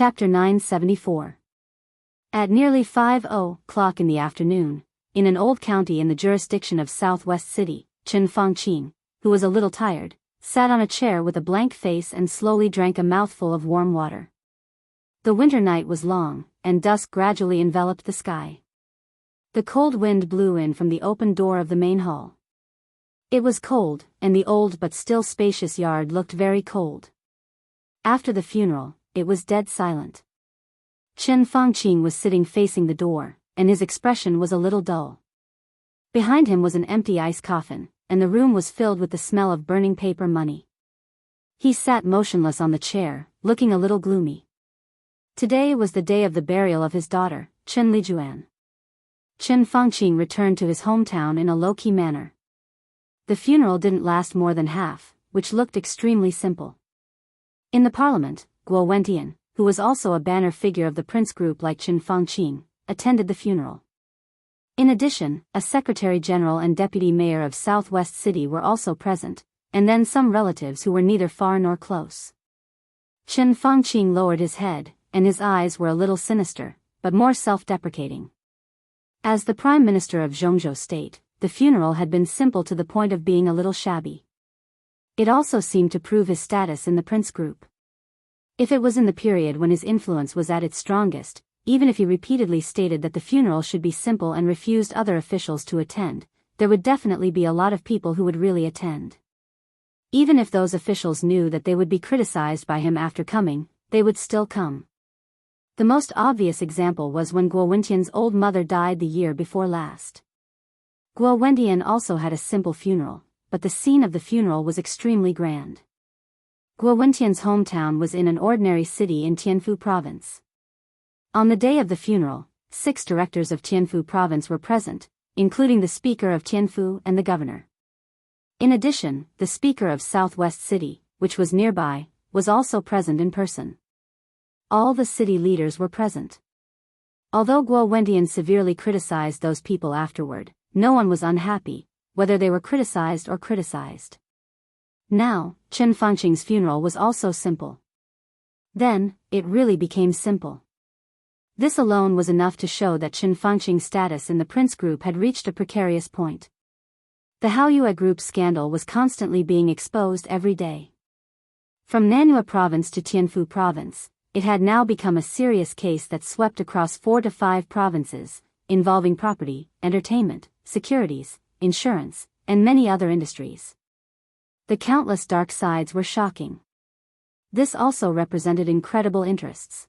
Chapter 974. At nearly 5:00 in the afternoon, in an old county in the jurisdiction of Southwest City, Chen Fangqing, who was a little tired, sat on a chair with a blank face and slowly drank a mouthful of warm water. The winter night was long, and dusk gradually enveloped the sky. The cold wind blew in from the open door of the main hall. It was cold, and the old but still spacious yard looked very cold. After the funeral, it was dead silent. Chen Fangqing was sitting facing the door, and his expression was a little dull. Behind him was an empty ice coffin, and the room was filled with the smell of burning paper money. He sat motionless on the chair, looking a little gloomy. Today was the day of the burial of his daughter, Chen Lijuan. Chen Fangqing returned to his hometown in a low-key manner. The funeral didn't last more than half, which looked extremely simple. In the parliament, Guo Wentian, who was also a banner figure of the prince group like Chen Fangqing, attended the funeral. In addition, a secretary-general and deputy mayor of Southwest City were also present, and then some relatives who were neither far nor close. Chen Fangqing lowered his head, and his eyes were a little sinister, but more self-deprecating. As the prime minister of Jianghu state, the funeral had been simple to the point of being a little shabby. It also seemed to prove his status in the prince group. If it was in the period when his influence was at its strongest, even if he repeatedly stated that the funeral should be simple and refused other officials to attend, there would definitely be a lot of people who would really attend. Even if those officials knew that they would be criticized by him after coming, they would still come. The most obvious example was when Guo Wentian's old mother died the year before last. Guo Wentian also had a simple funeral, but the scene of the funeral was extremely grand. Guo Wentian's hometown was in an ordinary city in Tianfu province. On the day of the funeral, 6 directors of Tianfu province were present, including the speaker of Tianfu and the governor. In addition, the speaker of Southwest City, which was nearby, was also present in person. All the city leaders were present. Although Guo Wentian severely criticized those people afterward, no one was unhappy, whether they were criticized or criticized. Now, Chen Fangqing's funeral was also simple. Then, it really became simple. This alone was enough to show that Chen Fangqing's status in the prince group had reached a precarious point. The Haoyue group scandal was constantly being exposed every day. From Nanyue province to Tianfu province, it had now become a serious case that swept across 4 to 5 provinces, involving property, entertainment, securities, insurance, and many other industries. The countless dark sides were shocking. This also represented incredible interests.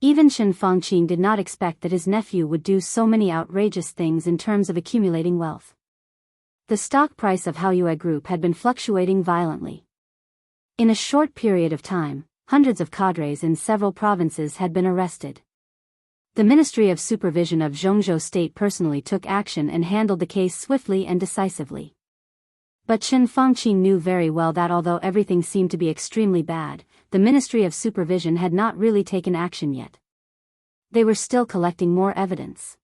Even Chen Fangqing did not expect that his nephew would do so many outrageous things in terms of accumulating wealth. The stock price of Haoyue Group had been fluctuating violently. In a short period of time, hundreds of cadres in several provinces had been arrested. The Ministry of Supervision of Jianghu State personally took action and handled the case swiftly and decisively. But Chen Fangqing knew very well that although everything seemed to be extremely bad, the Ministry of Supervision had not really taken action yet. They were still collecting more evidence.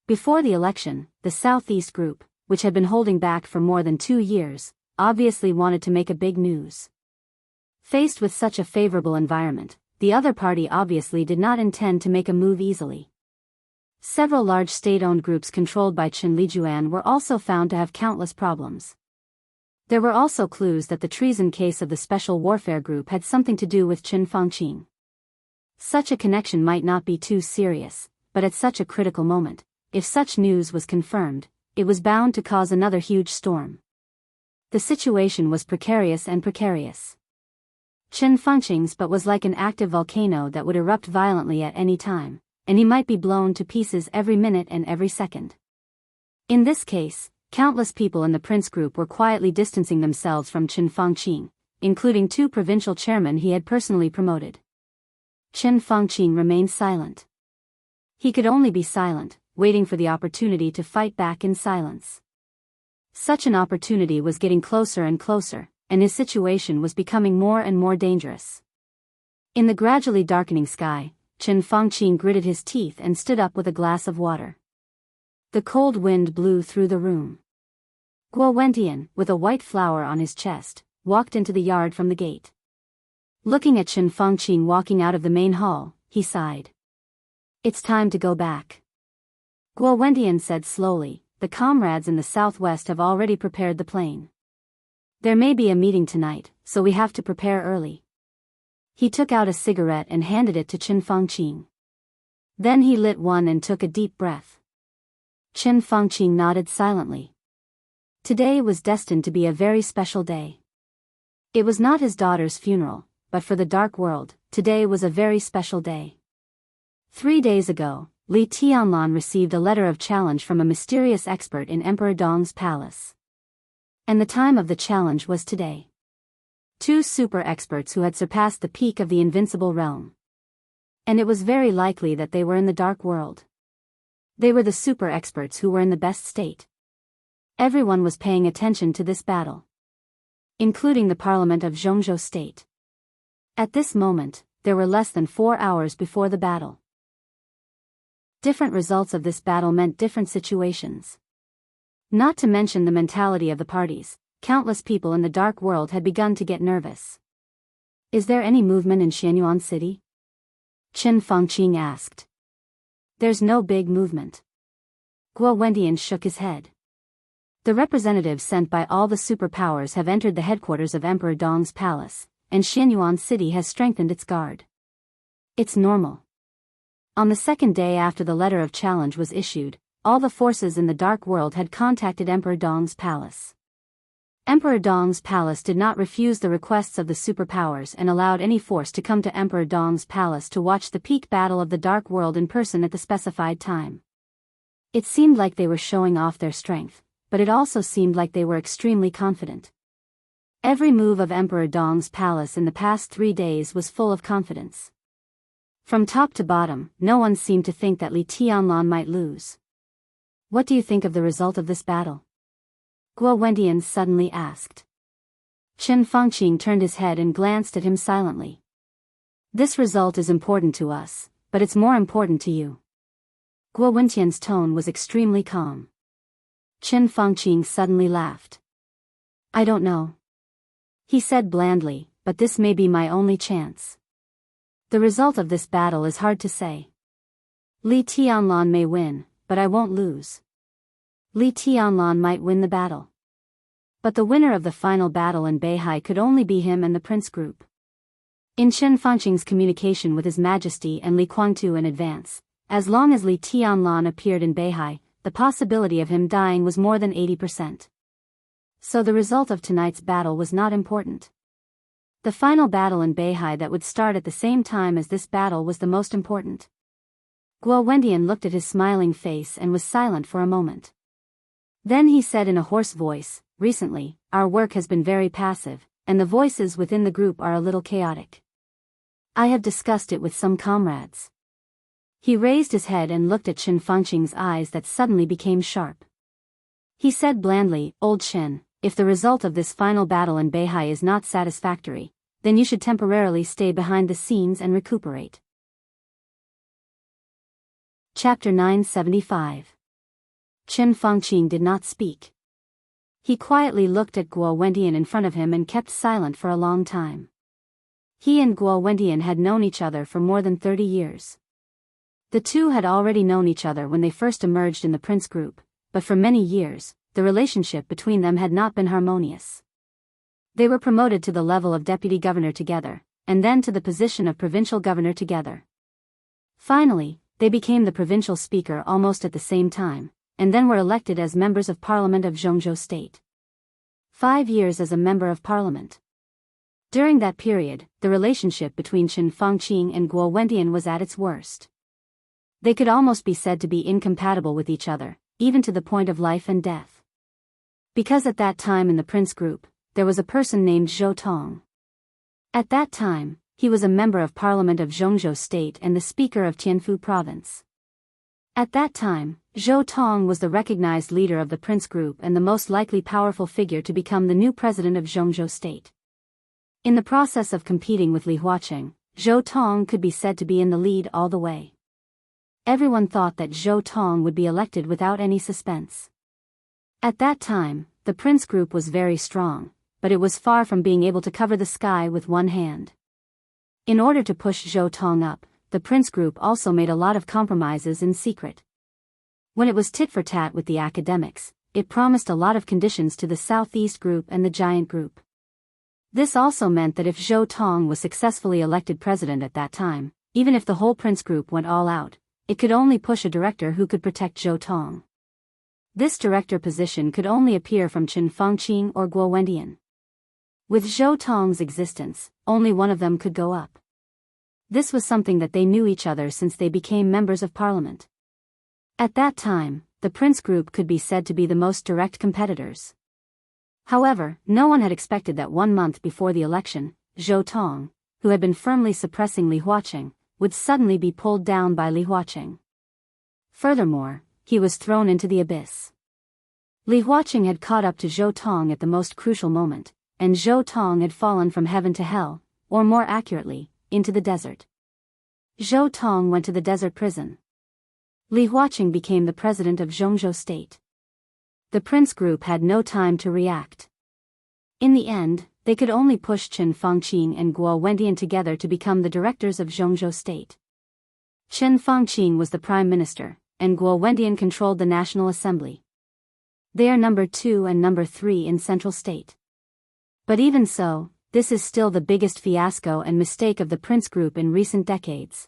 Before the election, the Southeast Group, which had been holding back for more than 2 years, obviously wanted to make a big news. Faced with such a favorable environment, the other party obviously did not intend to make a move easily. Several large state-owned groups controlled by Chen Lijuan were also found to have countless problems. There were also clues that the treason case of the Special Warfare Group had something to do with Chen Fangqing. Such a connection might not be too serious, but at such a critical moment, if such news was confirmed, it was bound to cause another huge storm. The situation was precarious and precarious. Chen Fangqing's but was like an active volcano that would erupt violently at any time, and he might be blown to pieces every minute and every second. In this case, countless people in the prince group were quietly distancing themselves from Chen Fangqing, including 2 provincial chairmen he had personally promoted. Chen Fangqing remained silent. He could only be silent, waiting for the opportunity to fight back in silence. Such an opportunity was getting closer and closer, and his situation was becoming more and more dangerous. In the gradually darkening sky, Chen Fangqing gritted his teeth and stood up with a glass of water. The cold wind blew through the room. Guo Wentian, with a white flower on his chest, walked into the yard from the gate. Looking at Chen Fangqing walking out of the main hall, he sighed. It's time to go back. Guo Wendian said slowly, the comrades in the southwest have already prepared the plane. There may be a meeting tonight, so we have to prepare early. He took out a cigarette and handed it to Chen Fangqing. Then he lit one and took a deep breath. Chen Fangqing nodded silently. Today was destined to be a very special day. It was not his daughter's funeral, but for the dark world, today was a very special day. 3 days ago, Li Tianlan received a letter of challenge from a mysterious expert in Emperor Dong's palace. And the time of the challenge was today. 2 super experts who had surpassed the peak of the invincible realm. And it was very likely that they were in the dark world. They were the super experts who were in the best state. Everyone was paying attention to this battle, including the parliament of Jianghu state. At this moment, there were less than 4 hours before the battle. Different results of this battle meant different situations. Not to mention the mentality of the parties, countless people in the dark world had begun to get nervous. Is there any movement in Xianyuan city? Chen Fangqing asked. There's no big movement. Guo Wendian shook his head. The representatives sent by all the superpowers have entered the headquarters of Emperor Dong's palace, and Xianyuan city has strengthened its guard. It's normal. On the second day after the letter of challenge was issued, all the forces in the dark world had contacted Emperor Dong's palace. Emperor Dong's palace did not refuse the requests of the superpowers and allowed any force to come to Emperor Dong's palace to watch the peak battle of the dark world in person at the specified time. It seemed like they were showing off their strength, but it also seemed like they were extremely confident. Every move of Emperor Dong's palace in the past 3 days was full of confidence. From top to bottom, no one seemed to think that Li Tianlan might lose. What do you think of the result of this battle? Guo Wendian suddenly asked. Chen Fangqing turned his head and glanced at him silently. This result is important to us, but it's more important to you. Guo Wendian's tone was extremely calm. Chen Fangqing suddenly laughed. I don't know. He said blandly, but this may be my only chance. The result of this battle is hard to say. Li Tianlan may win, but I won't lose. Li Tianlan might win the battle. But the winner of the final battle in Beihai could only be him and the Prince Group. In Chen Fangqing's communication with His Majesty and Li Guangtu in advance, as long as Li Tianlan appeared in Beihai, the possibility of him dying was more than 80%. So the result of tonight's battle was not important. The final battle in Beihai that would start at the same time as this battle was the most important. Guo Wendian looked at his smiling face and was silent for a moment. Then he said in a hoarse voice, recently, our work has been very passive, and the voices within the group are a little chaotic. I have discussed it with some comrades. He raised his head and looked at Chen Fangqing's eyes that suddenly became sharp. He said blandly, Old Chen, if the result of this final battle in Beihai is not satisfactory, then you should temporarily stay behind the scenes and recuperate. Chapter 975. Chen Fangqing did not speak. He quietly looked at Guo Wendian in front of him and kept silent for a long time. He and Guo Wendian had known each other for more than 30 years. The two had already known each other when they first emerged in the Prince Group, but for many years, the relationship between them had not been harmonious. They were promoted to the level of deputy governor together, and then to the position of provincial governor together. Finally, they became the provincial speaker almost at the same time, and then were elected as members of parliament of Jianghu state. 5 years as a member of parliament. During that period, the relationship between Chen Fangqing and Guo Wendian was at its worst. They could almost be said to be incompatible with each other, even to the point of life and death. Because at that time in the Prince Group, there was a person named Zhou Tong. At that time, he was a member of parliament of Jianghu state and the speaker of Tianfu province. At that time, Zhou Tong was the recognized leader of the Prince Group and the most likely powerful figure to become the new president of Jianghu state. In the process of competing with Li Huaqing, Zhou Tong could be said to be in the lead all the way. Everyone thought that Zhou Tong would be elected without any suspense. At that time, the Prince Group was very strong, but it was far from being able to cover the sky with one hand. In order to push Zhou Tong up, the Prince Group also made a lot of compromises in secret. When it was tit for tat with the academics, it promised a lot of conditions to the Southeast Group and the Giant Group. This also meant that if Zhou Tong was successfully elected president at that time, even if the whole Prince Group went all out, it could only push a director who could protect Zhou Tong. This director position could only appear from Qin Fangqing or Guo Wendian. With Zhou Tong's existence, only one of them could go up. This was something that they knew each other since they became members of parliament. At that time, the Prince Group could be said to be the most direct competitors. However, no one had expected that 1 month before the election, Zhou Tong, who had been firmly suppressing Li Huaqing, would suddenly be pulled down by Li Huaqing. Furthermore, he was thrown into the abyss. Li Huaqing had caught up to Zhou Tong at the most crucial moment, and Zhou Tong had fallen from heaven to hell, or more accurately, into the desert. Zhou Tong went to the desert prison. Li Huaqing became the president of Jianghu state. The Prince Group had no time to react. In the end, they could only push Qin Fangqing and Guo Wendian together to become the directors of Jianghu state. Qin Fangqing was the prime minister, and Guo Wendian controlled the National Assembly. They are number 2 and number 3 in Central State. But even so, this is still the biggest fiasco and mistake of the Prince Group in recent decades.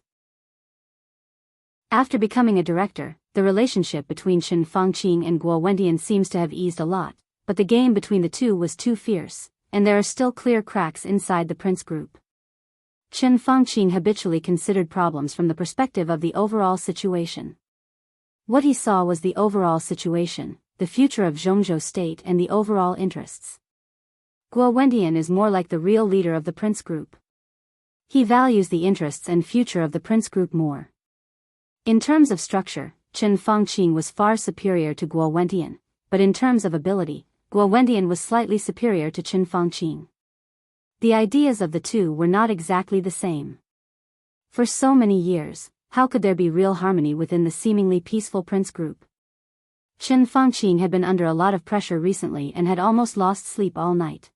After becoming a director, the relationship between Qin Fangqing and Guo Wendian seems to have eased a lot, but the game between the two was too fierce, and there are still clear cracks inside the Prince Group. Qin Fangqing habitually considered problems from the perspective of the overall situation. What he saw was the overall situation, the future of Jianghu state and the overall interests. Guo Wendian is more like the real leader of the Prince Group. He values the interests and future of the Prince Group more. In terms of structure, Qin Fangqing was far superior to Guo Wendian, but in terms of ability, Guo Wendian was slightly superior to Qin Fangqing. The ideas of the two were not exactly the same. For so many years, how could there be real harmony within the seemingly peaceful Prince Group? Qin Fangqing had been under a lot of pressure recently and had almost lost sleep all night.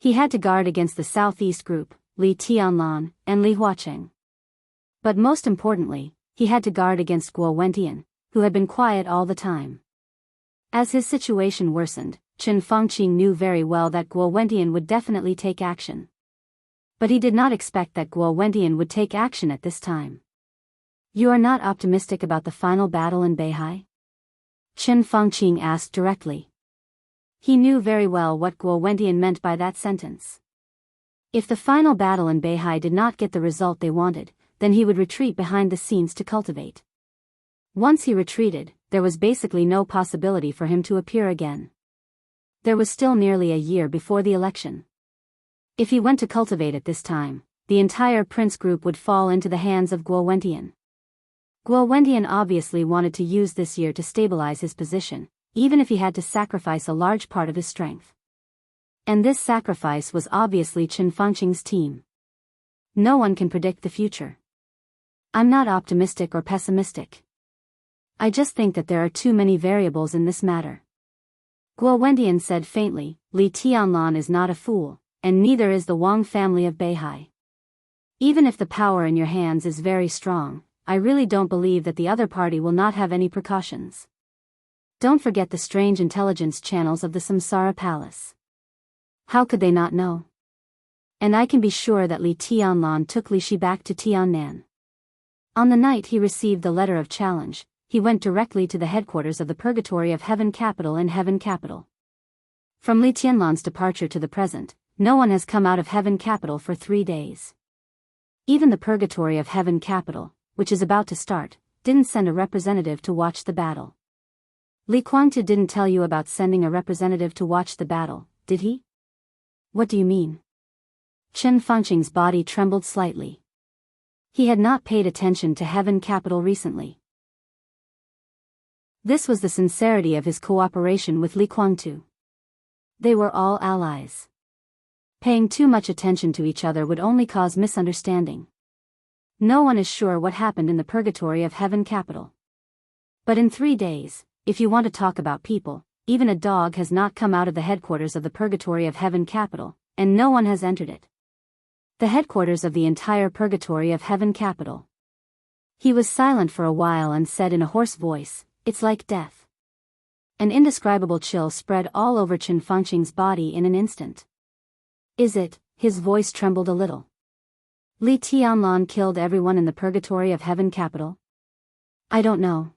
He had to guard against the Southeast Group, Li Tianlan, and Li Huaqing. But most importantly, he had to guard against Guo Wendian, who had been quiet all the time. As his situation worsened, Qin Fangqing knew very well that Guo Wendian would definitely take action. But he did not expect that Guo Wendian would take action at this time. You are not optimistic about the final battle in Beihai? Qin Fangqing asked directly. He knew very well what Guo Wendian meant by that sentence. If the final battle in Beihai did not get the result they wanted, then he would retreat behind the scenes to cultivate. Once he retreated, there was basically no possibility for him to appear again. There was still nearly a year before the election. If he went to cultivate at this time, the entire Prince Group would fall into the hands of Guo Wendian. Guo Wendian obviously wanted to use this year to stabilize his position, even if he had to sacrifice a large part of his strength. And this sacrifice was obviously Qin Fangqing's team. No one can predict the future. I'm not optimistic or pessimistic. I just think that there are too many variables in this matter. Guo Wendian said faintly, Li Tianlan is not a fool, and neither is the Wang family of Beihai. Even if the power in your hands is very strong, I really don't believe that the other party will not have any precautions. Don't forget the strange intelligence channels of the Samsara Palace. How could they not know? And I can be sure that Li Tianlan took Li Shi back to Tiannan. On the night he received the letter of challenge, he went directly to the headquarters of the Purgatory of Heaven Capital in Heaven Capital. From Li Tianlan's departure to the present, no one has come out of Heaven Capital for 3 days. Even the Purgatory of Heaven Capital, which is about to start, didn't send a representative to watch the battle. Li Guangtu didn't tell you about sending a representative to watch the battle, did he? What do you mean? Qin Fangqing's body trembled slightly. He had not paid attention to Heaven Capital recently. This was the sincerity of his cooperation with Li Guangtu. They were all allies. Paying too much attention to each other would only cause misunderstanding. No one is sure what happened in the Purgatory of Heaven Capital. But in 3 days, if you want to talk about people, even a dog has not come out of the headquarters of the Purgatory of Heaven Capital, and no one has entered it. the headquarters of the entire purgatory of heaven capital. He was silent for a while and said in a hoarse voice, "It's like death." An indescribable chill spread all over Chen Fangqing's body in an instant. "Is it?" His voice trembled a little. "Li Tianlan killed everyone in the purgatory of heaven capital?" "I don't know,"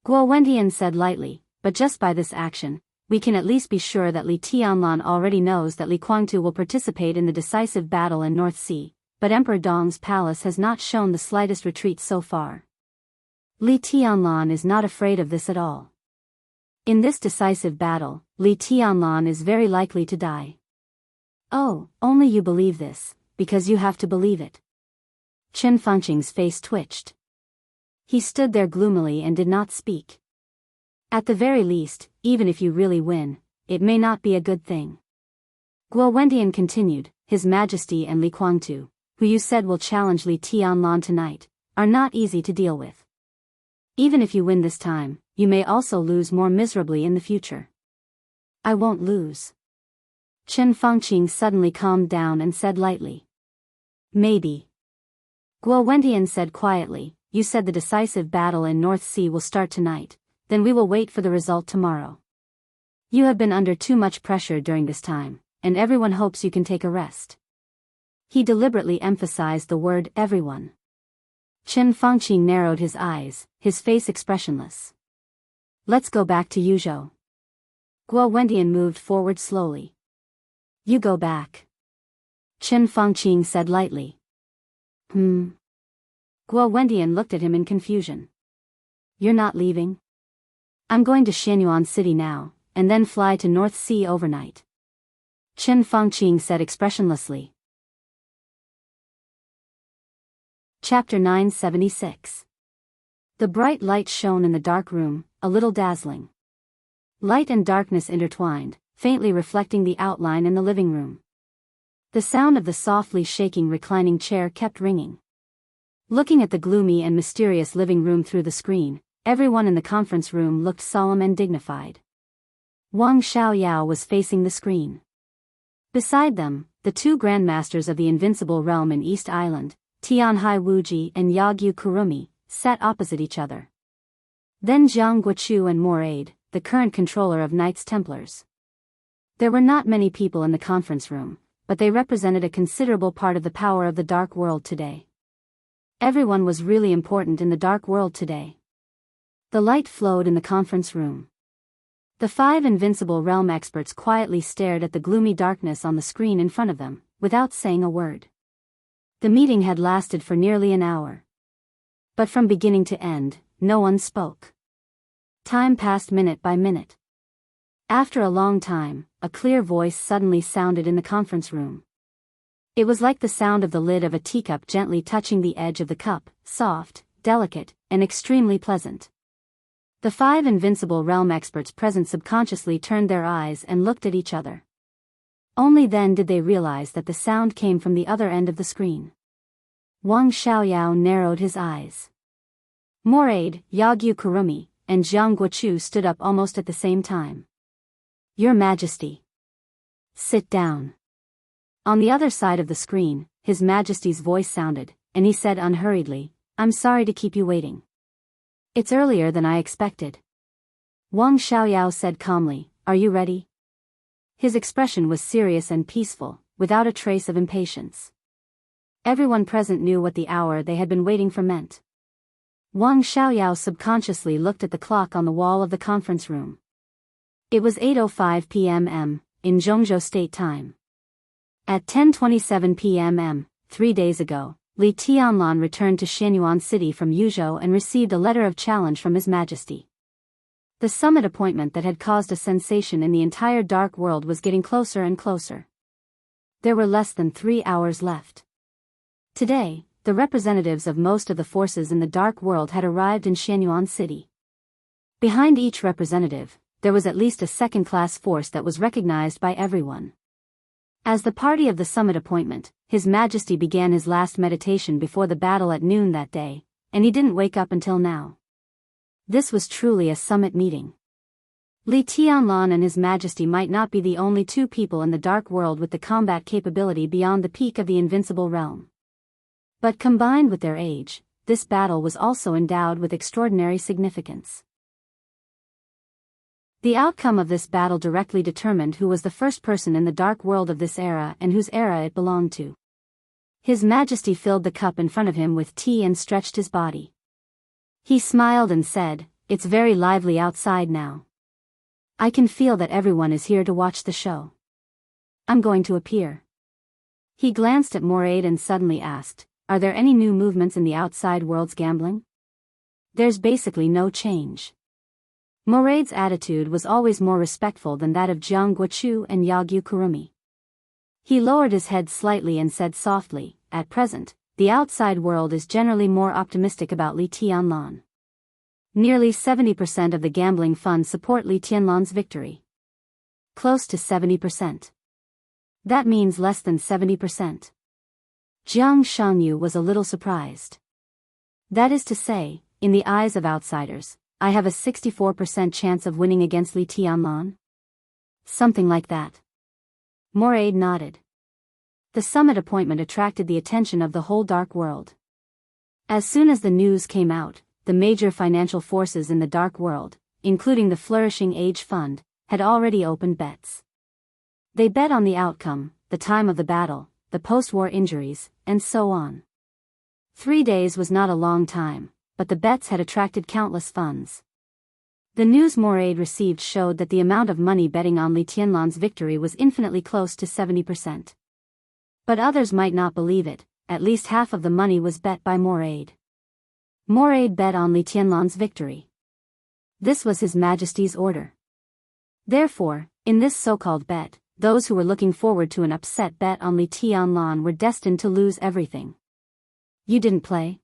Guo Wendian said lightly, "but just by this action, we can at least be sure that Li Tianlan already knows that Li Guangtu will participate in the decisive battle in North Sea, but Emperor Dong's palace has not shown the slightest retreat so far. Li Tianlan is not afraid of this at all. In this decisive battle, Li Tianlan is very likely to die." "Oh, only you believe this, because you have to believe it." Chen Fangqing's face twitched. He stood there gloomily and did not speak. "At the very least, even if you really win, it may not be a good thing." Guo Wendian continued, "His Majesty and Li Guangtu, who you said will challenge Li Tianlan tonight, are not easy to deal with. Even if you win this time, you may also lose more miserably in the future." "I won't lose." Chen Fangqing suddenly calmed down and said lightly. "Maybe." Guo Wendian said quietly, "You said the decisive battle in North Sea will start tonight, then we will wait for the result tomorrow. You have been under too much pressure during this time, and everyone hopes you can take a rest." He deliberately emphasized the word everyone. Chen Fangqing narrowed his eyes, his face expressionless. "Let's go back to Yuzhou." Guo Wendian moved forward slowly. "You go back," Chen Fangqing said lightly. Guo Wendian looked at him in confusion. "You're not leaving?" "I'm going to Xianyuan City now, and then fly to North Sea overnight," Chen Fangqing said expressionlessly. Chapter 976. The bright light shone in the dark room, a little dazzling. Light and darkness intertwined, faintly reflecting the outline in the living room. The sound of the softly shaking reclining chair kept ringing. Looking at the gloomy and mysterious living room through the screen, everyone in the conference room looked solemn and dignified. Wang Xiaoyao was facing the screen. Beside them, the two grandmasters of the invincible realm in East Island, Tianhai Wuji and Yagyu Kurumi, sat opposite each other. Then Jiang Guochu and Moraid, the current controller of Knights Templars. There were not many people in the conference room, but they represented a considerable part of the power of the dark world today. Everyone was really important in the dark world today. The light flowed in the conference room. The five invincible realm experts quietly stared at the gloomy darkness on the screen in front of them, without saying a word. The meeting had lasted for nearly an hour. But from beginning to end, no one spoke. Time passed minute by minute. After a long time, a clear voice suddenly sounded in the conference room. It was like the sound of the lid of a teacup gently touching the edge of the cup, soft, delicate, and extremely pleasant. The five invincible realm experts present subconsciously turned their eyes and looked at each other. Only then did they realize that the sound came from the other end of the screen. Wang Xiaoyao narrowed his eyes. Moraid, Yagyu Kurumi, and Jiang Guochu stood up almost at the same time. "Your Majesty." "Sit down." On the other side of the screen, His Majesty's voice sounded, and he said unhurriedly, "I'm sorry to keep you waiting. It's earlier than I expected." Wang Xiaoyao said calmly, "Are you ready?" His expression was serious and peaceful, without a trace of impatience. Everyone present knew what the hour they had been waiting for meant. Wang Xiaoyao subconsciously looked at the clock on the wall of the conference room. It was 8:05 p.m. in Zhongzhou State Time. At 10:27 p.m., 3 days ago, Li Tianlan returned to Xianyuan City from Yuzhou and received a letter of challenge from His Majesty. The summit appointment that had caused a sensation in the entire dark world was getting closer and closer. There were less than 3 hours left. Today, the representatives of most of the forces in the dark world had arrived in Xianyuan City. Behind each representative, there was at least a second-class force that was recognized by everyone. As the party of the summit appointment, His Majesty began his last meditation before the battle at noon that day, and he didn't wake up until now. This was truly a summit meeting. Li Tianlan and His Majesty might not be the only two people in the dark world with the combat capability beyond the peak of the invincible realm. But combined with their age, this battle was also endowed with extraordinary significance. The outcome of this battle directly determined who was the first person in the dark world of this era and whose era it belonged to. His Majesty filled the cup in front of him with tea and stretched his body. He smiled and said, "It's very lively outside now. I can feel that everyone is here to watch the show. I'm going to appear." He glanced at Moraid and suddenly asked, "Are there any new movements in the outside world's gambling?" "There's basically no change." Moraid's attitude was always more respectful than that of Jianghu and Yagyu Kurumi. He lowered his head slightly and said softly, "At present, the outside world is generally more optimistic about Li Tianlan. Nearly 70% of the gambling funds support Li Tianlan's victory. Close to 70%. That means less than 70%. Jianghu was a little surprised. "That is to say, in the eyes of outsiders, I have a 64% chance of winning against Li Tianlan?" "Something like that." Moraid nodded. The summit appointment attracted the attention of the whole dark world. As soon as the news came out, the major financial forces in the dark world, including the Flourishing Age Fund, had already opened bets. They bet on the outcome, the time of the battle, the post-war injuries, and so on. 3 days was not a long time, but the bets had attracted countless funds. The news Moraid received showed that the amount of money betting on Li Tianlan's victory was infinitely close to 70%. But others might not believe it. At least half of the money was bet by Moraid. Moraid bet on Li Tianlan's victory. This was His Majesty's order. Therefore, in this so-called bet, those who were looking forward to an upset bet on Li Tianlan were destined to lose everything. "You didn't play?"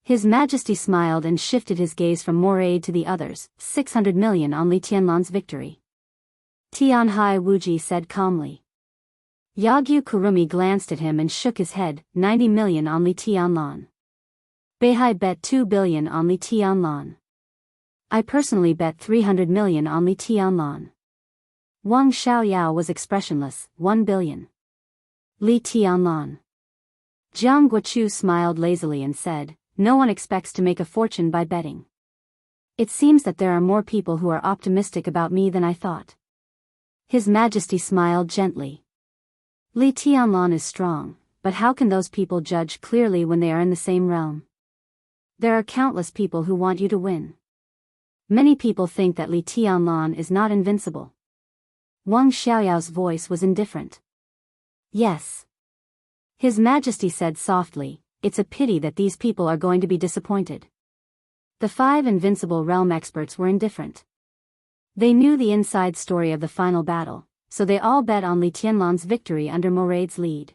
His Majesty smiled and shifted his gaze from Moraid to the others. 600 million on Li Tianlan's victory. Tianhai Wuji said calmly. Yagyu Kurumi glanced at him and shook his head. 90 million on Li Tianlan. Beihai bet 2 billion on Li Tianlan. I personally bet 300 million on Li Tianlan. Wang Xiaoyao was expressionless. 1 billion. Li Tianlan. Jiang Guochu smiled lazily and said, "No one expects to make a fortune by betting. It seems that there are more people who are optimistic about me than I thought." His Majesty smiled gently. "Li Tianlan is strong, but how can those people judge clearly when they are in the same realm? There are countless people who want you to win. Many people think that Li Tianlan is not invincible." Wang Xiaoyao's voice was indifferent. "Yes." His Majesty said softly, "It's a pity that these people are going to be disappointed." The 5 invincible realm experts were indifferent. They knew the inside story of the final battle, so they all bet on Li Tianlan's victory under Moraid's lead.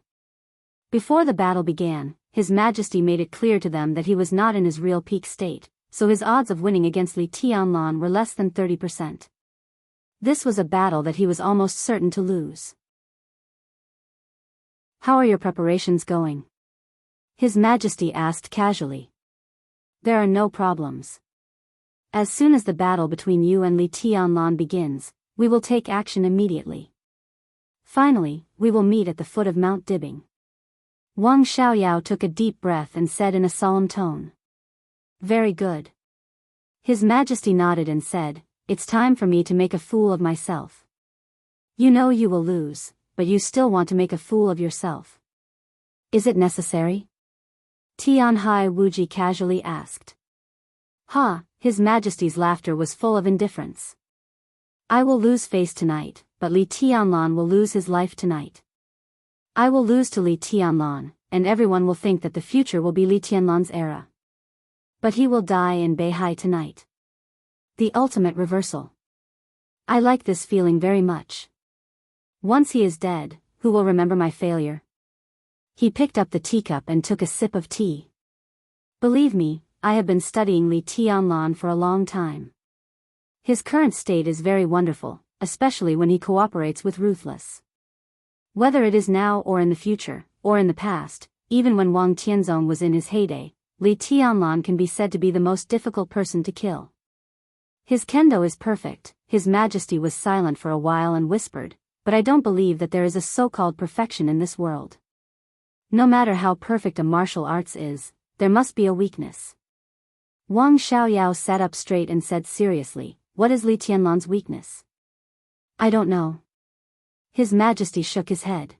Before the battle began, His Majesty made it clear to them that he was not in his real peak state, so his odds of winning against Li Tianlan were less than 30%. This was a battle that he was almost certain to lose. "How are your preparations going?" His Majesty asked casually. "There are no problems. As soon as the battle between you and Li Tianlan begins, we will take action immediately. Finally, we will meet at the foot of Mount Dibbing." Wang Xiaoyao took a deep breath and said in a solemn tone. "Very good." His Majesty nodded and said, "It's time for me to make a fool of myself." "You know you will lose, but you still want to make a fool of yourself. Is it necessary?" Tianhai Wuji casually asked. "Ha!" His Majesty's laughter was full of indifference. "I will lose face tonight, but Li Tianlan will lose his life tonight. I will lose to Li Tianlan, and everyone will think that the future will be Li Tianlan's era. But he will die in Beihai tonight. The ultimate reversal. I like this feeling very much. Once he is dead, who will remember my failure?" He picked up the teacup and took a sip of tea. "Believe me, I have been studying Li Tianlan for a long time. His current state is very wonderful, especially when he cooperates with Ruthless. Whether it is now or in the future, or in the past, even when Wang Tianzong was in his heyday, Li Tianlan can be said to be the most difficult person to kill. His kendo is perfect. His Majesty was silent for a while and whispered, but I don't believe that there is a so-called perfection in this world. No matter how perfect a martial arts is, there must be a weakness. Wang Xiaoyao sat up straight and said seriously, what is Li Tianlan's weakness? I don't know. His Majesty shook his head.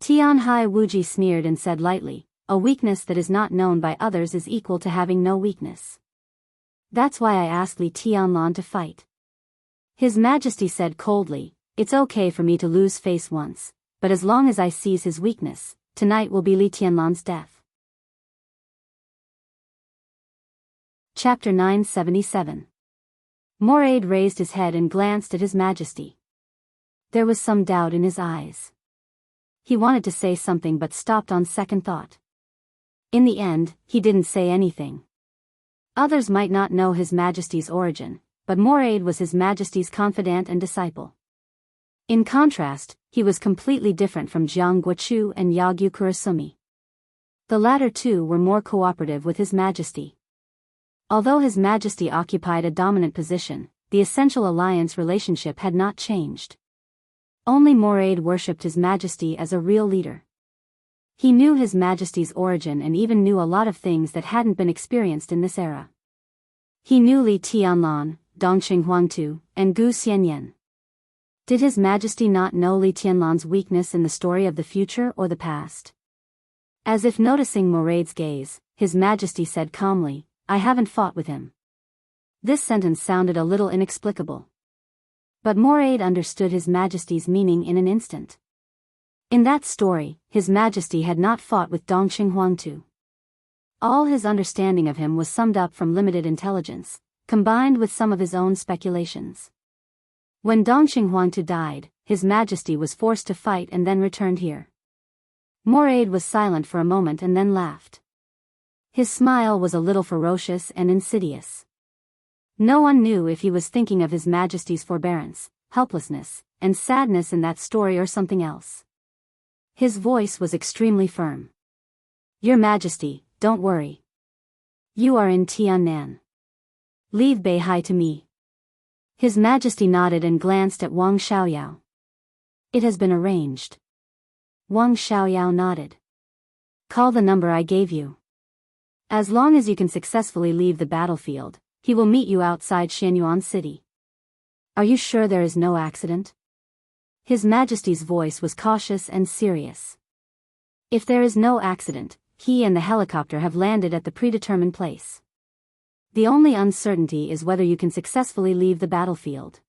Tianhai Wuji sneered and said lightly, a weakness that is not known by others is equal to having no weakness. That's why I asked Li Tianlan to fight. His Majesty said coldly, it's okay for me to lose face once, but as long as I seize his weakness, tonight will be Li Tianlan's death. Chapter 977. Moraid raised his head and glanced at his Majesty. There was some doubt in his eyes. He wanted to say something but stopped on second thought. In the end, he didn't say anything. Others might not know his Majesty's origin, but Moraid was his Majesty's confidant and disciple. In contrast, he was completely different from Jianghu and Yagyu Kurasumi. The latter two were more cooperative with his Majesty. Although his Majesty occupied a dominant position, the essential alliance relationship had not changed. Only Moraid worshipped his Majesty as a real leader. He knew his Majesty's origin and even knew a lot of things that hadn't been experienced in this era. He knew Li Tianlan, Dongqing Huangtu, and Gu Xianyan. Did his Majesty not know Li Tianlan's weakness in the story of the future or the past? As if noticing Moraid's gaze, his Majesty said calmly, I haven't fought with him. This sentence sounded a little inexplicable. But Moraid understood his Majesty's meaning in an instant. In that story, his Majesty had not fought with Dongqing Huangtu. All his understanding of him was summed up from limited intelligence, combined with some of his own speculations. When Dongqing Huangtu died, his Majesty was forced to fight and then returned here. Moraid was silent for a moment and then laughed. His smile was a little ferocious and insidious. No one knew if he was thinking of his Majesty's forbearance, helplessness, and sadness in that story or something else. His voice was extremely firm. Your Majesty, don't worry. You are in Tiannan. Leave Beihai to me. His Majesty nodded and glanced at Wang Xiaoyao. It has been arranged. Wang Xiaoyao nodded. Call the number I gave you. As long as you can successfully leave the battlefield, he will meet you outside Xianyuan City. Are you sure there is no accident? His Majesty's voice was cautious and serious. If there is no accident, he and the helicopter have landed at the predetermined place. The only uncertainty is whether you can successfully leave the battlefield.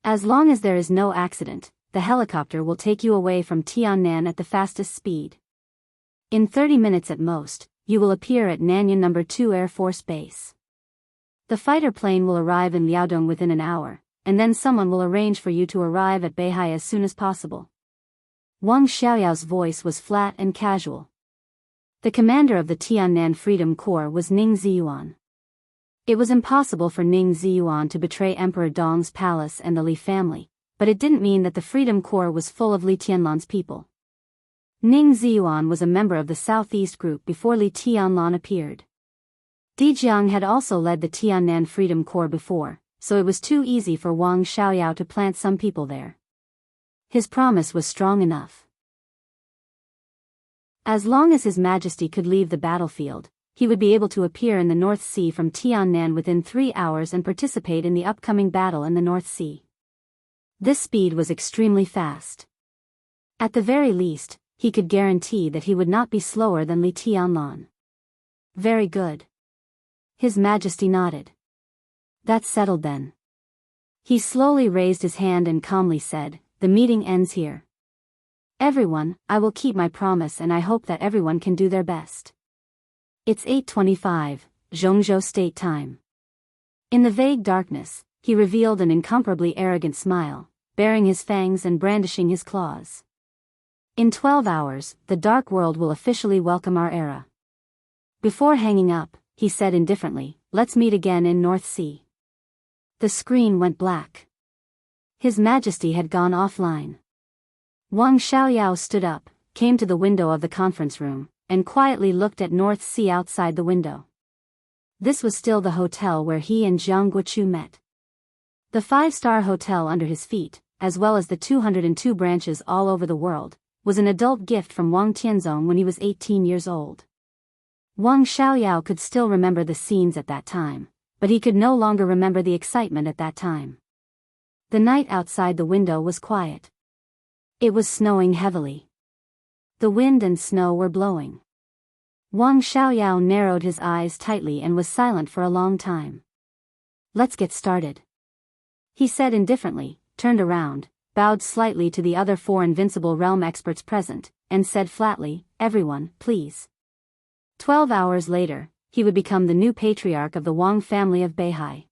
As long as there is no accident, the helicopter will take you away from Tiannan at the fastest speed. In 30 minutes at most, you will appear at Nanyuan No. 2 Air Force Base. The fighter plane will arrive in Liaodong within an hour, and then someone will arrange for you to arrive at Beihai as soon as possible. Wang Xiaoyao's voice was flat and casual. The commander of the Tiannan Freedom Corps was Ning Ziyuan. It was impossible for Ning Ziyuan to betray Emperor Dong's palace and the Li family, but it didn't mean that the Freedom Corps was full of Li Tianlan's people. Ning Ziyuan was a member of the Southeast Group before Li Tianlan appeared. Dijiang had also led the Tiannan Freedom Corps before, so it was too easy for Wang Xiaoyao to plant some people there. His promise was strong enough. As long as His Majesty could leave the battlefield, he would be able to appear in the North Sea from Tiannan within 3 hours and participate in the upcoming battle in the North Sea. This speed was extremely fast. At the very least, he could guarantee that he would not be slower than Li Tianlan. Very good. His Majesty nodded. That's settled then. He slowly raised his hand and calmly said, the meeting ends here. Everyone, I will keep my promise and I hope that everyone can do their best. It's 8:25, Zhongzhou State Time. In the vague darkness, he revealed an incomparably arrogant smile, baring his fangs and brandishing his claws. In 12 hours, the Dark World will officially welcome our era. Before hanging up, he said indifferently, let's meet again in North Sea. The screen went black. His Majesty had gone offline. Wang Xiaoyao stood up, came to the window of the conference room, and quietly looked at North Sea outside the window. This was still the hotel where he and Jianghu met. The 5-star hotel under his feet, as well as the 202 branches all over the world, was an adult gift from Wang Tianzong when he was 18 years old. Wang Xiaoyao could still remember the scenes at that time, but he could no longer remember the excitement at that time. The night outside the window was quiet. It was snowing heavily. The wind and snow were blowing. Wang Xiaoyao narrowed his eyes tightly and was silent for a long time. "Let's get started," he said indifferently, turned around, bowed slightly to the other 4 invincible realm experts present, and said flatly, "Everyone, please." 12 hours later, he would become the new patriarch of the Wang family of Beihai.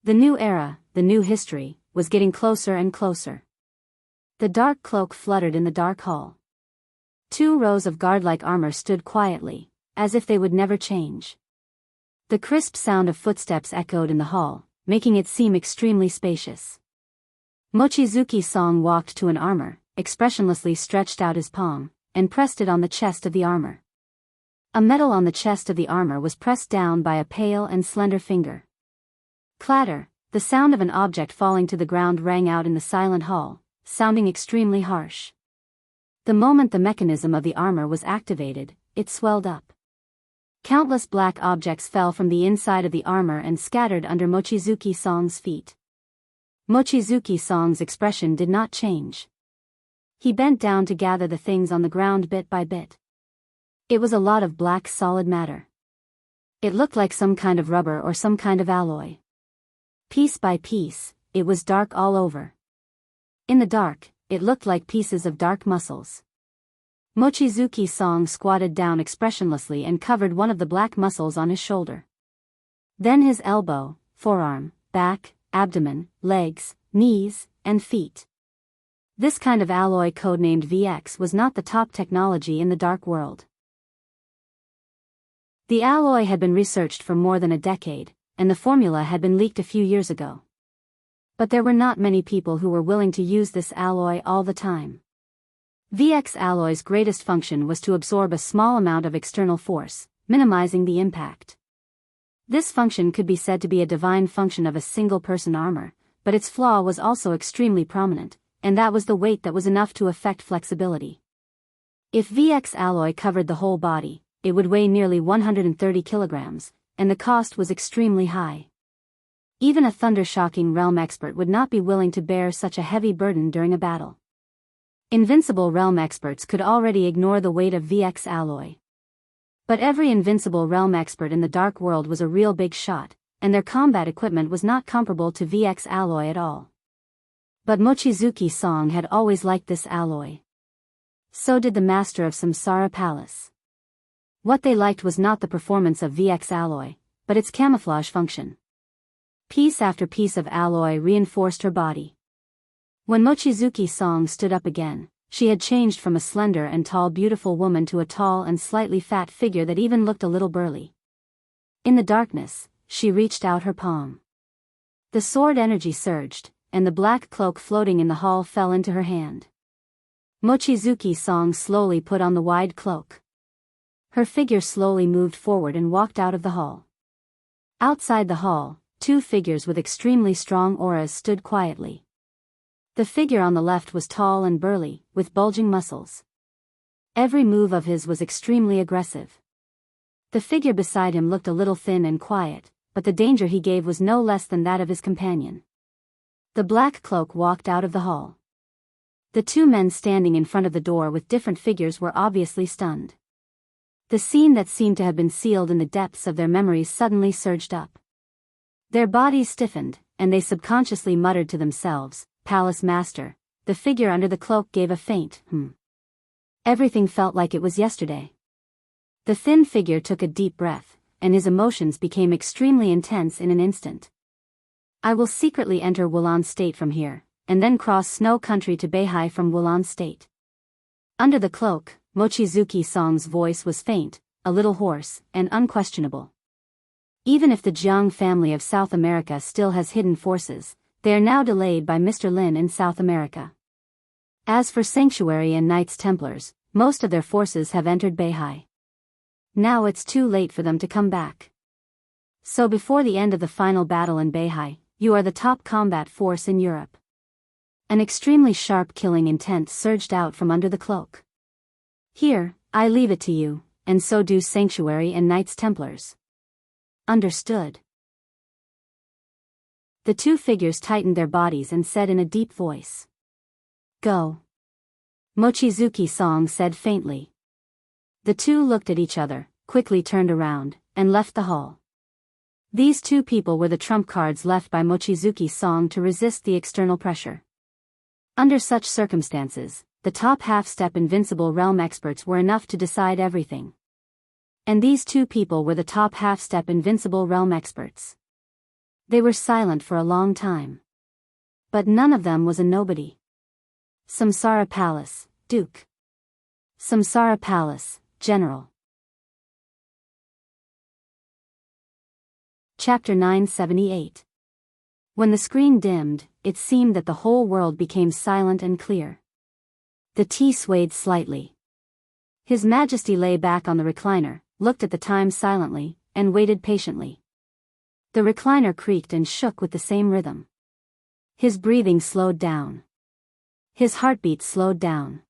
The new era, the new history, was getting closer and closer. The dark cloak fluttered in the dark hall. 2 rows of guard-like armor stood quietly, as if they would never change. The crisp sound of footsteps echoed in the hall, making it seem extremely spacious. Mochizuki Song walked to an armor, expressionlessly stretched out his palm, and pressed it on the chest of the armor. A metal on the chest of the armor was pressed down by a pale and slender finger. Clatter, the sound of an object falling to the ground rang out in the silent hall, sounding extremely harsh. The moment the mechanism of the armor was activated, it swelled up. Countless black objects fell from the inside of the armor and scattered under Mochizuki Song's feet. Mochizuki Song's expression did not change. He bent down to gather the things on the ground bit by bit. It was a lot of black solid matter. It looked like some kind of rubber or some kind of alloy. Piece by piece, it was dark all over. In the dark, it looked like pieces of dark muscles. Mochizuki Song squatted down expressionlessly and covered one of the black muscles on his shoulder. Then his elbow, forearm, back, abdomen, legs, knees, and feet. This kind of alloy codenamed VX was not the top technology in the dark world. The alloy had been researched for more than a decade, and the formula had been leaked a few years ago. But there were not many people who were willing to use this alloy all the time. VX alloy's greatest function was to absorb a small amount of external force, minimizing the impact. This function could be said to be a divine function of a single-person armor, but its flaw was also extremely prominent, and that was the weight that was enough to affect flexibility. If VX alloy covered the whole body, it would weigh nearly 130 kilograms, and the cost was extremely high. Even a thunder-shocking realm expert would not be willing to bear such a heavy burden during a battle. Invincible realm experts could already ignore the weight of VX alloy. But every invincible realm expert in the dark world was a real big shot, and their combat equipment was not comparable to VX alloy at all. But Mochizuki Song had always liked this alloy. So did the master of Samsara Palace. What they liked was not the performance of VX alloy, but its camouflage function. Piece after piece of alloy reinforced her body. When Mochizuki Song stood up again, she had changed from a slender and tall beautiful woman to a tall and slightly fat figure that even looked a little burly. In the darkness, she reached out her palm. The sword energy surged, and the black cloak floating in the hall fell into her hand. Mochizuki Song slowly put on the wide cloak. Her figure slowly moved forward and walked out of the hall. Outside the hall, 2 figures with extremely strong auras stood quietly. The figure on the left was tall and burly, with bulging muscles. Every move of his was extremely aggressive. The figure beside him looked a little thin and quiet, but the danger he gave was no less than that of his companion. The black cloak walked out of the hall. The 2 men standing in front of the door with different figures were obviously stunned. The scene that seemed to have been sealed in the depths of their memories suddenly surged up. Their bodies stiffened, and they subconsciously muttered to themselves, "Palace Master." The figure under the cloak gave a faint, Everything felt like it was yesterday. The thin figure took a deep breath, and his emotions became extremely intense in an instant. "I will secretly enter Wulan State from here, and then cross snow country to Beihai from Wulan State." Under the cloak, Mochizuki Song's voice was faint, a little hoarse, and unquestionable. Even if the Jiang family of South America still has hidden forces, they are now delayed by Mr. Lin in South America. As for Sanctuary and Knights Templars, most of their forces have entered Beihai. Now it's too late for them to come back. So before the end of the final battle in Beihai, you are the top combat force in Europe. An extremely sharp killing intent surged out from under the cloak. Here, I leave it to you, and so do Sanctuary and Knights Templars. Understood. The two figures tightened their bodies and said in a deep voice. Go. Mochizuki Song said faintly. The two looked at each other, quickly turned around, and left the hall. These two people were the trump cards left by Mochizuki Song to resist the external pressure. Under such circumstances, the top half-step invincible realm experts were enough to decide everything. And these two people were the top half-step invincible realm experts. They were silent for a long time. But none of them was a nobody. Samsara Palace, Duke. Samsara Palace, General. Chapter 978. When the screen dimmed, it seemed that the whole world became silent and clear. The tea swayed slightly. His Majesty lay back on the recliner, looked at the time silently, and waited patiently. The recliner creaked and shook with the same rhythm. His breathing slowed down. His heartbeat slowed down.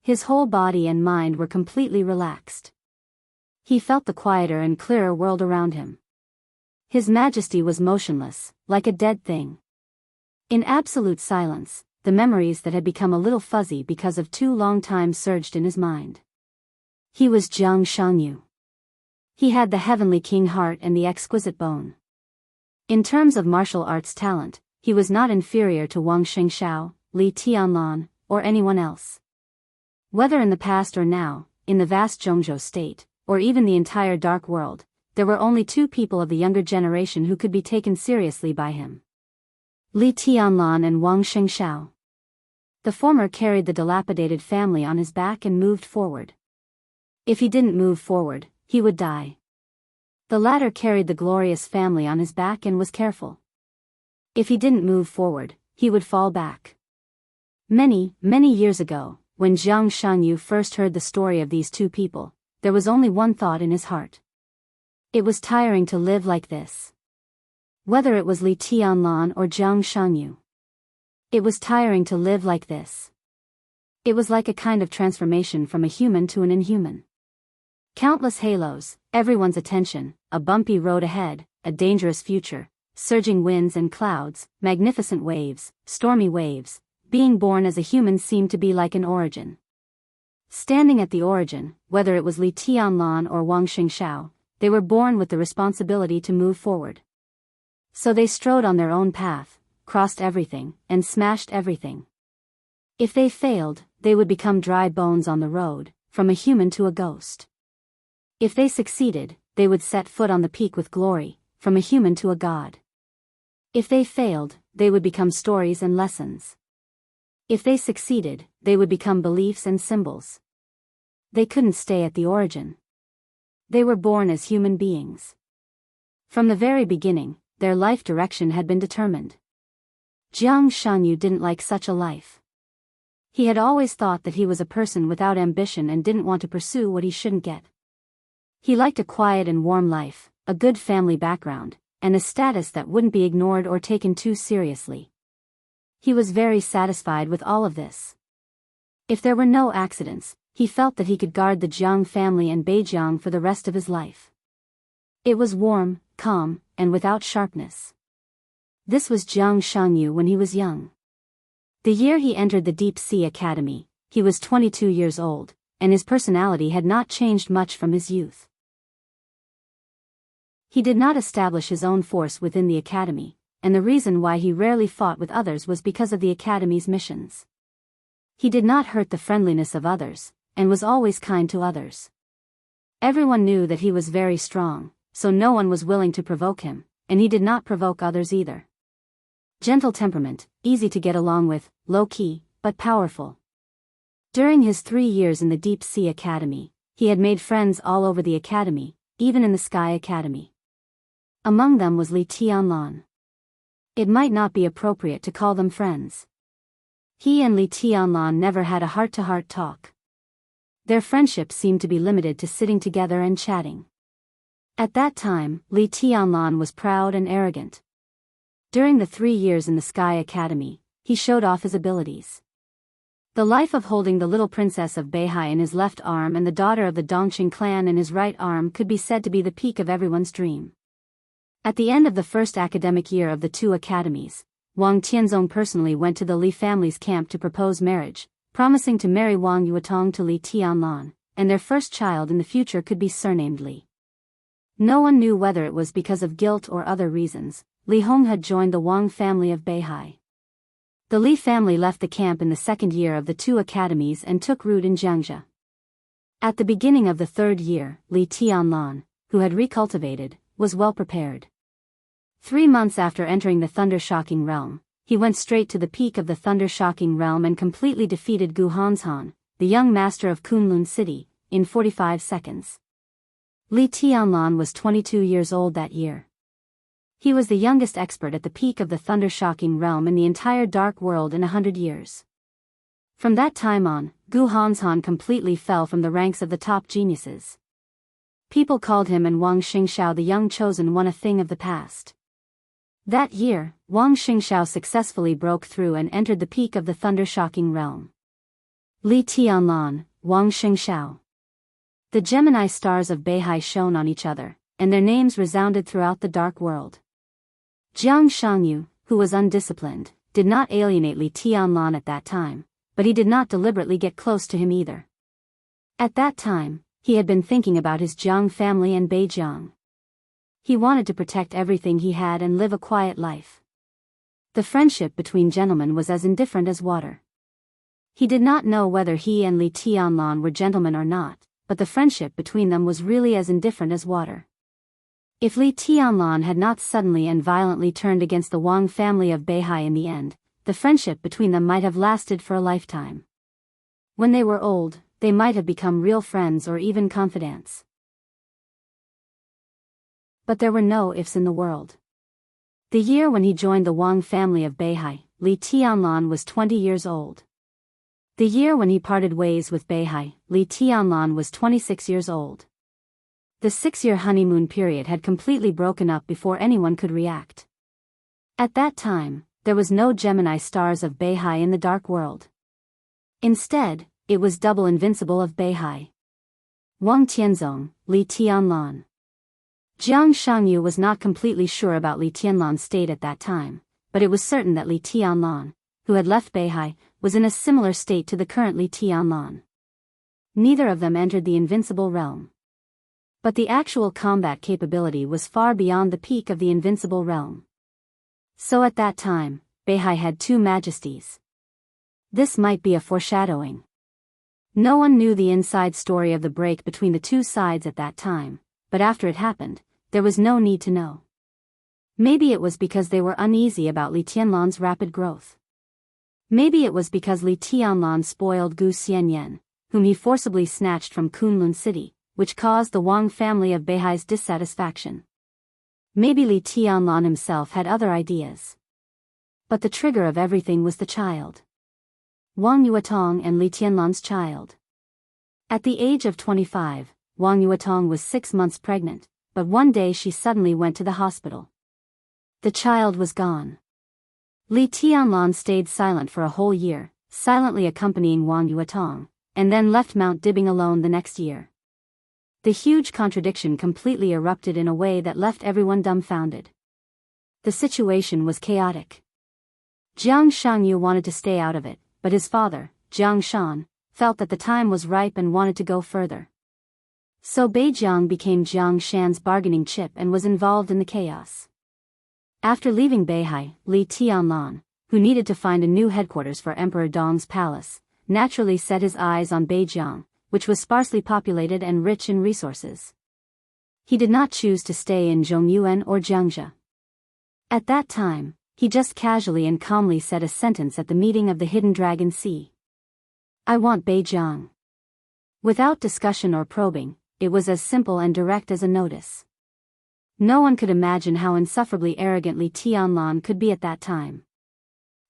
His whole body and mind were completely relaxed. He felt the quieter and clearer world around him. His Majesty was motionless, like a dead thing. In absolute silence, the memories that had become a little fuzzy because of too long time surged in his mind. He was Jiang Shangyu. He had the heavenly king heart and the exquisite bone. In terms of martial arts talent, he was not inferior to Wang Xingxiao, Li Tianlan, or anyone else. Whether in the past or now, in the vast Zhongzhou state, or even the entire dark world, there were only two people of the younger generation who could be taken seriously by him. Li Tianlan and Wang Xingxiao. The former carried the dilapidated family on his back and moved forward. If he didn't move forward, he would die. The latter carried the glorious family on his back and was careful. If he didn't move forward, he would fall back. Many, many years ago, when Jiang Shangyu first heard the story of these two people, there was only one thought in his heart. It was tiring to live like this. Whether it was Li Tianlan or Jiang Shangyu. It was tiring to live like this. It was like a kind of transformation from a human to an inhuman. Countless halos, everyone's attention, a bumpy road ahead, a dangerous future, surging winds and clouds, magnificent waves, stormy waves. Being born as a human seemed to be like an origin. Standing at the origin, whether it was Li Tianlan or Wang Xingxiao, they were born with the responsibility to move forward. So they strode on their own path, crossed everything, and smashed everything. If they failed, they would become dry bones on the road, from a human to a ghost. If they succeeded, they would set foot on the peak with glory, from a human to a god. If they failed, they would become stories and lessons. If they succeeded, they would become beliefs and symbols. They couldn't stay at the origin. They were born as human beings. From the very beginning, their life direction had been determined. Jiang Shangyu didn't like such a life. He had always thought that he was a person without ambition and didn't want to pursue what he shouldn't get. He liked a quiet and warm life, a good family background, and a status that wouldn't be ignored or taken too seriously. He was very satisfied with all of this. If there were no accidents, he felt that he could guard the Jiang family and Beijiang for the rest of his life. It was warm, calm, and without sharpness. This was Jiang Shangyu when he was young. The year he entered the Deep Sea Academy, he was 22 years old, and his personality had not changed much from his youth. He did not establish his own force within the academy, and the reason why he rarely fought with others was because of the academy's missions. He did not hurt the friendliness of others, and was always kind to others. Everyone knew that he was very strong, so no one was willing to provoke him, and he did not provoke others either. Gentle temperament, easy to get along with, low-key, but powerful. During his 3 years in the Deep Sea Academy, he had made friends all over the academy, even in the Sky Academy. Among them was Li Tianlan. It might not be appropriate to call them friends. He and Li Tianlan never had a heart-to-heart talk. Their friendship seemed to be limited to sitting together and chatting. At that time, Li Tianlan was proud and arrogant. During the 3 years in the Sky Academy, he showed off his abilities. The life of holding the little princess of Beihai in his left arm and the daughter of the Dongqing clan in his right arm could be said to be the peak of everyone's dream. At the end of the first academic year of the two academies, Wang Tianzong personally went to the Li family's camp to propose marriage, promising to marry Wang Yuetong to Li Tianlan, and their first child in the future could be surnamed Li. No one knew whether it was because of guilt or other reasons. Li Hong had joined the Wang family of Beihai. The Li family left the camp in the second year of the two academies and took root in Jianghu. At the beginning of the third year, Li Tianlan, who had recultivated, was well prepared. 3 months after entering the thunder-shocking realm, he went straight to the peak of the thunder-shocking realm and completely defeated Gu Hanzhan, the young master of Kunlun City, in 45 seconds. Li Tianlan was 22 years old that year. He was the youngest expert at the peak of the thunder-shocking realm in the entire dark world in 100 years. From that time on, Gu Hanzhan completely fell from the ranks of the top geniuses. People called him and Wang Xingxiao the young chosen one a thing of the past. That year, Wang Xingxiao successfully broke through and entered the peak of the thunder-shocking realm. Li Tianlan, Wang Xingxiao. The Gemini stars of Beihai shone on each other, and their names resounded throughout the dark world. Jianghu, who was undisciplined, did not alienate Li Tianlan at that time, but he did not deliberately get close to him either. At that time, he had been thinking about his Jiang family and Beijiang. He wanted to protect everything he had and live a quiet life. The friendship between gentlemen was as indifferent as water. He did not know whether he and Li Tianlan were gentlemen or not, but the friendship between them was really as indifferent as water. If Li Tianlan had not suddenly and violently turned against the Wang family of Beihai in the end, the friendship between them might have lasted for a lifetime. When they were old, they might have become real friends or even confidants. But there were no ifs in the world. The year when he joined the Wang family of Beihai, Li Tianlan was 20 years old. The year when he parted ways with Beihai, Li Tianlan was 26 years old. The 6-year honeymoon period had completely broken up before anyone could react. At that time, there was no Gemini stars of Beihai in the dark world. Instead, it was double invincible of Beihai. Wang Tianzong, Li Tianlan. Jianghu was not completely sure about Li Tianlan's state at that time, but it was certain that Li Tianlan, who had left Beihai, was in a similar state to the current Li Tianlan. Neither of them entered the invincible realm. But the actual combat capability was far beyond the peak of the invincible realm. So at that time, Beihai had 2 majesties. This might be a foreshadowing. No one knew the inside story of the break between the 2 sides at that time, but after it happened, there was no need to know. Maybe it was because they were uneasy about Li Tianlan's rapid growth. Maybe it was because Li Tianlan spoiled Gu Xianyan, whom he forcibly snatched from Kunlun City, which caused the Wang family of Beihai's dissatisfaction. Maybe Li Tianlan himself had other ideas. But the trigger of everything was the child. Wang Yuetong and Li Tianlan's child. At the age of 25, Wang Yuetong was 6 months pregnant, but one day she suddenly went to the hospital. The child was gone. Li Tianlan stayed silent for a whole year, silently accompanying Wang Yuetong, and then left Mount Dibbing alone the next year. The huge contradiction completely erupted in a way that left everyone dumbfounded. The situation was chaotic. Jianghu wanted to stay out of it, but his father, Jiang Shan, felt that the time was ripe and wanted to go further. So Beijiang became Jiang Shan's bargaining chip and was involved in the chaos. After leaving Beihai, Li Tianlan, who needed to find a new headquarters for Emperor Dong's palace, naturally set his eyes on Beijiang, which was sparsely populated and rich in resources. He did not choose to stay in Zhongyuan or Jianghu. At that time, he just casually and calmly said a sentence at the meeting of the Hidden Dragon Sea. "I want Beijiang." Without discussion or probing, it was as simple and direct as a notice. No one could imagine how insufferably arrogant Li Tianlan could be at that time.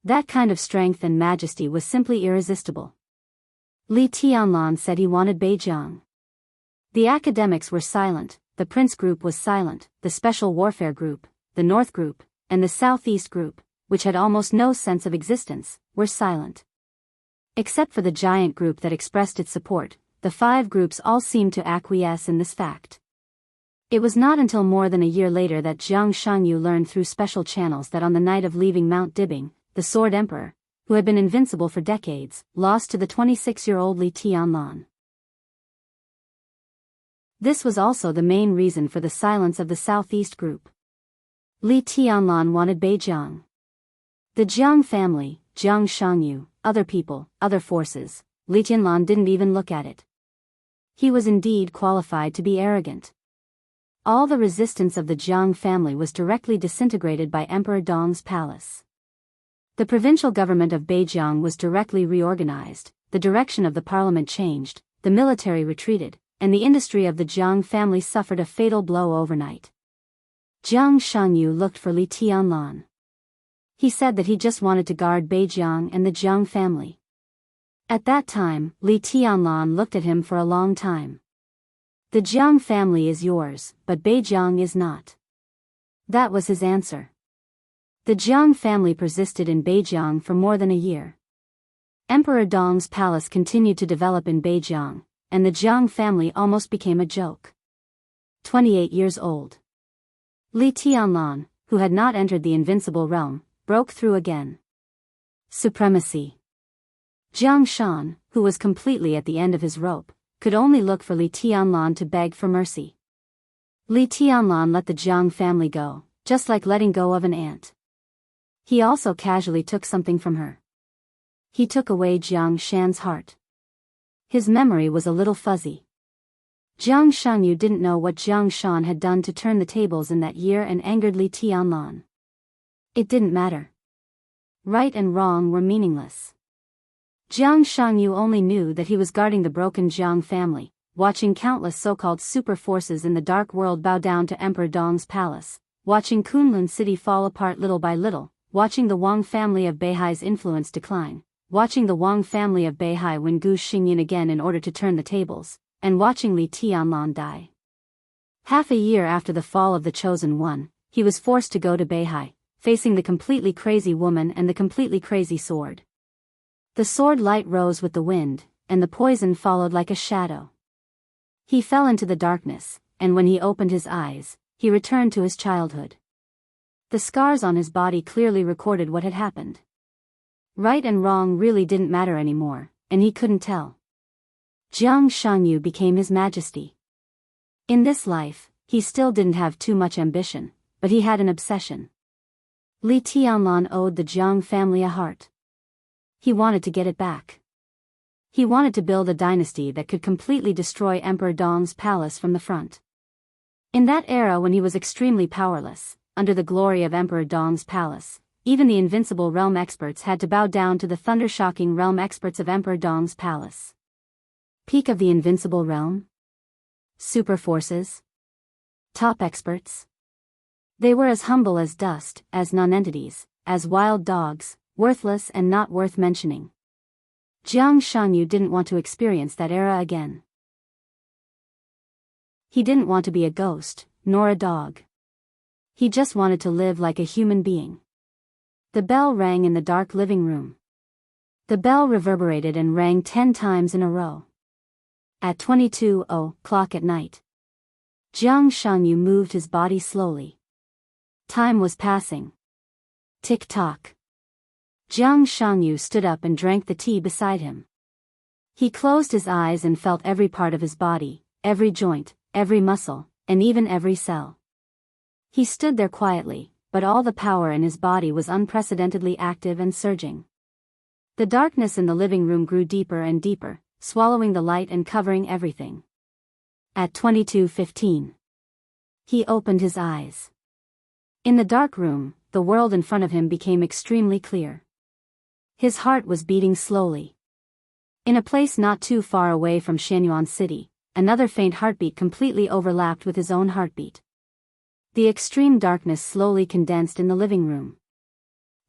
That kind of strength and majesty was simply irresistible. Li Tianlan said he wanted Beijiang. The academics were silent, the Prince Group was silent, the Special Warfare Group, the North Group, and the Southeast Group, which had almost no sense of existence, were silent. Except for the giant group that expressed its support, the 5 groups all seemed to acquiesce in this fact. It was not until more than a year later that Jiang Shangyu learned through special channels that on the night of leaving Mount Dibing, the Sword Emperor, who had been invincible for decades, lost to the 26-year-old Li Tianlan. This was also the main reason for the silence of the Southeast Group. Li Tianlan wanted Beijiang. The Jiang family, Jiang Shangyu, other people, other forces, Li Tianlan didn't even look at it. He was indeed qualified to be arrogant. All the resistance of the Jiang family was directly disintegrated by Emperor Dong's palace. The provincial government of Beijiang was directly reorganized, the direction of the parliament changed, the military retreated, and the industry of the Jiang family suffered a fatal blow overnight. Jiang Shangyu looked for Li Tianlan. He said that he just wanted to guard Beijiang and the Jiang family. At that time, Li Tianlan looked at him for a long time. The Jiang family is yours, but Beijiang is not. That was his answer. The Jiang family persisted in Beijiang for more than a year. Emperor Dong's palace continued to develop in Beijiang, and the Jiang family almost became a joke. 28 years old. Li Tianlan, who had not entered the invincible realm, broke through again. Supremacy. Jiang Shan, who was completely at the end of his rope, could only look for Li Tianlan to beg for mercy. Li Tianlan let the Jiang family go, just like letting go of an ant. He also casually took something from her. He took away Jiang Shan's heart. His memory was a little fuzzy. Jiang Shangyu didn't know what Jiang Shan had done to turn the tables in that year and angered Li Tianlan. It didn't matter. Right and wrong were meaningless. Jiang Shangyu only knew that he was guarding the broken Jiang family, watching countless so-called super forces in the dark world bow down to Emperor Dong's palace, watching Kunlun City fall apart little by little, watching the Wang family of Beihai's influence decline, watching the Wang family of Beihai win Gu Xingyin again in order to turn the tables, and watching Li Tianlan die. Half a year after the fall of the Chosen One, he was forced to go to Beihai, facing the completely crazy woman and the completely crazy sword. The sword light rose with the wind, and the poison followed like a shadow. He fell into the darkness, and when he opened his eyes, he returned to his childhood. The scars on his body clearly recorded what had happened. Right and wrong really didn't matter anymore, and he couldn't tell. Jiang Shangyu became his majesty. In this life, he still didn't have too much ambition, but he had an obsession. Li Tianlan owed the Jiang family a heart. He wanted to get it back. He wanted to build a dynasty that could completely destroy Emperor Dong's palace from the front. In that era when he was extremely powerless, under the glory of Emperor Dong's palace, even the invincible realm experts had to bow down to the thunder-shocking realm experts of Emperor Dong's palace. Peak of the invincible realm? Super forces? Top experts? They were as humble as dust, as non-entities, as wild dogs, worthless and not worth mentioning. Jiang Shangyu didn't want to experience that era again. He didn't want to be a ghost, nor a dog. He just wanted to live like a human being. The bell rang in the dark living room. The bell reverberated and rang 10 times in a row. At 22:00 at night, Jiang Shangyu moved his body slowly. Time was passing. Tick-tock. Jiang Shangyu stood up and drank the tea beside him. He closed his eyes and felt every part of his body, every joint, every muscle, and even every cell. He stood there quietly, but all the power in his body was unprecedentedly active and surging. The darkness in the living room grew deeper and deeper, swallowing the light and covering everything. At 22:15, he opened his eyes. In the dark room, the world in front of him became extremely clear. His heart was beating slowly. In a place not too far away from Xianyuan City, another faint heartbeat completely overlapped with his own heartbeat. The extreme darkness slowly condensed in the living room.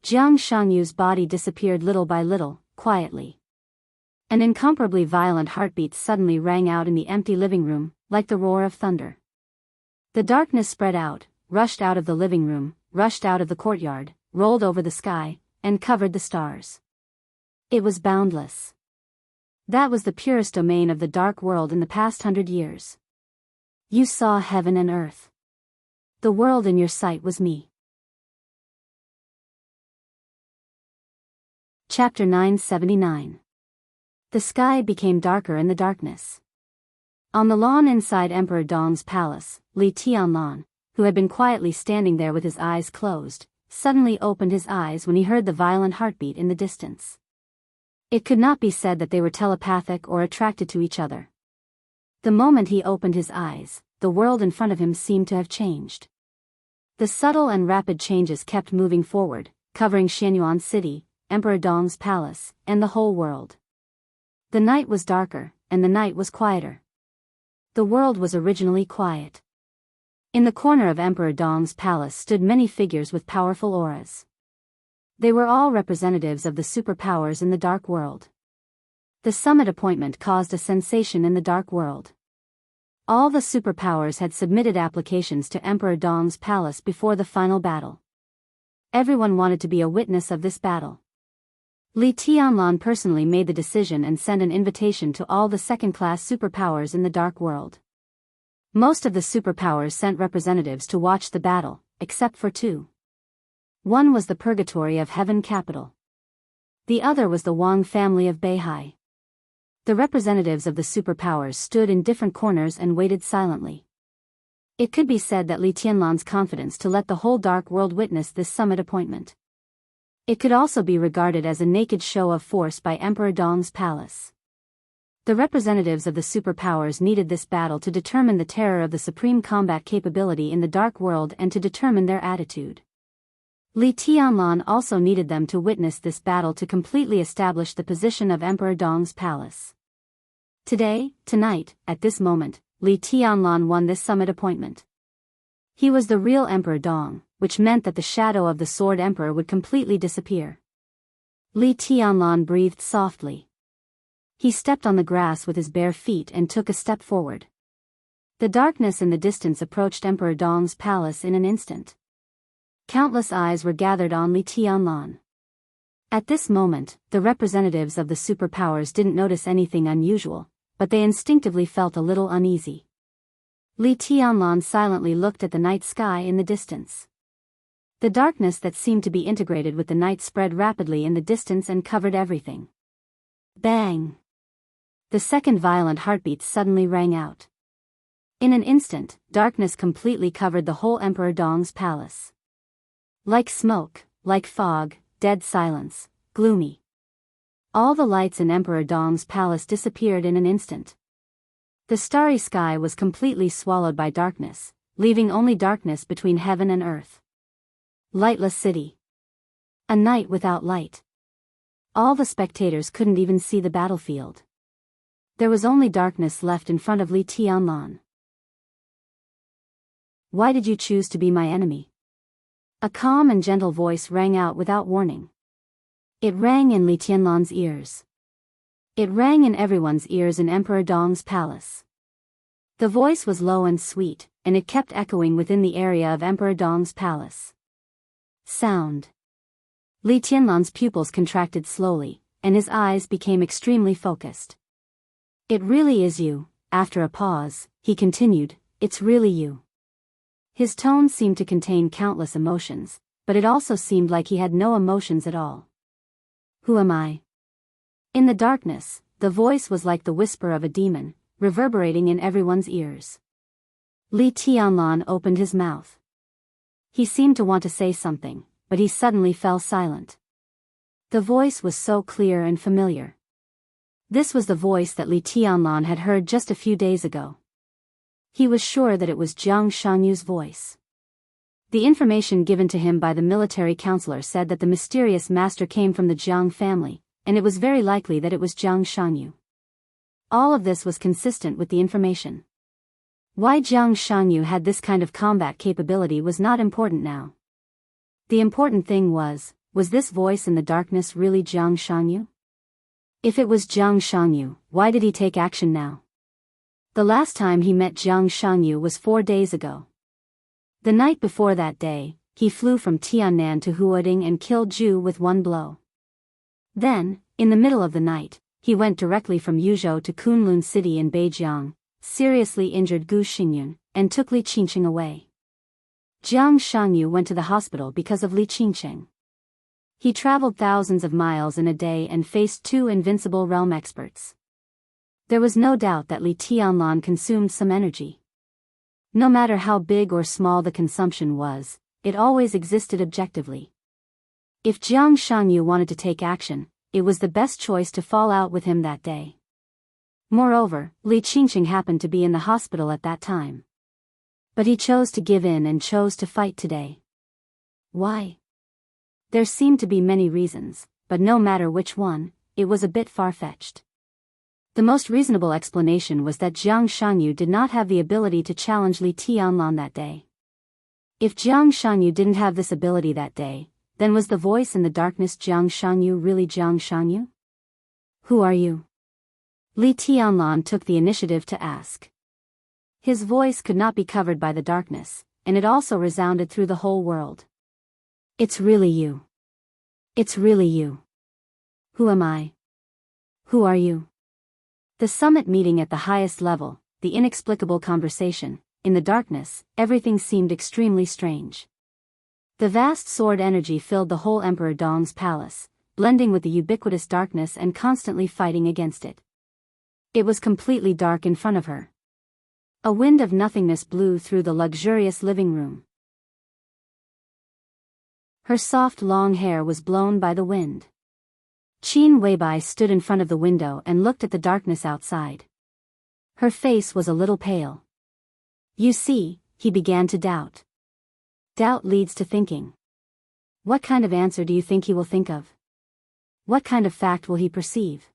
Jiang Shangyu's body disappeared little by little, quietly. An incomparably violent heartbeat suddenly rang out in the empty living room, like the roar of thunder. The darkness spread out, rushed out of the living room, rushed out of the courtyard, rolled over the sky, and covered the stars. It was boundless. That was the purest domain of the dark world in the past 100 years. You saw heaven and earth. The world in your sight was me. Chapter 979. The sky became darker in the darkness. On the lawn inside Emperor Dong's palace, Li Tianlan, who had been quietly standing there with his eyes closed, suddenly opened his eyes when he heard the violent heartbeat in the distance. It could not be said that they were telepathic or attracted to each other. The moment he opened his eyes, the world in front of him seemed to have changed. The subtle and rapid changes kept moving forward, covering Xianyuan City, Emperor Dong's palace, and the whole world. The night was darker, and the night was quieter. The world was originally quiet. In the corner of Emperor Dong's palace stood many figures with powerful auras. They were all representatives of the superpowers in the dark world. The summit appointment caused a sensation in the dark world. All the superpowers had submitted applications to Emperor Dong's palace before the final battle. Everyone wanted to be a witness of this battle. Li Tianlan personally made the decision and sent an invitation to all the second-class superpowers in the dark world. Most of the superpowers sent representatives to watch the battle, except for two. One was the Purgatory of Heaven capital. The other was the Wang family of Beihai. The representatives of the superpowers stood in different corners and waited silently. It could be said that Li Tianlan's confidence to let the whole dark world witness this summit appointment. It could also be regarded as a naked show of force by Emperor Dong's palace. The representatives of the superpowers needed this battle to determine the terror of the supreme combat capability in the dark world and to determine their attitude. Li Tianlan also needed them to witness this battle to completely establish the position of Emperor Dong's palace. Tonight, at this moment, Li Tianlan won this summit appointment. He was the real Emperor Dong, which meant that the shadow of the Sword Emperor would completely disappear. Li Tianlan breathed softly. He stepped on the grass with his bare feet and took a step forward. The darkness in the distance approached Emperor Dong's palace in an instant. Countless eyes were gathered on Li Tianlan. At this moment, the representatives of the superpowers didn't notice anything unusual, but they instinctively felt a little uneasy. Li Tianlan silently looked at the night sky in the distance. The darkness that seemed to be integrated with the night spread rapidly in the distance and covered everything. Bang! The second violent heartbeat suddenly rang out. In an instant, darkness completely covered the whole Emperor Dong's palace. Like smoke, like fog, dead silence, gloomy. All the lights in Emperor Dong's palace disappeared in an instant. The starry sky was completely swallowed by darkness, leaving only darkness between heaven and earth. Lightless city. A night without light. All the spectators couldn't even see the battlefield. There was only darkness left in front of Li Tianlan. Why did you choose to be my enemy? A calm and gentle voice rang out without warning. It rang in Li Tianlan's ears. It rang in everyone's ears in Emperor Dong's palace. The voice was low and sweet, and it kept echoing within the area of Emperor Dong's palace. Sound. Li Tianlan's pupils contracted slowly, and his eyes became extremely focused. It really is you. After a pause, he continued, it's really you. His tone seemed to contain countless emotions, but it also seemed like he had no emotions at all. Who am I? In the darkness, the voice was like the whisper of a demon, reverberating in everyone's ears. Li Tianlan opened his mouth. He seemed to want to say something, but he suddenly fell silent. The voice was so clear and familiar. This was the voice that Li Tianlan had heard just a few days ago. He was sure that it was Jiang Shangyu's voice. The information given to him by the military counselor said that the mysterious master came from the Jiang family, and it was very likely that it was Jiang Shangyu. All of this was consistent with the information. Why Jiang Shangyu had this kind of combat capability was not important now. The important thing was this voice in the darkness really Jiang Shangyu? If it was Jiang Shangyu, why did he take action now? The last time he met Jiang Shangyu was 4 days ago. The night before that day, he flew from Tiannan to Huading and killed Zhu with one blow. Then, in the middle of the night, he went directly from Yuzhou to Kunlun City in Beijiang, seriously injured Gu Xingyun, and took Li Qingqing away. Jiang Shangyu went to the hospital because of Li Qingqing. He traveled thousands of miles in a day and faced 2 invincible realm experts. There was no doubt that Li Tianlan consumed some energy. No matter how big or small the consumption was, it always existed objectively. If Jiang Shangyu wanted to take action, it was the best choice to fall out with him that day. Moreover, Li Qingqing happened to be in the hospital at that time. But he chose to give in and chose to fight today. Why? There seemed to be many reasons, but no matter which one, it was a bit far-fetched. The most reasonable explanation was that Jiang Shangyu did not have the ability to challenge Li Tianlan that day. If Jiang Shangyu didn't have this ability that day, then was the voice in the darkness Jiang Shangyu really Jiang Shangyu? Who are you? Li Tianlan took the initiative to ask. His voice could not be covered by the darkness, and it also resounded through the whole world. It's really you. It's really you. Who am I? Who are you? The summit meeting at the highest level, the inexplicable conversation, in the darkness, everything seemed extremely strange. The vast sword energy filled the whole Emperor Dong's palace, blending with the ubiquitous darkness and constantly fighting against it. It was completely dark in front of her. A wind of nothingness blew through the luxurious living room. Her soft long hair was blown by the wind. Qin Weibai stood in front of the window and looked at the darkness outside. Her face was a little pale. You see, he began to doubt. Doubt leads to thinking. What kind of answer do you think he will think of? What kind of fact will he perceive?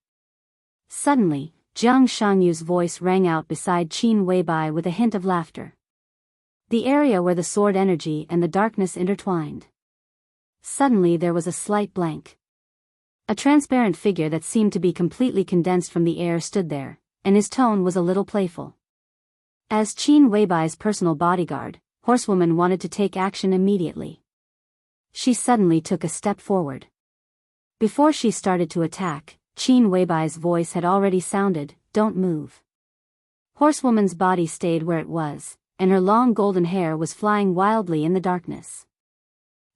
Suddenly, Jiang Shangyu's voice rang out beside Qin Weibai with a hint of laughter. The area where the sword energy and the darkness intertwined. Suddenly there was a slight blank. A transparent figure that seemed to be completely condensed from the air stood there, and his tone was a little playful. As Qin Weibai's personal bodyguard, Horsewoman wanted to take action immediately. She suddenly took a step forward. Before she started to attack, Qin Weibai's voice had already sounded, "Don't move." Horsewoman's body stayed where it was, and her long golden hair was flying wildly in the darkness.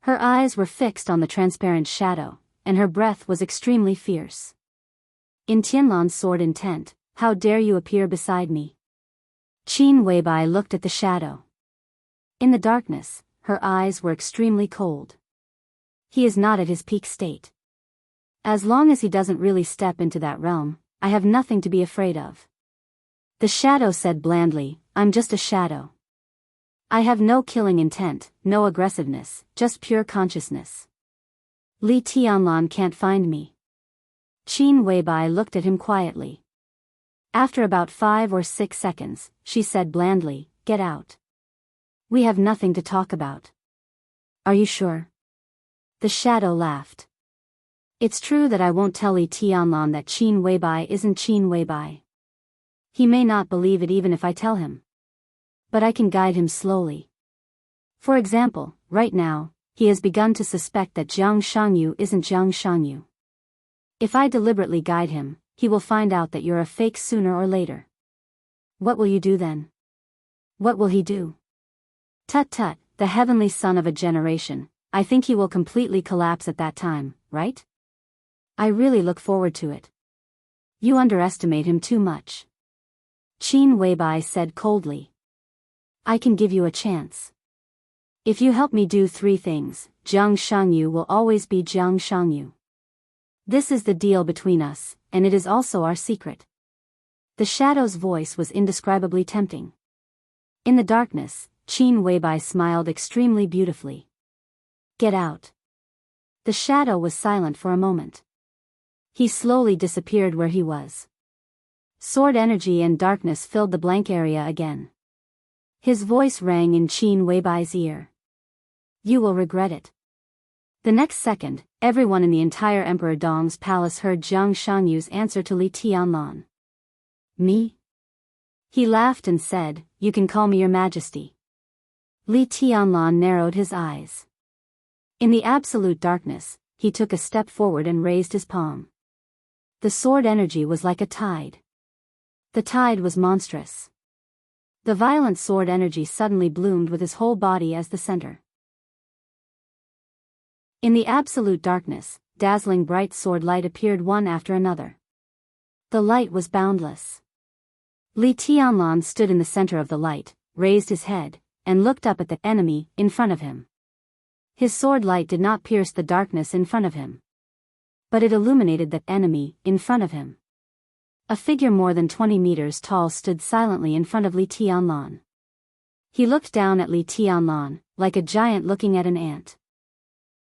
Her eyes were fixed on the transparent shadow, and her breath was extremely fierce. In Tianlan's sword intent, how dare you appear beside me? Qin Weibai looked at the shadow. In the darkness, her eyes were extremely cold. He is not at his peak state. As long as he doesn't really step into that realm, I have nothing to be afraid of. The shadow said blandly, I'm just a shadow. I have no killing intent, no aggressiveness, just pure consciousness. Li Tianlan can't find me. Qin Weibai looked at him quietly. After about 5 or 6 seconds, she said blandly, Get out. We have nothing to talk about. Are you sure? The shadow laughed. It's true that I won't tell Li Tianlan that Qin Weibai isn't Qin Weibai. He may not believe it even if I tell him. But I can guide him slowly. For example, right now, he has begun to suspect that Jiang Shangyu isn't Jiang Shangyu. If I deliberately guide him, he will find out that you're a fake sooner or later. What will you do then? What will he do? Tut, the heavenly son of a generation, I think he will completely collapse at that time, right? I really look forward to it. You underestimate him too much. Qin Weibai said coldly. I can give you a chance. If you help me do 3 things, Jiang Shangyu will always be Jiang Shangyu. This is the deal between us, and it is also our secret. The shadow's voice was indescribably tempting. In the darkness, Qin Weibai smiled extremely beautifully. Get out. The shadow was silent for a moment. He slowly disappeared where he was. Sword energy and darkness filled the blank area again. His voice rang in Qin Weibai's ear. You will regret it. The next second, everyone in the entire Emperor Dong's palace heard Jiang Shangyu's answer to Li Tianlan. Me? He laughed and said, You can call me your majesty. Li Tianlan narrowed his eyes. In the absolute darkness, he took a step forward and raised his palm. The sword energy was like a tide. The tide was monstrous. The violent sword energy suddenly bloomed with his whole body as the center. In the absolute darkness, dazzling bright sword light appeared one after another. The light was boundless. Li Tianlan stood in the center of the light, raised his head, and looked up at the enemy in front of him. His sword light did not pierce the darkness in front of him, but it illuminated the enemy in front of him. A figure more than 20 meters tall stood silently in front of Li Tianlan. He looked down at Li Tianlan, like a giant looking at an ant.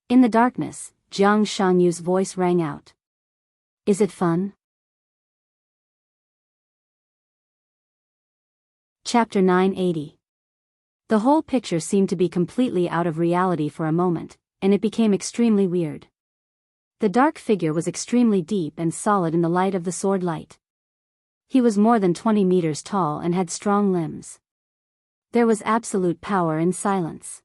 In the darkness, Jiang Shangyu's voice rang out. Is it fun? Chapter 980. The whole picture seemed to be completely out of reality for a moment, and it became extremely weird. The dark figure was extremely deep and solid in the light of the sword light. He was more than 20 meters tall and had strong limbs. There was absolute power in silence.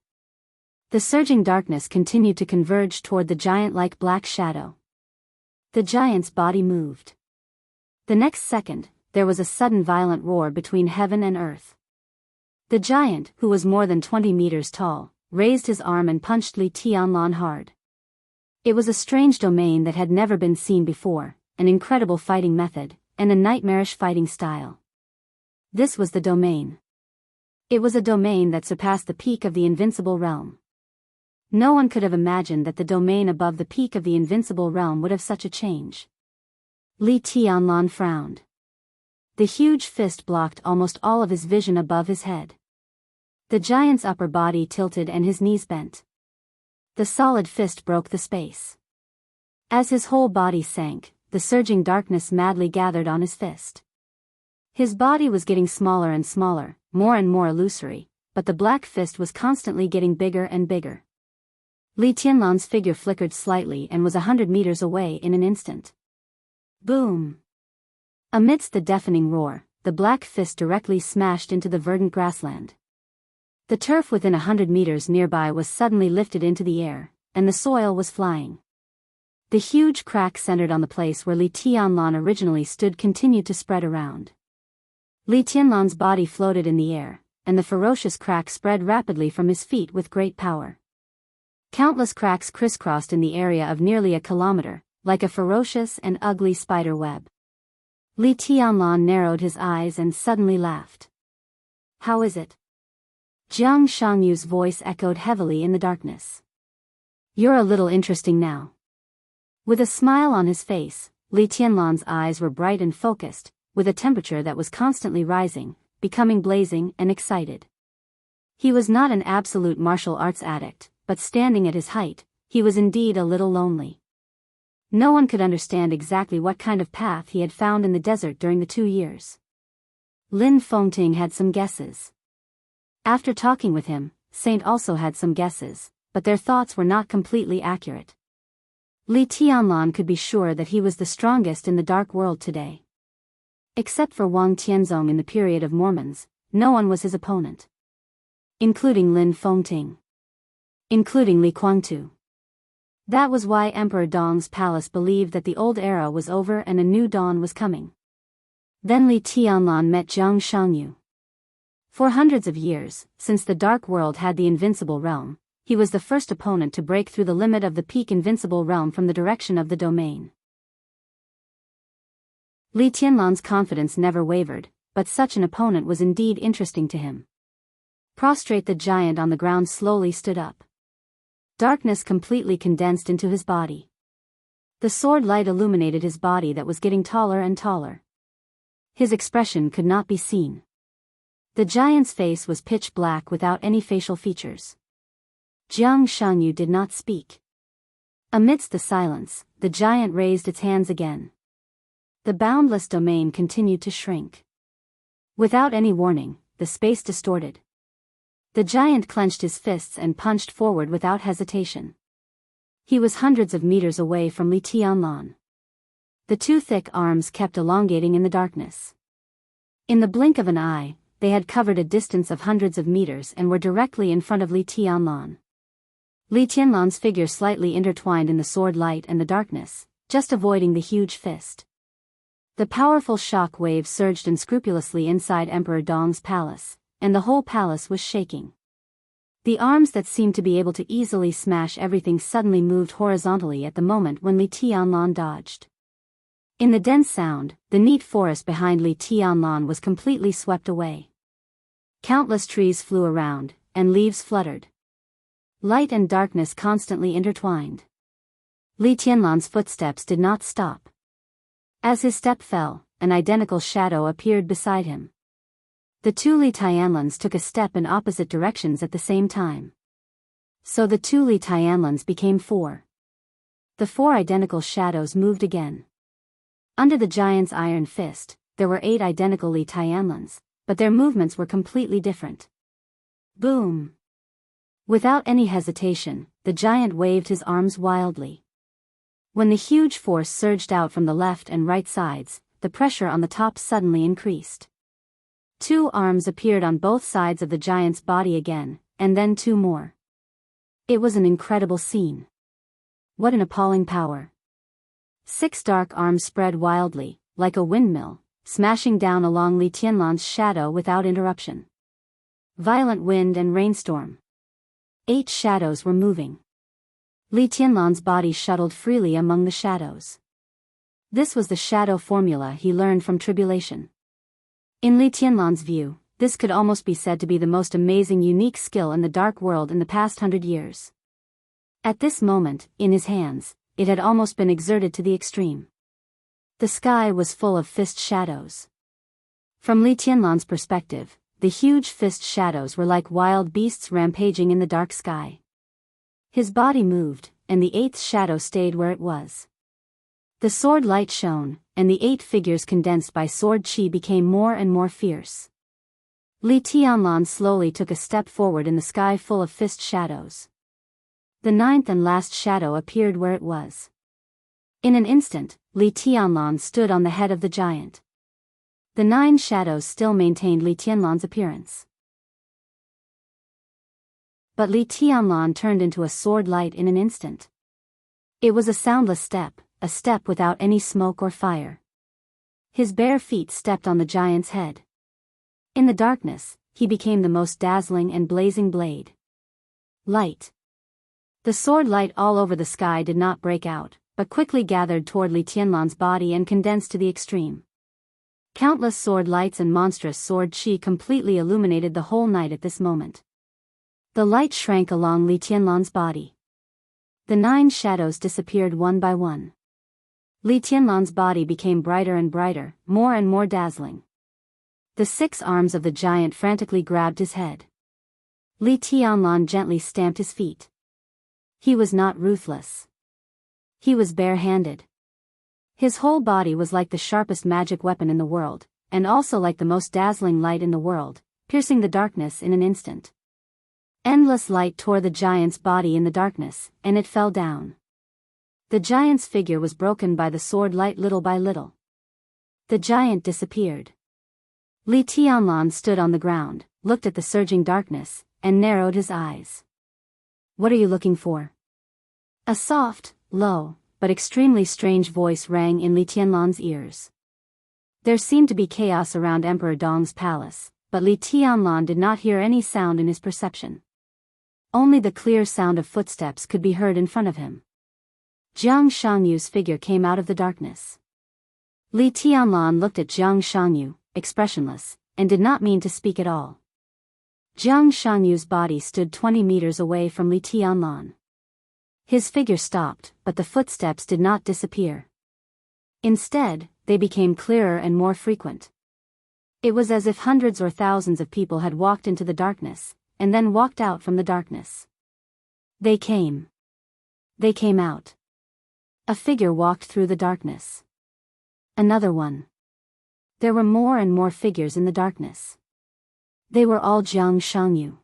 The surging darkness continued to converge toward the giant-like black shadow. The giant's body moved. The next second, there was a sudden violent roar between heaven and earth. The giant, who was more than 20 meters tall, raised his arm and punched Li Tianlan hard. It was a strange domain that had never been seen before, an incredible fighting method, and a nightmarish fighting style. This was the domain. It was a domain that surpassed the peak of the invincible realm. No one could have imagined that the domain above the peak of the invincible realm would have such a change. Li Tianlan frowned. The huge fist blocked almost all of his vision above his head. The giant's upper body tilted and his knees bent. The solid fist broke the space. As his whole body sank, the surging darkness madly gathered on his fist. His body was getting smaller and smaller, more and more illusory, but the black fist was constantly getting bigger and bigger. Li Tianlan's figure flickered slightly and was 100 meters away in an instant. Boom! Amidst the deafening roar, the black fist directly smashed into the verdant grassland. The turf within 100 meters nearby was suddenly lifted into the air, and the soil was flying. The huge crack centered on the place where Li Tianlan originally stood continued to spread around. Li Tianlan's body floated in the air, and the ferocious crack spread rapidly from his feet with great power. Countless cracks crisscrossed in the area of nearly a kilometer, like a ferocious and ugly spider web. Li Tianlan narrowed his eyes and suddenly laughed. How is it? Jiang Shangyu's voice echoed heavily in the darkness. You're a little interesting now. With a smile on his face, Li Tianlan's eyes were bright and focused, with a temperature that was constantly rising, becoming blazing and excited. He was not an absolute martial arts addict, but standing at his height, he was indeed a little lonely. No one could understand exactly what kind of path he had found in the desert during the 2 years. Lin Fengting had some guesses. After talking with him, Saint also had some guesses, but their thoughts were not completely accurate. Li Tianlan could be sure that he was the strongest in the dark world today. Except for Wang Tianzong in the period of Mormons, no one was his opponent. Including Lin Fengting. Including Li Guangtu. That was why Emperor Dong's palace believed that the old era was over and a new dawn was coming. Then Li Tianlan met Jiang Shangyu. For hundreds of years, since the Dark World had the Invincible Realm, he was the first opponent to break through the limit of the peak Invincible Realm from the direction of the domain. Li Tianlan's confidence never wavered, but such an opponent was indeed interesting to him. Prostrate, the giant on the ground slowly stood up. Darkness completely condensed into his body. The sword light illuminated his body that was getting taller and taller. His expression could not be seen. The giant's face was pitch black without any facial features. Jiang Shangyu did not speak. Amidst the silence, the giant raised its hands again. The boundless domain continued to shrink. Without any warning, the space distorted. The giant clenched his fists and punched forward without hesitation. He was hundreds of meters away from Li Tianlan. The two thick arms kept elongating in the darkness. In the blink of an eye, they had covered a distance of hundreds of meters and were directly in front of Li Tianlan. Li Tianlan's figure slightly intertwined in the sword light and the darkness, just avoiding the huge fist. The powerful shock waves surged unscrupulously inside Emperor Dong's palace, and the whole palace was shaking. The arms that seemed to be able to easily smash everything suddenly moved horizontally at the moment when Li Tianlan dodged. In the dense sound, the neat forest behind Li Tianlan was completely swept away. Countless trees flew around, and leaves fluttered. Light and darkness constantly intertwined. Li Tianlan's footsteps did not stop. As his step fell, an identical shadow appeared beside him. The two Li Tianlans took a step in opposite directions at the same time. So the two Li Tianlans became four. The four identical shadows moved again. Under the giant's iron fist, there were 8 identical Li Tianlans, but their movements were completely different. Boom! Without any hesitation, the giant waved his arms wildly. When the huge force surged out from the left and right sides, the pressure on the top suddenly increased. 2 arms appeared on both sides of the giant's body again, and then 2 more. It was an incredible scene. What an appalling power. 6 dark arms spread wildly, like a windmill, smashing down along Li Tianlan's shadow without interruption. Violent wind and rainstorm. 8 shadows were moving. Li Tianlan's body shuttled freely among the shadows. This was the shadow formula he learned from Tribulation. In Li Tianlan's view, this could almost be said to be the most amazing unique skill in the dark world in the past 100 years. At this moment, in his hands, it had almost been exerted to the extreme. The sky was full of fist shadows. From Li Tianlan's perspective, the huge fist shadows were like wild beasts rampaging in the dark sky. His body moved, and the 8th shadow stayed where it was. The sword light shone, and the 8 figures condensed by sword chi became more and more fierce. Li Tianlan slowly took a step forward in the sky full of fist shadows. The 9th and last shadow appeared where it was. In an instant, Li Tianlan stood on the head of the giant. The 9 shadows still maintained Li Tianlan's appearance. But Li Tianlan turned into a sword light in an instant. It was a soundless step, a step without any smoke or fire. His bare feet stepped on the giant's head. In the darkness, he became the most dazzling and blazing blade. Light. The sword light all over the sky did not break out, but quickly gathered toward Li Tianlan's body and condensed to the extreme. Countless sword lights and monstrous sword chi completely illuminated the whole night at this moment. The light shrank along Li Tianlan's body. The 9 shadows disappeared one by one. Li Tianlan's body became brighter and brighter, more and more dazzling. The 6 arms of the giant frantically grabbed his head. Li Tianlan gently stamped his feet. He was not ruthless. He was bare-handed. His whole body was like the sharpest magic weapon in the world, and also like the most dazzling light in the world, piercing the darkness in an instant. Endless light tore the giant's body in the darkness, and it fell down. The giant's figure was broken by the sword light little by little. The giant disappeared. Li Tianlan stood on the ground, looked at the surging darkness, and narrowed his eyes. "What are you looking for?" A soft, low, but extremely strange voice rang in Li Tianlan's ears. There seemed to be chaos around Emperor Dong's palace, but Li Tianlan did not hear any sound in his perception. Only the clear sound of footsteps could be heard in front of him. Jiang Shangyu's figure came out of the darkness. Li Tianlan looked at Jiang Shangyu, expressionless, and did not mean to speak at all. Jiang Shangyu's body stood 20 meters away from Li Tianlan. His figure stopped, but the footsteps did not disappear. Instead, they became clearer and more frequent. It was as if hundreds or thousands of people had walked into the darkness, and then walked out from the darkness. They came. They came out. A figure walked through the darkness. Another one. There were more and more figures in the darkness. They were all Jiang Shangyu.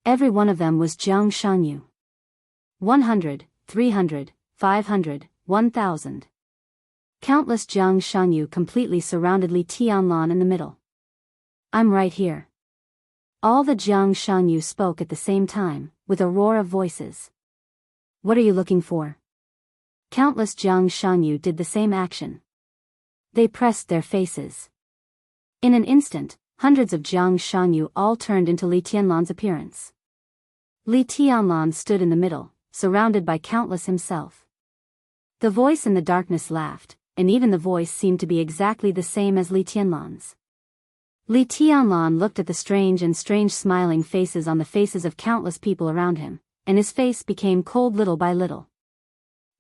Every one of them was Jiang Shangyu. 100, 300, 500, 1,000. Countless Jiang Shangyu completely surrounded Li Tianlan in the middle. I'm right here. All the Jiang Shanyu spoke at the same time, with a roar of voices. What are you looking for? Countless Jiang Shanyu did the same action. They pressed their faces. In an instant, hundreds of Jiang Shanyu all turned into Li Tianlan's appearance. Li Tianlan stood in the middle, surrounded by countless himself. The voice in the darkness laughed, and even the voice seemed to be exactly the same as Li Tianlan's. Li Tianlan looked at the strange smiling faces on the faces of countless people around him, and his face became cold little by little.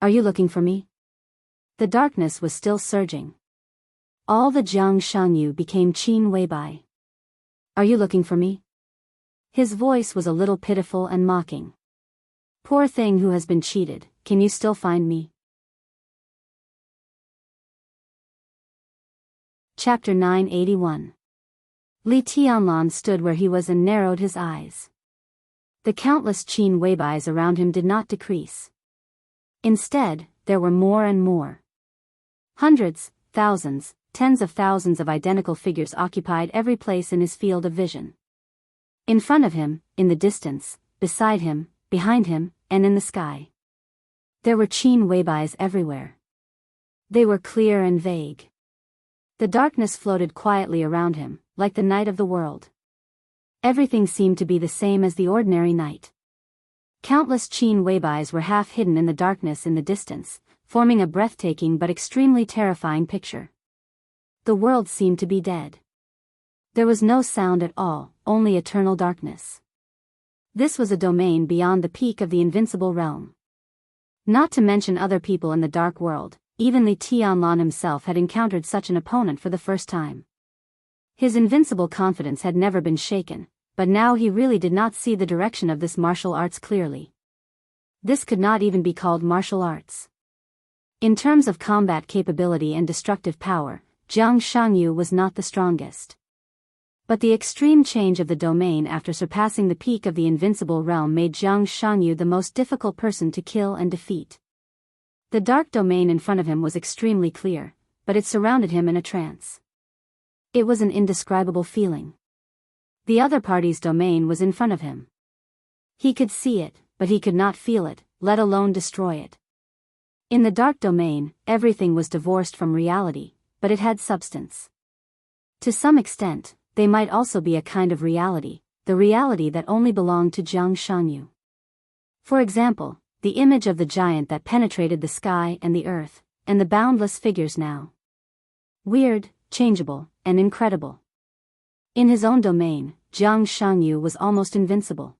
Are you looking for me? The darkness was still surging. All the Jiang Shanyu became Qin Weibai. Are you looking for me? His voice was a little pitiful and mocking. Poor thing who has been cheated, can you still find me? Chapter 981. Li Tianlan stood where he was and narrowed his eyes. The countless Qin Weibais around him did not decrease. Instead, there were more and more. Hundreds, thousands, tens of thousands of identical figures occupied every place in his field of vision. In front of him, in the distance, beside him, behind him, and in the sky. There were Qin Weibais everywhere. They were clear and vague. The darkness floated quietly around him, like the night of the world. Everything seemed to be the same as the ordinary night. Countless Qin Weibais were half hidden in the darkness in the distance, forming a breathtaking but extremely terrifying picture. The world seemed to be dead. There was no sound at all, only eternal darkness. This was a domain beyond the peak of the invincible realm. Not to mention other people in the dark world, even Li Tianlan himself had encountered such an opponent for the first time. His invincible confidence had never been shaken, but now he really did not see the direction of this martial arts clearly. This could not even be called martial arts. In terms of combat capability and destructive power, Jiang Shangyu was not the strongest. But the extreme change of the domain after surpassing the peak of the invincible realm made Jiang Shangyu the most difficult person to kill and defeat. The dark domain in front of him was extremely clear, but it surrounded him in a trance. It was an indescribable feeling. The other party's domain was in front of him. He could see it, but he could not feel it, let alone destroy it. In the dark domain, everything was divorced from reality, but it had substance. To some extent, they might also be a kind of reality, the reality that only belonged to Jiang Shanyu. For example, the image of the giant that penetrated the sky and the earth, and the boundless figures now. Weird, changeable, and incredible. In his own domain, Jiang Shangyu was almost invincible.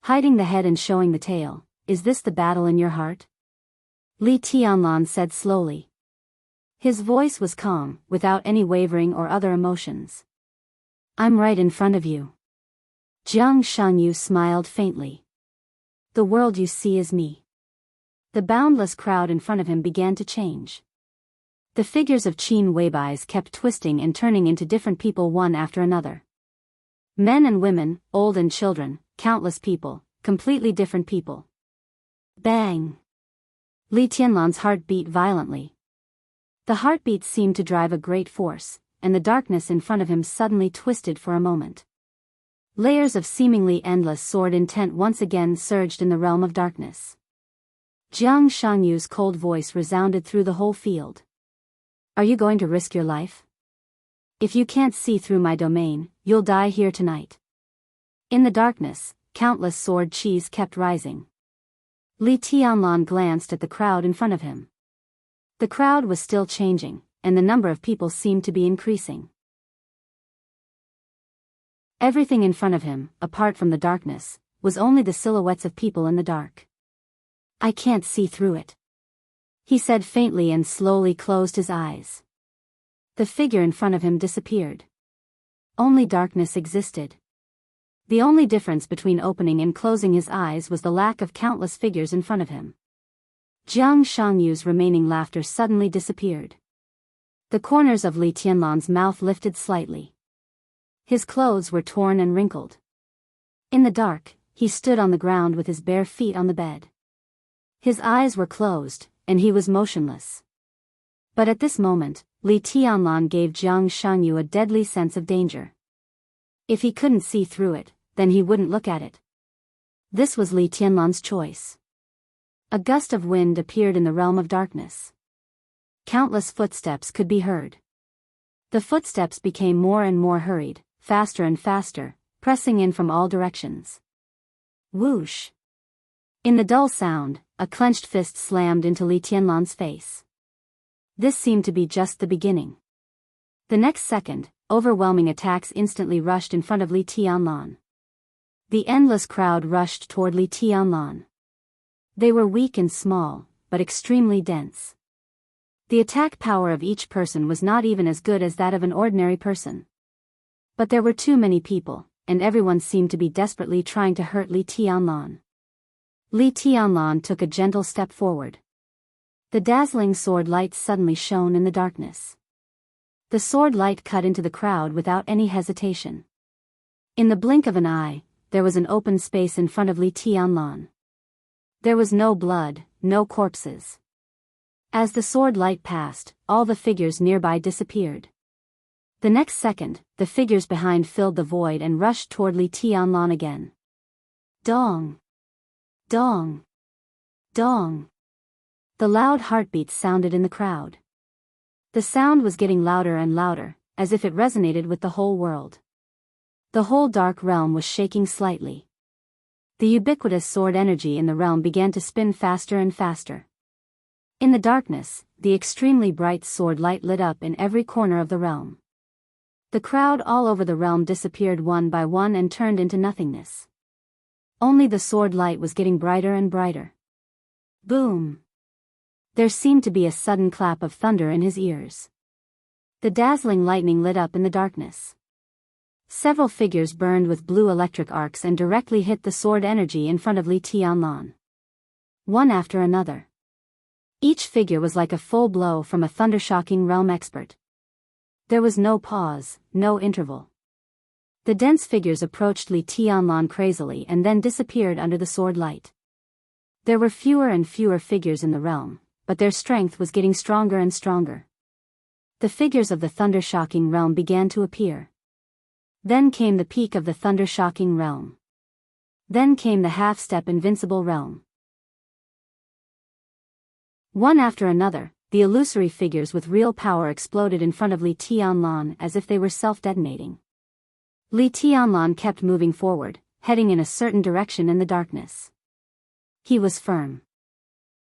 Hiding the head and showing the tail, is this the battle in your heart? Li Tianlan said slowly. His voice was calm, without any wavering or other emotions. I'm right in front of you. Jiang Shangyu smiled faintly. The world you see is me. The boundless crowd in front of him began to change. The figures of Qin Weibais kept twisting and turning into different people one after another. Men and women, old and children, countless people, completely different people. Bang! Li Tianlan's heart beat violently. The heartbeat seemed to drive a great force, and the darkness in front of him suddenly twisted for a moment. Layers of seemingly endless sword intent once again surged in the realm of darkness. Jiang Shangyu's cold voice resounded through the whole field. Are you going to risk your life? If you can't see through my domain, you'll die here tonight. In the darkness, countless sword qis kept rising. Li Tianlan glanced at the crowd in front of him. The crowd was still changing, and the number of people seemed to be increasing. Everything in front of him, apart from the darkness, was only the silhouettes of people in the dark. I can't see through it, he said faintly and slowly closed his eyes. The figure in front of him disappeared. Only darkness existed. The only difference between opening and closing his eyes was the lack of countless figures in front of him. Jiang Shangyu's remaining laughter suddenly disappeared. The corners of Li Tianlan's mouth lifted slightly. His clothes were torn and wrinkled. In the dark, he stood on the ground with his bare feet on the bed. His eyes were closed, and he was motionless. But at this moment, Li Tianlan gave Jiang Shangyu a deadly sense of danger. If he couldn't see through it, then he wouldn't look at it. This was Li Tianlan's choice. A gust of wind appeared in the realm of darkness. Countless footsteps could be heard. The footsteps became more and more hurried, faster and faster, pressing in from all directions. Whoosh! In the dull sound, a clenched fist slammed into Li Tianlan's face. This seemed to be just the beginning. The next second, overwhelming attacks instantly rushed in front of Li Tianlan. The endless crowd rushed toward Li Tianlan. They were weak and small, but extremely dense. The attack power of each person was not even as good as that of an ordinary person. But there were too many people, and everyone seemed to be desperately trying to hurt Li Tianlan. Li Tianlan took a gentle step forward. The dazzling sword light suddenly shone in the darkness. The sword light cut into the crowd without any hesitation. In the blink of an eye, there was an open space in front of Li Tianlan. There was no blood, no corpses. As the sword light passed, all the figures nearby disappeared. The next second, the figures behind filled the void and rushed toward Li Tianlan again. Dong! Dong! Dong! The loud heartbeats sounded in the crowd. The sound was getting louder and louder, as if it resonated with the whole world. The whole dark realm was shaking slightly. The ubiquitous sword energy in the realm began to spin faster and faster. In the darkness, the extremely bright sword light lit up in every corner of the realm. The crowd all over the realm disappeared one by one and turned into nothingness. Only the sword light was getting brighter and brighter. Boom! There seemed to be a sudden clap of thunder in his ears. The dazzling lightning lit up in the darkness. Several figures burned with blue electric arcs and directly hit the sword energy in front of Li Tianlan. One after another. Each figure was like a full blow from a thundershocking realm expert. There was no pause, no interval. The dense figures approached Li Tianlan crazily and then disappeared under the sword light. There were fewer and fewer figures in the realm, but their strength was getting stronger and stronger. The figures of the thundershocking realm began to appear. Then came the peak of the thundershocking realm. Then came the half-step invincible realm. One after another, the illusory figures with real power exploded in front of Li Tianlan as if they were self-detonating. Li Tianlan kept moving forward, heading in a certain direction in the darkness. He was firm.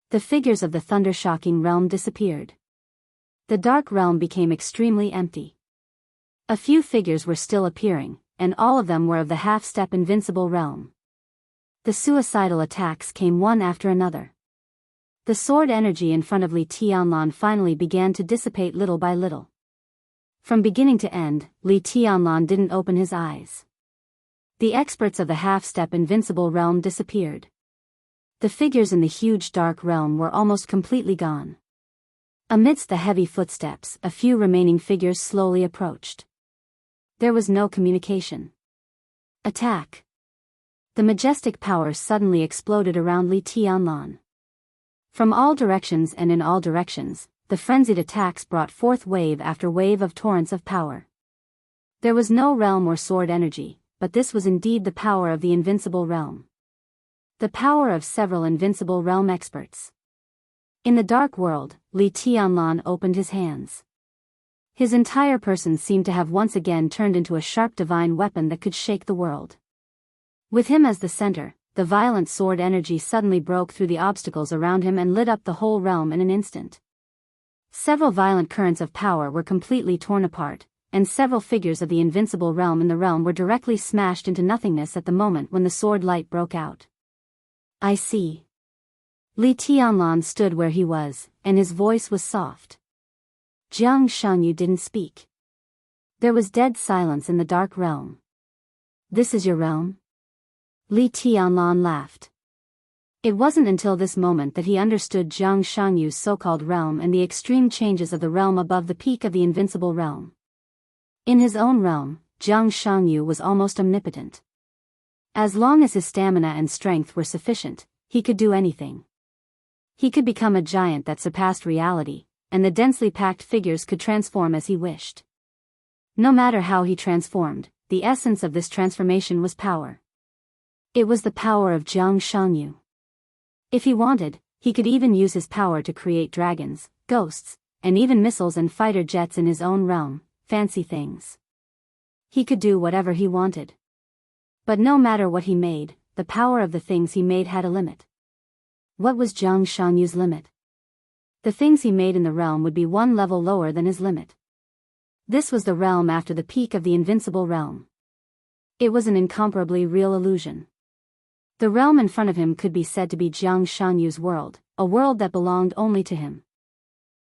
The figures of the thundershocking realm disappeared. The dark realm became extremely empty. A few figures were still appearing, and all of them were of the half-step invincible realm. The suicidal attacks came one after another. The sword energy in front of Li Tianlan finally began to dissipate little by little. From beginning to end, Li Tianlan didn't open his eyes. The experts of the half-step invincible realm disappeared. The figures in the huge dark realm were almost completely gone. Amidst the heavy footsteps, a few remaining figures slowly approached. There was no communication. Attack! The majestic power suddenly exploded around Li Tianlan. From all directions and in all directions, the frenzied attacks brought forth wave after wave of torrents of power. There was no realm or sword energy, but this was indeed the power of the invincible realm. The power of several invincible realm experts. In the dark world, Li Tianlan opened his hands. His entire person seemed to have once again turned into a sharp divine weapon that could shake the world. With him as the center, the violent sword energy suddenly broke through the obstacles around him and lit up the whole realm in an instant. Several violent currents of power were completely torn apart, and several figures of the invincible realm in the realm were directly smashed into nothingness at the moment when the sword light broke out. I see. Li Tianlan stood where he was, and his voice was soft. Jianghu didn't speak. There was dead silence in the dark realm. This is your realm? Li Tianlan laughed. It wasn't until this moment that he understood Jiang Shangyu's so-called realm and the extreme changes of the realm above the peak of the invincible realm. In his own realm, Jiang Shangyu was almost omnipotent. As long as his stamina and strength were sufficient, he could do anything. He could become a giant that surpassed reality, and the densely packed figures could transform as he wished. No matter how he transformed, the essence of this transformation was power. It was the power of Jiang Shanyu. If he wanted, he could even use his power to create dragons, ghosts, and even missiles and fighter jets in his own realm, fancy things. He could do whatever he wanted. But no matter what he made, the power of the things he made had a limit. What was Jiang Shanyu's limit? The things he made in the realm would be one level lower than his limit. This was the realm after the peak of the invincible realm. It was an incomparably real illusion. The realm in front of him could be said to be Jiang Shanyu's world, a world that belonged only to him.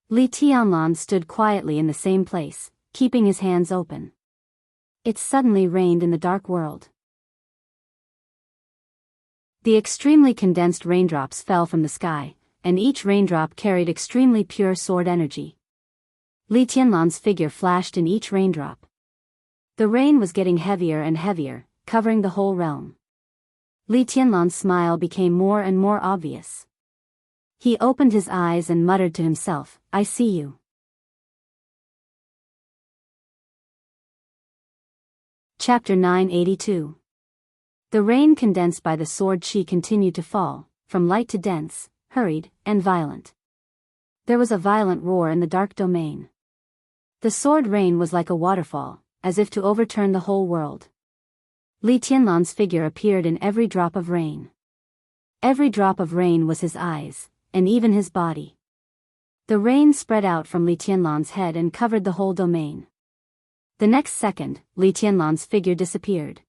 Li Tianlan stood quietly in the same place, keeping his hands open. It suddenly rained in the dark world. The extremely condensed raindrops fell from the sky, and each raindrop carried extremely pure sword energy. Li Tianlan's figure flashed in each raindrop. The rain was getting heavier and heavier, covering the whole realm. Li Tianlan's smile became more and more obvious. He opened his eyes and muttered to himself, "I see you." Chapter 982. The rain condensed by the sword chi continued to fall, from light to dense, hurried, and violent. There was a violent roar in the dark domain. The sword rain was like a waterfall, as if to overturn the whole world. Li Tianlan's figure appeared in every drop of rain. Every drop of rain was his eyes, and even his body. The rain spread out from Li Tianlan's head and covered the whole domain. The next second, Li Tianlan's figure disappeared.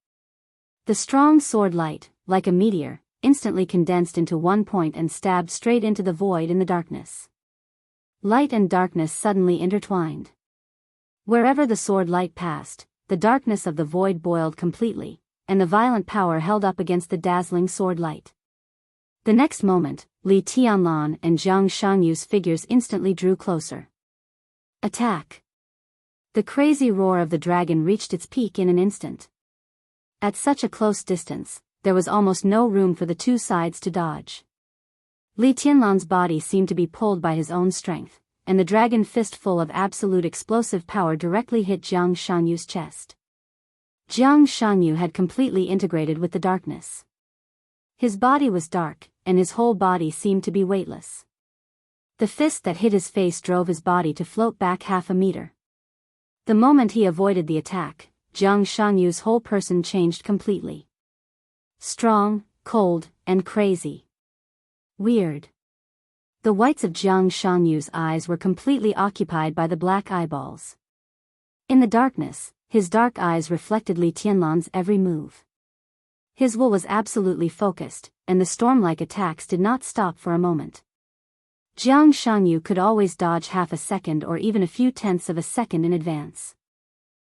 The strong sword light, like a meteor, instantly condensed into one point and stabbed straight into the void in the darkness. Light and darkness suddenly intertwined. Wherever the sword light passed, the darkness of the void boiled completely, and the violent power held up against the dazzling sword light. The next moment, Li Tianlan and Jiang Shanyu's figures instantly drew closer. Attack! The crazy roar of the dragon reached its peak in an instant. At such a close distance, there was almost no room for the two sides to dodge. Li Tianlan's body seemed to be pulled by his own strength, and the dragon fist full of absolute explosive power directly hit Jiang Shanyu's chest. Jiang Shanyu had completely integrated with the darkness. His body was dark, and his whole body seemed to be weightless. The fist that hit his face drove his body to float back half a meter. The moment he avoided the attack, Jiang Shanyu's whole person changed completely. Strong, cold, and crazy. Weird. The whites of Jiang Shanyu's eyes were completely occupied by the black eyeballs. In the darkness, his dark eyes reflected Li Tianlan's every move. His will was absolutely focused, and the storm-like attacks did not stop for a moment. Jiang Shanyu could always dodge half a second or even a few tenths of a second in advance.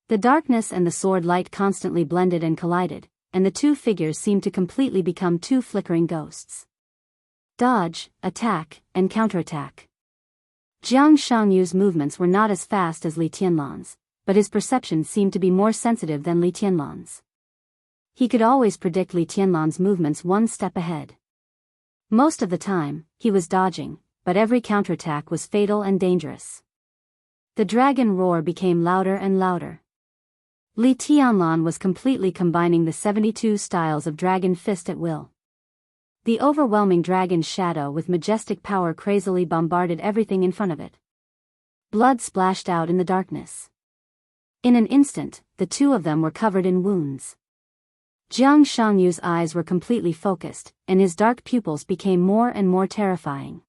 The darkness and the sword light constantly blended and collided, and the two figures seemed to completely become two flickering ghosts. Dodge, attack, and counterattack. Jiang Shanyu's movements were not as fast as Li Tianlan's, but his perception seemed to be more sensitive than Li Tianlan's. He could always predict Li Tianlan's movements one step ahead. Most of the time, he was dodging, but every counterattack was fatal and dangerous. The dragon roar became louder and louder. Li Tianlan was completely combining the 72 styles of dragon fist at will. The overwhelming dragon's shadow with majestic power crazily bombarded everything in front of it. Blood splashed out in the darkness. In an instant, the two of them were covered in wounds. Jiang Shanyu's eyes were completely focused, and his dark pupils became more and more terrifying.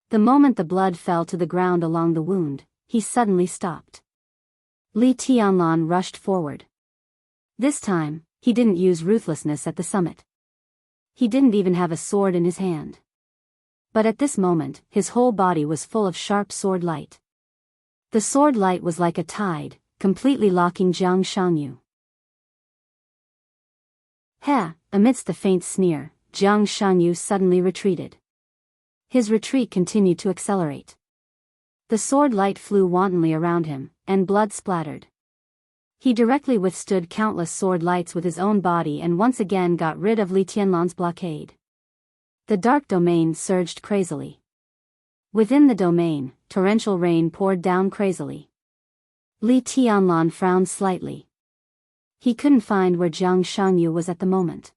The moment the blood fell to the ground along the wound, he suddenly stopped. Li Tianlan rushed forward. This time, he didn't use ruthlessness at the summit. He didn't even have a sword in his hand. But at this moment, his whole body was full of sharp sword light. The sword light was like a tide, completely locking Jiang Shanyu. Amidst the faint sneer, Jiang Shanyu suddenly retreated. His retreat continued to accelerate. The sword light flew wantonly around him, and blood splattered. He directly withstood countless sword lights with his own body and once again got rid of Li Tianlan's blockade. The dark domain surged crazily. Within the domain, torrential rain poured down crazily. Li Tianlan frowned slightly. He couldn't find where Jiang Shangyu was at the moment.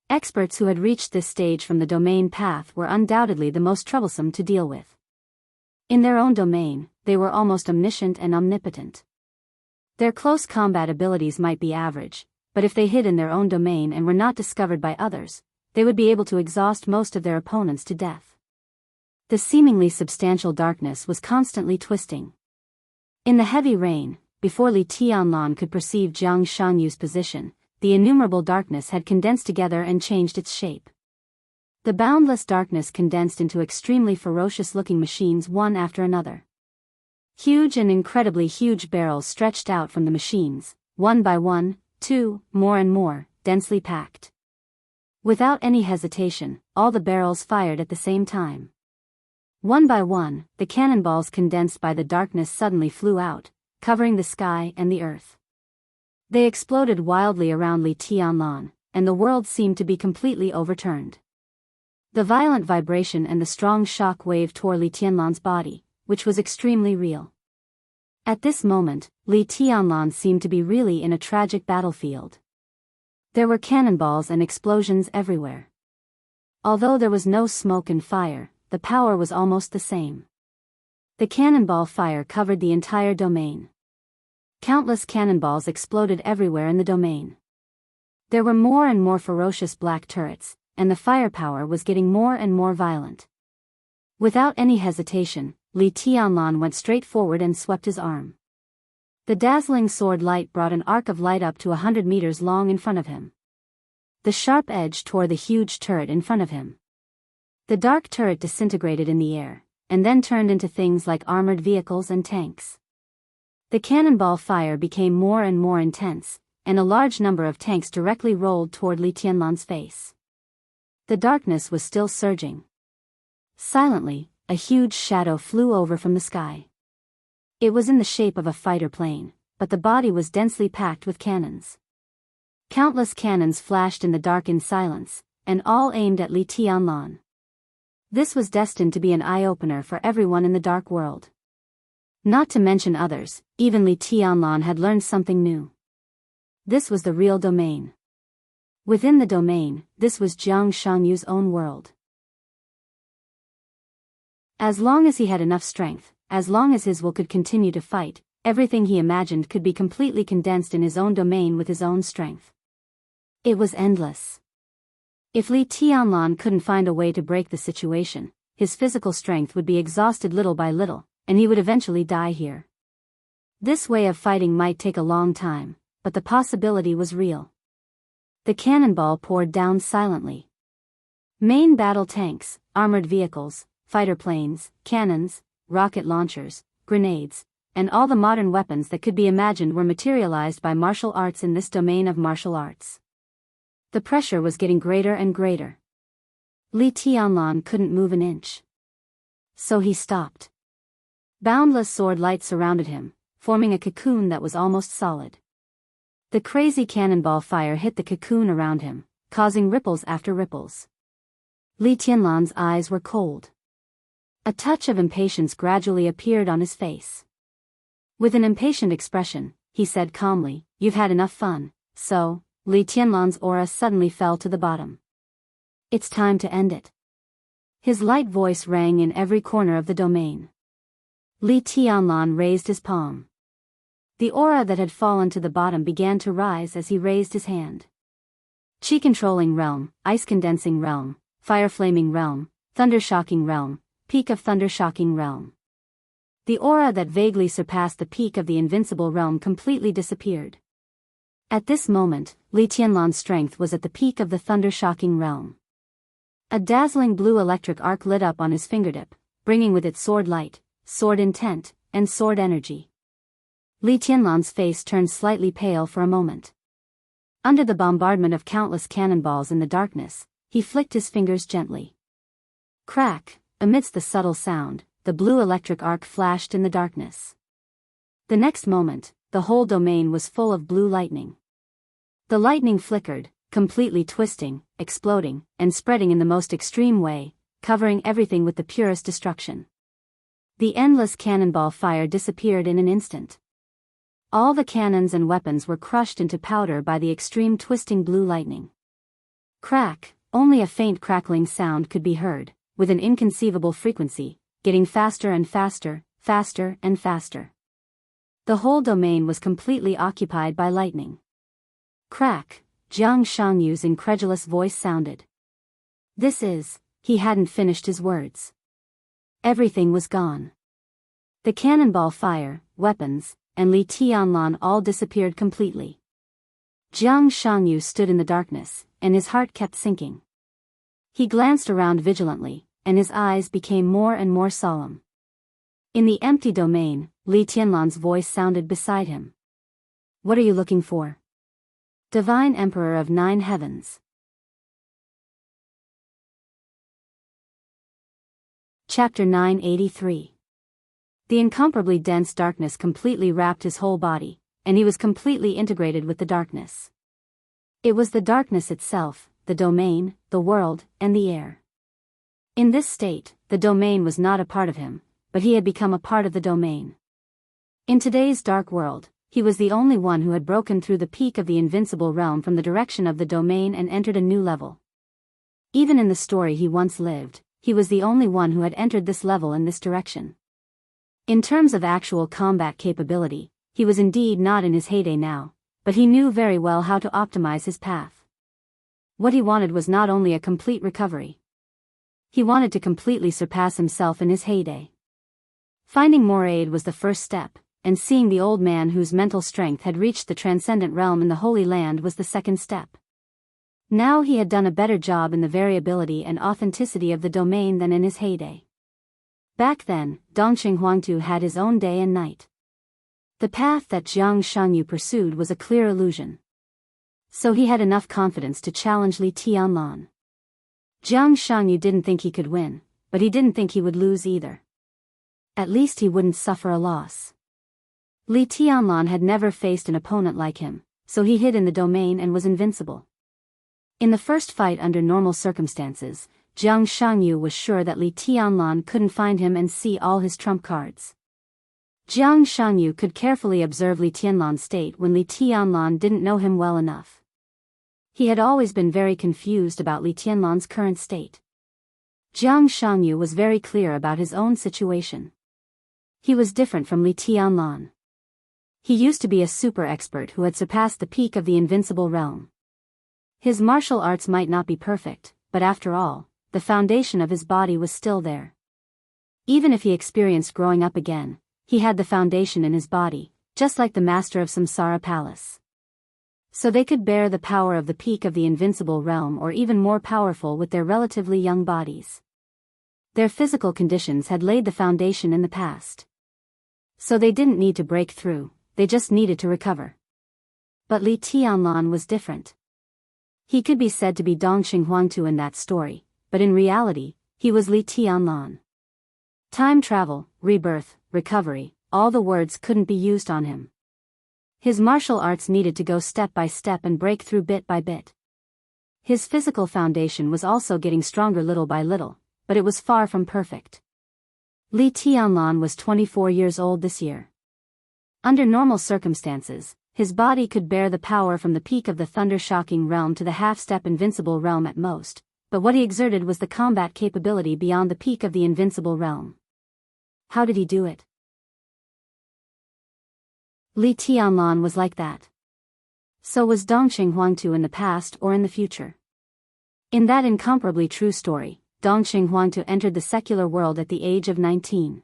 Experts who had reached this stage from the domain path were undoubtedly the most troublesome to deal with. In their own domain, they were almost omniscient and omnipotent. Their close combat abilities might be average, but if they hid in their own domain and were not discovered by others, they would be able to exhaust most of their opponents to death. The seemingly substantial darkness was constantly twisting. In the heavy rain, before Li Tianlan could perceive Jiang Shangyu's position, the innumerable darkness had condensed together and changed its shape. The boundless darkness condensed into extremely ferocious-looking machines one after another. Huge and incredibly huge barrels stretched out from the machines, one by one, two, more and more, densely packed. Without any hesitation, all the barrels fired at the same time. One by one, the cannonballs condensed by the darkness suddenly flew out, covering the sky and the earth. They exploded wildly around Li Tianlan, and the world seemed to be completely overturned. The violent vibration and the strong shock wave tore Li Tianlan's body, which was extremely real. At this moment, Li Tianlan seemed to be really in a tragic battlefield. There were cannonballs and explosions everywhere. Although there was no smoke and fire, the power was almost the same. The cannonball fire covered the entire domain. Countless cannonballs exploded everywhere in the domain. There were more and more ferocious black turrets, and the firepower was getting more and more violent. Without any hesitation, Li Tianlan went straight forward and swept his arm. The dazzling sword light brought an arc of light up to 100 meters long in front of him. The sharp edge tore the huge turret in front of him. The dark turret disintegrated in the air, and then turned into things like armored vehicles and tanks. The cannonball fire became more and more intense, and a large number of tanks directly rolled toward Li Tianlan's face. The darkness was still surging. Silently, a huge shadow flew over from the sky. It was in the shape of a fighter plane, but the body was densely packed with cannons. Countless cannons flashed in the dark in silence, and all aimed at Li Tianlan. This was destined to be an eye-opener for everyone in the dark world. Not to mention others, even Li Tianlan had learned something new. This was the real domain. Within the domain, this was Jiang Shangyu's own world. As long as he had enough strength, as long as his will could continue to fight, everything he imagined could be completely condensed in his own domain with his own strength. It was endless. If Li Tianlan couldn't find a way to break the situation, his physical strength would be exhausted little by little, and he would eventually die here. This way of fighting might take a long time, but the possibility was real. The cannonball poured down silently. Main battle tanks, armored vehicles, fighter planes, cannons, rocket launchers, grenades, and all the modern weapons that could be imagined were materialized by martial arts in this domain of martial arts. The pressure was getting greater and greater. Li Tianlan couldn't move an inch. So he stopped. Boundless sword light surrounded him, forming a cocoon that was almost solid. The crazy cannonball fire hit the cocoon around him, causing ripples after ripples. Li Tianlan's eyes were cold. A touch of impatience gradually appeared on his face. With an impatient expression, he said calmly, "You've had enough fun, so..." Li Tianlan's aura suddenly fell to the bottom. "It's time to end it." His light voice rang in every corner of the domain. Li Tianlan raised his palm. The aura that had fallen to the bottom began to rise as he raised his hand. Chi-controlling realm, ice-condensing realm, fire-flaming realm, thunder-shocking realm, peak of thunder-shocking realm. The aura that vaguely surpassed the peak of the invincible realm completely disappeared. At this moment, Li Tianlan's strength was at the peak of the thunder-shocking realm. A dazzling blue electric arc lit up on his fingertip, bringing with it sword light, sword intent, and sword energy. Li Tianlan's face turned slightly pale for a moment. Under the bombardment of countless cannonballs in the darkness, he flicked his fingers gently. Crack, amidst the subtle sound, the blue electric arc flashed in the darkness. The next moment, the whole domain was full of blue lightning. The lightning flickered, completely twisting, exploding, and spreading in the most extreme way, covering everything with the purest destruction. The endless cannonball fire disappeared in an instant. All the cannons and weapons were crushed into powder by the extreme twisting blue lightning. Crack, only a faint crackling sound could be heard, with an inconceivable frequency, getting faster and faster, faster and faster. The whole domain was completely occupied by lightning. Crack, Jiang Shangyu's incredulous voice sounded. This is, he hadn't finished his words. Everything was gone. The cannonball fire, weapons, and Li Tianlan all disappeared completely. Jiang Shangyu stood in the darkness, and his heart kept sinking. He glanced around vigilantly, and his eyes became more and more solemn. In the empty domain, Li Tianlan's voice sounded beside him. What are you looking for? Divine Emperor of Nine Heavens. Chapter 983. The incomparably dense darkness completely wrapped his whole body, and he was completely integrated with the darkness. It was the darkness itself, the domain, the world, and the air. In this state, the domain was not a part of him, but he had become a part of the domain. In today's dark world, he was the only one who had broken through the peak of the invincible realm from the direction of the domain and entered a new level. Even in the story he once lived, he was the only one who had entered this level in this direction. In terms of actual combat capability, he was indeed not in his heyday now, but he knew very well how to optimize his path. What he wanted was not only a complete recovery. He wanted to completely surpass himself in his heyday. Finding more aid was the first step, and seeing the old man whose mental strength had reached the transcendent realm in the Holy Land was the second step. Now he had done a better job in the variability and authenticity of the domain than in his heyday. Back then, Dongqing Huangtu had his own day and night. The path that Jiang Shangyu pursued was a clear illusion. So he had enough confidence to challenge Li Tianlan. Jiang Shangyu didn't think he could win, but he didn't think he would lose either. At least he wouldn't suffer a loss. Li Tianlan had never faced an opponent like him, so he hid in the domain and was invincible. In the first fight under normal circumstances, Jiang Shangyu was sure that Li Tianlan couldn't find him and see all his trump cards. Jiang Shangyu could carefully observe Li Tianlan's state when Li Tianlan didn't know him well enough. He had always been very confused about Li Tianlan's current state. Jiang Shangyu was very clear about his own situation. He was different from Li Tianlan. He used to be a super expert who had surpassed the peak of the invincible realm. His martial arts might not be perfect, but after all, the foundation of his body was still there. Even if he experienced growing up again, he had the foundation in his body, just like the master of Samsara Palace. So they could bear the power of the peak of the invincible realm or even more powerful with their relatively young bodies. Their physical conditions had laid the foundation in the past. So they didn't need to break through, they just needed to recover. But Li Tianlan was different. He could be said to be Dongqing Huangtu in that story, but in reality, he was Li Tianlan. Time travel, rebirth, recovery, all the words couldn't be used on him. His martial arts needed to go step by step and break through bit by bit. His physical foundation was also getting stronger little by little, but it was far from perfect. Li Tianlan was 24 years old this year. Under normal circumstances, his body could bear the power from the peak of the thunder-shocking realm to the half-step invincible realm at most, but what he exerted was the combat capability beyond the peak of the invincible realm. How did he do it? Li Tianlan was like that. So was Dongqing Huangtu in the past or in the future. In that incomparably true story, Dongqing Huangtu entered the secular world at the age of 19.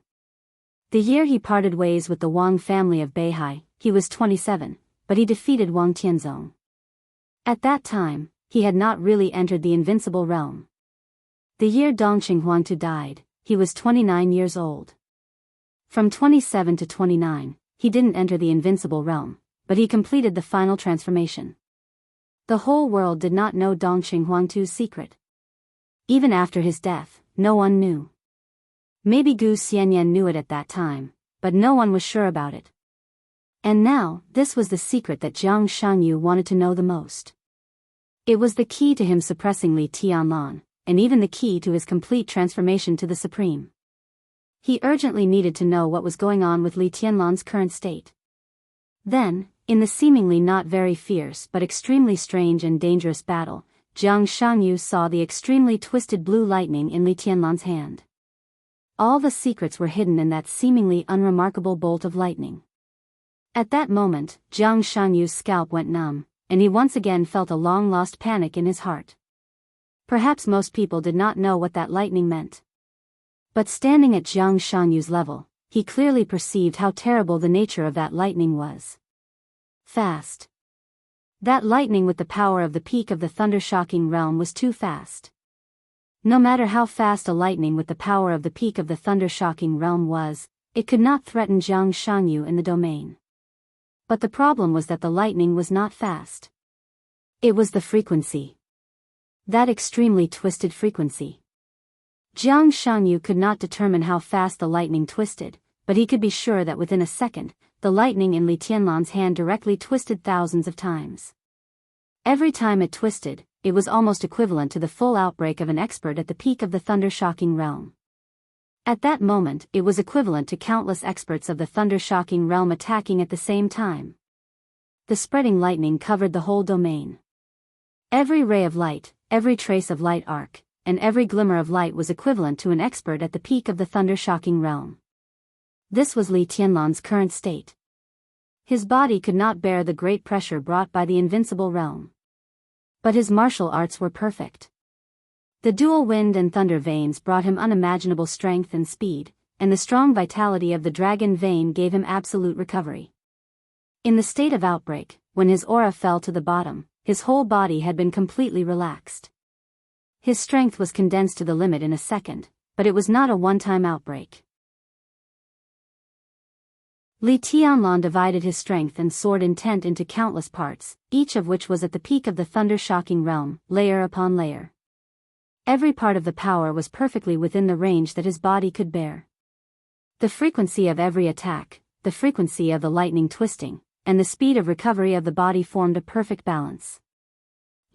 The year he parted ways with the Wang family of Beihai, he was 27, but he defeated Wang Tianzong. At that time, he had not really entered the invincible realm. The year Dongqing Huangtu died, he was 29 years old. From 27 to 29, he didn't enter the invincible realm, but he completed the final transformation. The whole world did not know Dongqing Huangtu's secret. Even after his death, no one knew. Maybe Gu Xianyan knew it at that time, but no one was sure about it. And now, this was the secret that Jiang Shangyu wanted to know the most. It was the key to him suppressing Li Tianlan, and even the key to his complete transformation to the Supreme. He urgently needed to know what was going on with Li Tianlan's current state. Then, in the seemingly not very fierce but extremely strange and dangerous battle, Jiang Shanyu saw the extremely twisted blue lightning in Li Tianlan's hand. All the secrets were hidden in that seemingly unremarkable bolt of lightning. At that moment, Jiang Shanyu's scalp went numb, and he once again felt a long-lost panic in his heart. Perhaps most people did not know what that lightning meant. But standing at Jiang Shanyu's level, he clearly perceived how terrible the nature of that lightning was. Fast. That lightning with the power of the peak of the thunder-shocking realm was too fast. No matter how fast a lightning with the power of the peak of the thunder-shocking realm was, it could not threaten Jiang Shanyu in the domain. But the problem was that the lightning was not fast. It was the frequency. That extremely twisted frequency. Jiang Shanyu could not determine how fast the lightning twisted, but he could be sure that within a second, the lightning in Li Tianlan's hand directly twisted thousands of times. Every time it twisted, it was almost equivalent to the full outbreak of an expert at the peak of the thunder-shocking realm. At that moment, it was equivalent to countless experts of the thunder-shocking realm attacking at the same time. The spreading lightning covered the whole domain. Every ray of light, every trace of light arc, and every glimmer of light was equivalent to an expert at the peak of the thunder-shocking realm. This was Li Tianlan's current state. His body could not bear the great pressure brought by the invincible realm. But his martial arts were perfect. The dual wind and thunder veins brought him unimaginable strength and speed, and the strong vitality of the dragon vein gave him absolute recovery. In the state of outbreak, when his aura fell to the bottom, his whole body had been completely relaxed. His strength was condensed to the limit in a second, but it was not a one-time outbreak. Li Tianlan divided his strength and sword intent into countless parts, each of which was at the peak of the thunder-shocking realm, layer upon layer. Every part of the power was perfectly within the range that his body could bear. The frequency of every attack, the frequency of the lightning twisting, and the speed of recovery of the body formed a perfect balance.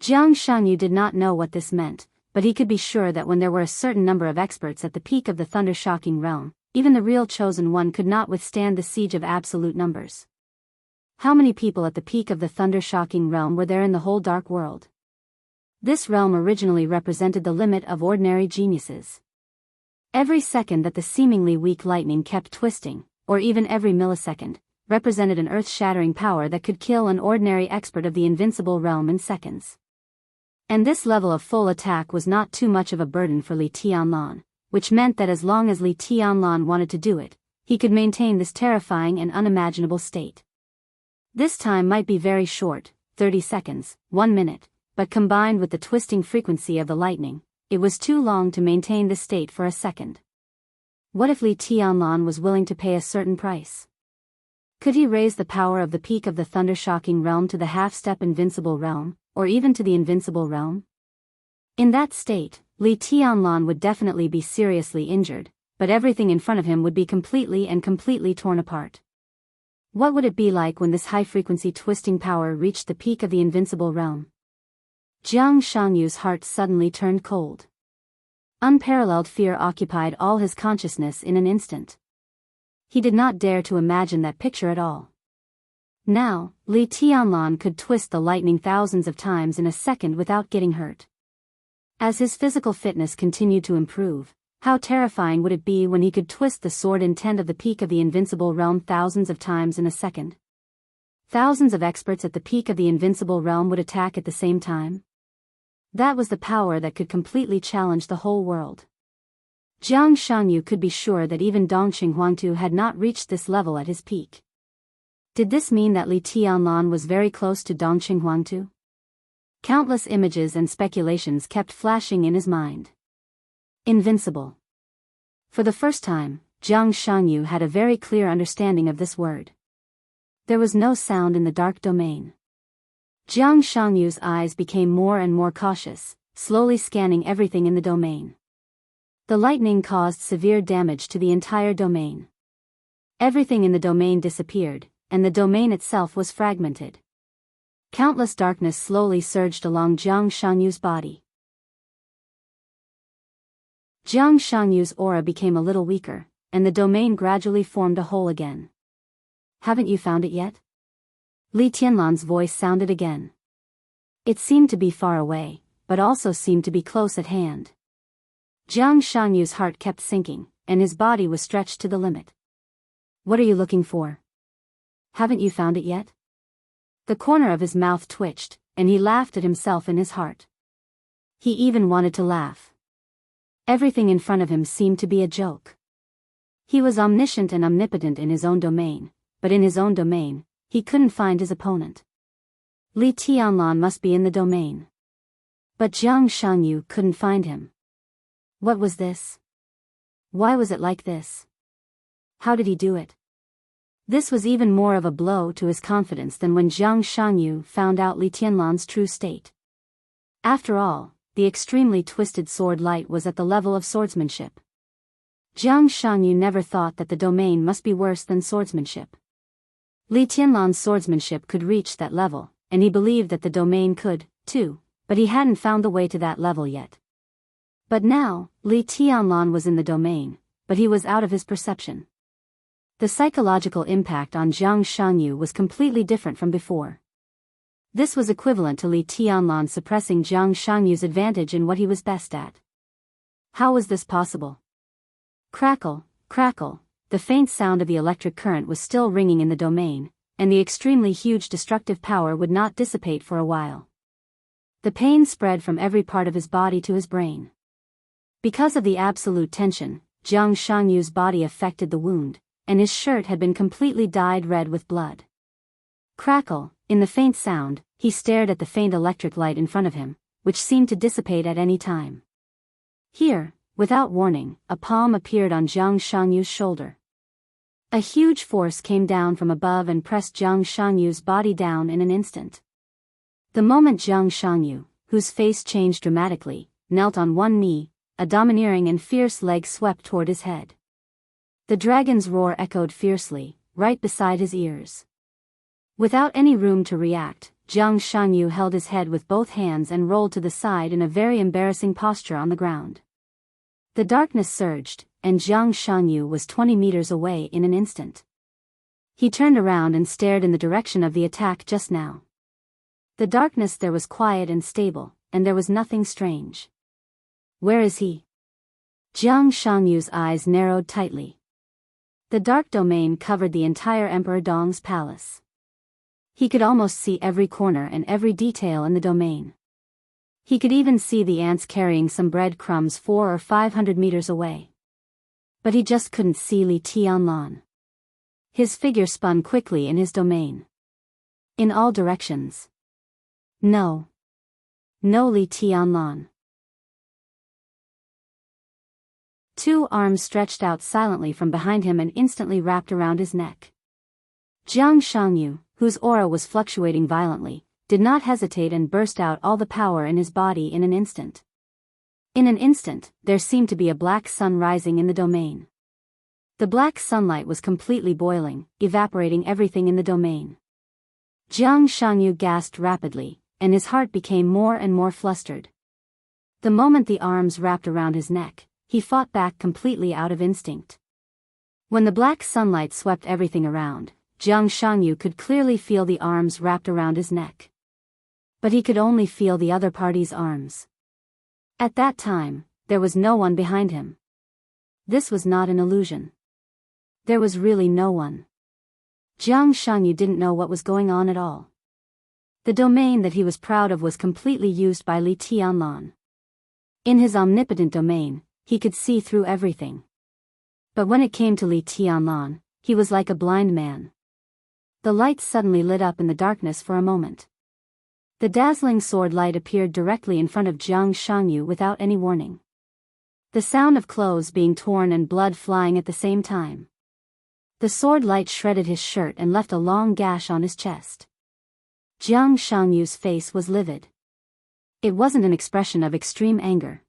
Jiang Shanyu did not know what this meant, but he could be sure that when there were a certain number of experts at the peak of the thunder-shocking realm, even the real chosen one could not withstand the siege of absolute numbers. How many people at the peak of the thunder-shocking realm were there in the whole dark world? This realm originally represented the limit of ordinary geniuses. Every second that the seemingly weak lightning kept twisting, or even every millisecond, represented an earth-shattering power that could kill an ordinary expert of the invincible realm in seconds. And this level of full attack was not too much of a burden for Li Tianlan, which meant that as long as Li Tianlan wanted to do it, he could maintain this terrifying and unimaginable state. This time might be very short, 30 seconds, 1 minute, but combined with the twisting frequency of the lightning, it was too long to maintain this state for a second. What if Li Tianlan was willing to pay a certain price? Could he raise the power of the peak of the thunder-shocking realm to the half-step invincible realm, or even to the invincible realm? In that state, Li Tianlan would definitely be seriously injured, but everything in front of him would be completely torn apart. What would it be like when this high-frequency twisting power reached the peak of the invincible realm? Jiang Shangyu's heart suddenly turned cold. Unparalleled fear occupied all his consciousness in an instant. He did not dare to imagine that picture at all. Now, Li Tianlan could twist the lightning thousands of times in a second without getting hurt. As his physical fitness continued to improve, how terrifying would it be when he could twist the sword intent of the peak of the invincible realm thousands of times in a second? Thousands of experts at the peak of the invincible realm would attack at the same time. That was the power that could completely challenge the whole world. Jiang Shanyu could be sure that even Dongqing Huangtu had not reached this level at his peak. Did this mean that Li Tianlan was very close to Dongqing Huangtu? Countless images and speculations kept flashing in his mind. Invincible. For the first time, Jiang Shanyu had a very clear understanding of this word. There was no sound in the dark domain. Jiang Shangyu's eyes became more and more cautious, slowly scanning everything in the domain. The lightning caused severe damage to the entire domain. Everything in the domain disappeared, and the domain itself was fragmented. Countless darkness slowly surged along Jiang Shangyu's body. Jiang Shangyu's aura became a little weaker, and the domain gradually formed a hole again. Haven't you found it yet? Li Tianlan's voice sounded again. It seemed to be far away, but also seemed to be close at hand. Jiang Shangyu's heart kept sinking, and his body was stretched to the limit. What are you looking for? Haven't you found it yet? The corner of his mouth twitched, and he laughed at himself in his heart. He even wanted to laugh. Everything in front of him seemed to be a joke. He was omniscient and omnipotent in his own domain, but in his own domain, he couldn't find his opponent. Li Tianlan must be in the domain. But Jiang Shangyu couldn't find him. What was this? Why was it like this? How did he do it? This was even more of a blow to his confidence than when Jiang Shangyu found out Li Tianlan's true state. After all, the extremely twisted sword light was at the level of swordsmanship. Jiang Shangyu never thought that the domain must be worse than swordsmanship. Li Tianlan's swordsmanship could reach that level, and he believed that the domain could, too, but he hadn't found the way to that level yet. But now, Li Tianlan was in the domain, but he was out of his perception. The psychological impact on Jiang Shangyu was completely different from before. This was equivalent to Li Tianlan suppressing Jiang Shangyu's advantage in what he was best at. How was this possible? Crackle, crackle, the faint sound of the electric current was still ringing in the domain, and the extremely huge destructive power would not dissipate for a while. The pain spread from every part of his body to his brain. Because of the absolute tension, Jiang Shangyu's body affected the wound, and his shirt had been completely dyed red with blood. Crackle, in the faint sound, he stared at the faint electric light in front of him, which seemed to dissipate at any time. Here, without warning, a palm appeared on Jiang Shangyu's shoulder. A huge force came down from above and pressed Jiang Shangyu's body down in an instant. The moment Jiang Shangyu, whose face changed dramatically, knelt on one knee, a domineering and fierce leg swept toward his head. The dragon's roar echoed fiercely, right beside his ears. Without any room to react, Jiang Shangyu held his head with both hands and rolled to the side in a very embarrassing posture on the ground. The darkness surged, and Jiang Shangyu was 20 meters away in an instant. He turned around and stared in the direction of the attack just now. The darkness there was quiet and stable, and there was nothing strange. Where is he? Jiang Shangyu's eyes narrowed tightly. The dark domain covered the entire Emperor Dong's palace. He could almost see every corner and every detail in the domain. He could even see the ants carrying some bread crumbs 400 or 500 meters away. But he just couldn't see Li Tianlan. His figure spun quickly in his domain. In all directions. No. No Li Tianlan. Two arms stretched out silently from behind him and instantly wrapped around his neck. Jiang Shangyu, whose aura was fluctuating violently, did not hesitate and burst out all the power in his body in an instant. In an instant, there seemed to be a black sun rising in the domain. The black sunlight was completely boiling, evaporating everything in the domain. Jiang Shangyu gasped rapidly, and his heart became more and more flustered. The moment the arms wrapped around his neck, he fought back completely out of instinct. When the black sunlight swept everything around, Jiang Shangyu could clearly feel the arms wrapped around his neck. But he could only feel the other party's arms. At that time, there was no one behind him. This was not an illusion. There was really no one. Jiang Shangyu didn't know what was going on at all. The domain that he was proud of was completely used by Li Tianlan. In his omnipotent domain, he could see through everything. But when it came to Li Tianlan, he was like a blind man. The light suddenly lit up in the darkness for a moment. The dazzling sword light appeared directly in front of Jiang Shangyu without any warning. The sound of clothes being torn and blood flying at the same time. The sword light shredded his shirt and left a long gash on his chest. Jiang Shangyu's face was livid. It wasn't an expression of extreme anger.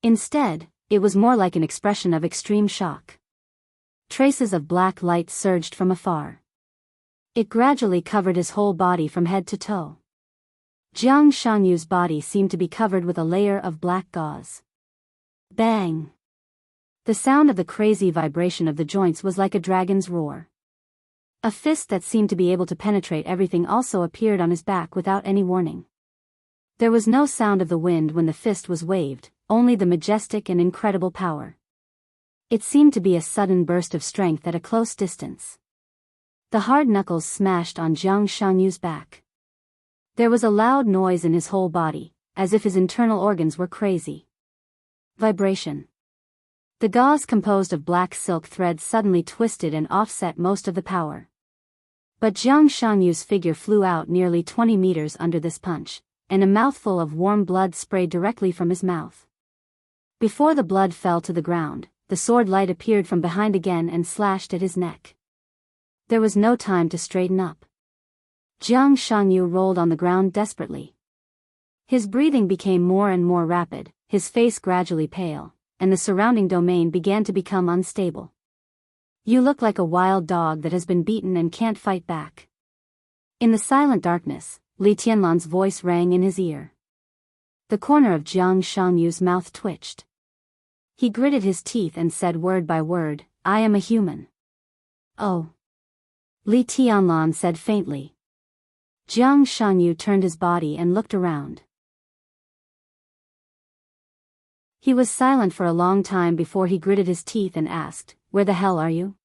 Instead, it was more like an expression of extreme shock. Traces of black light surged from afar. It gradually covered his whole body from head to toe. Jiang Shangyu's body seemed to be covered with a layer of black gauze. Bang! The sound of the crazy vibration of the joints was like a dragon's roar. A fist that seemed to be able to penetrate everything also appeared on his back without any warning. There was no sound of the wind when the fist was waved, only the majestic and incredible power. It seemed to be a sudden burst of strength at a close distance. The hard knuckles smashed on Jiang Shangyu's back. There was a loud noise in his whole body, as if his internal organs were crazy. Vibration. The gauze composed of black silk threads suddenly twisted and offset most of the power. But Jiang Shangyu's figure flew out nearly 20 meters under this punch, and a mouthful of warm blood sprayed directly from his mouth. Before the blood fell to the ground, the sword light appeared from behind again and slashed at his neck. There was no time to straighten up. Jiang Shangyu rolled on the ground desperately. His breathing became more and more rapid, his face gradually pale, and the surrounding domain began to become unstable. You look like a wild dog that has been beaten and can't fight back. In the silent darkness, Li Tianlan's voice rang in his ear. The corner of Jiang Shangyu's mouth twitched. He gritted his teeth and said word by word, "I am a human." "Oh." Li Tianlan said faintly. Jiang Shangyu turned his body and looked around. He was silent for a long time before he gritted his teeth and asked, "Where the hell are you?"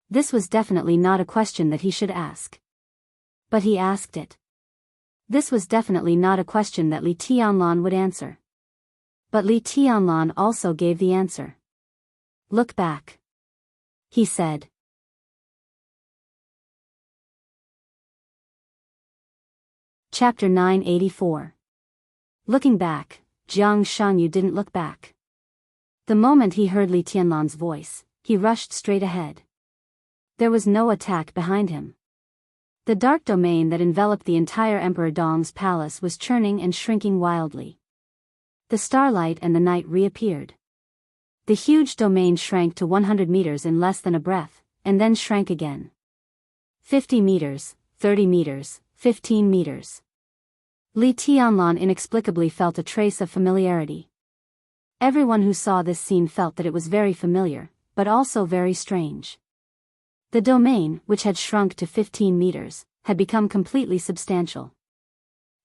This was definitely not a question that he should ask. But he asked it. This was definitely not a question that Li Tianlan would answer. But Li Tianlan also gave the answer. "Look back," he said. Chapter 984. Looking back, Jiang Shangyu didn't look back. The moment he heard Li Tianlan's voice, he rushed straight ahead. There was no attack behind him. The dark domain that enveloped the entire Emperor Dong's palace was churning and shrinking wildly. The starlight and the night reappeared. The huge domain shrank to 100 meters in less than a breath, and then shrank again. 50 meters, 30 meters, 15 meters. Li Tianlan inexplicably felt a trace of familiarity. Everyone who saw this scene felt that it was very familiar, but also very strange. The domain, which had shrunk to 15 meters, had become completely substantial.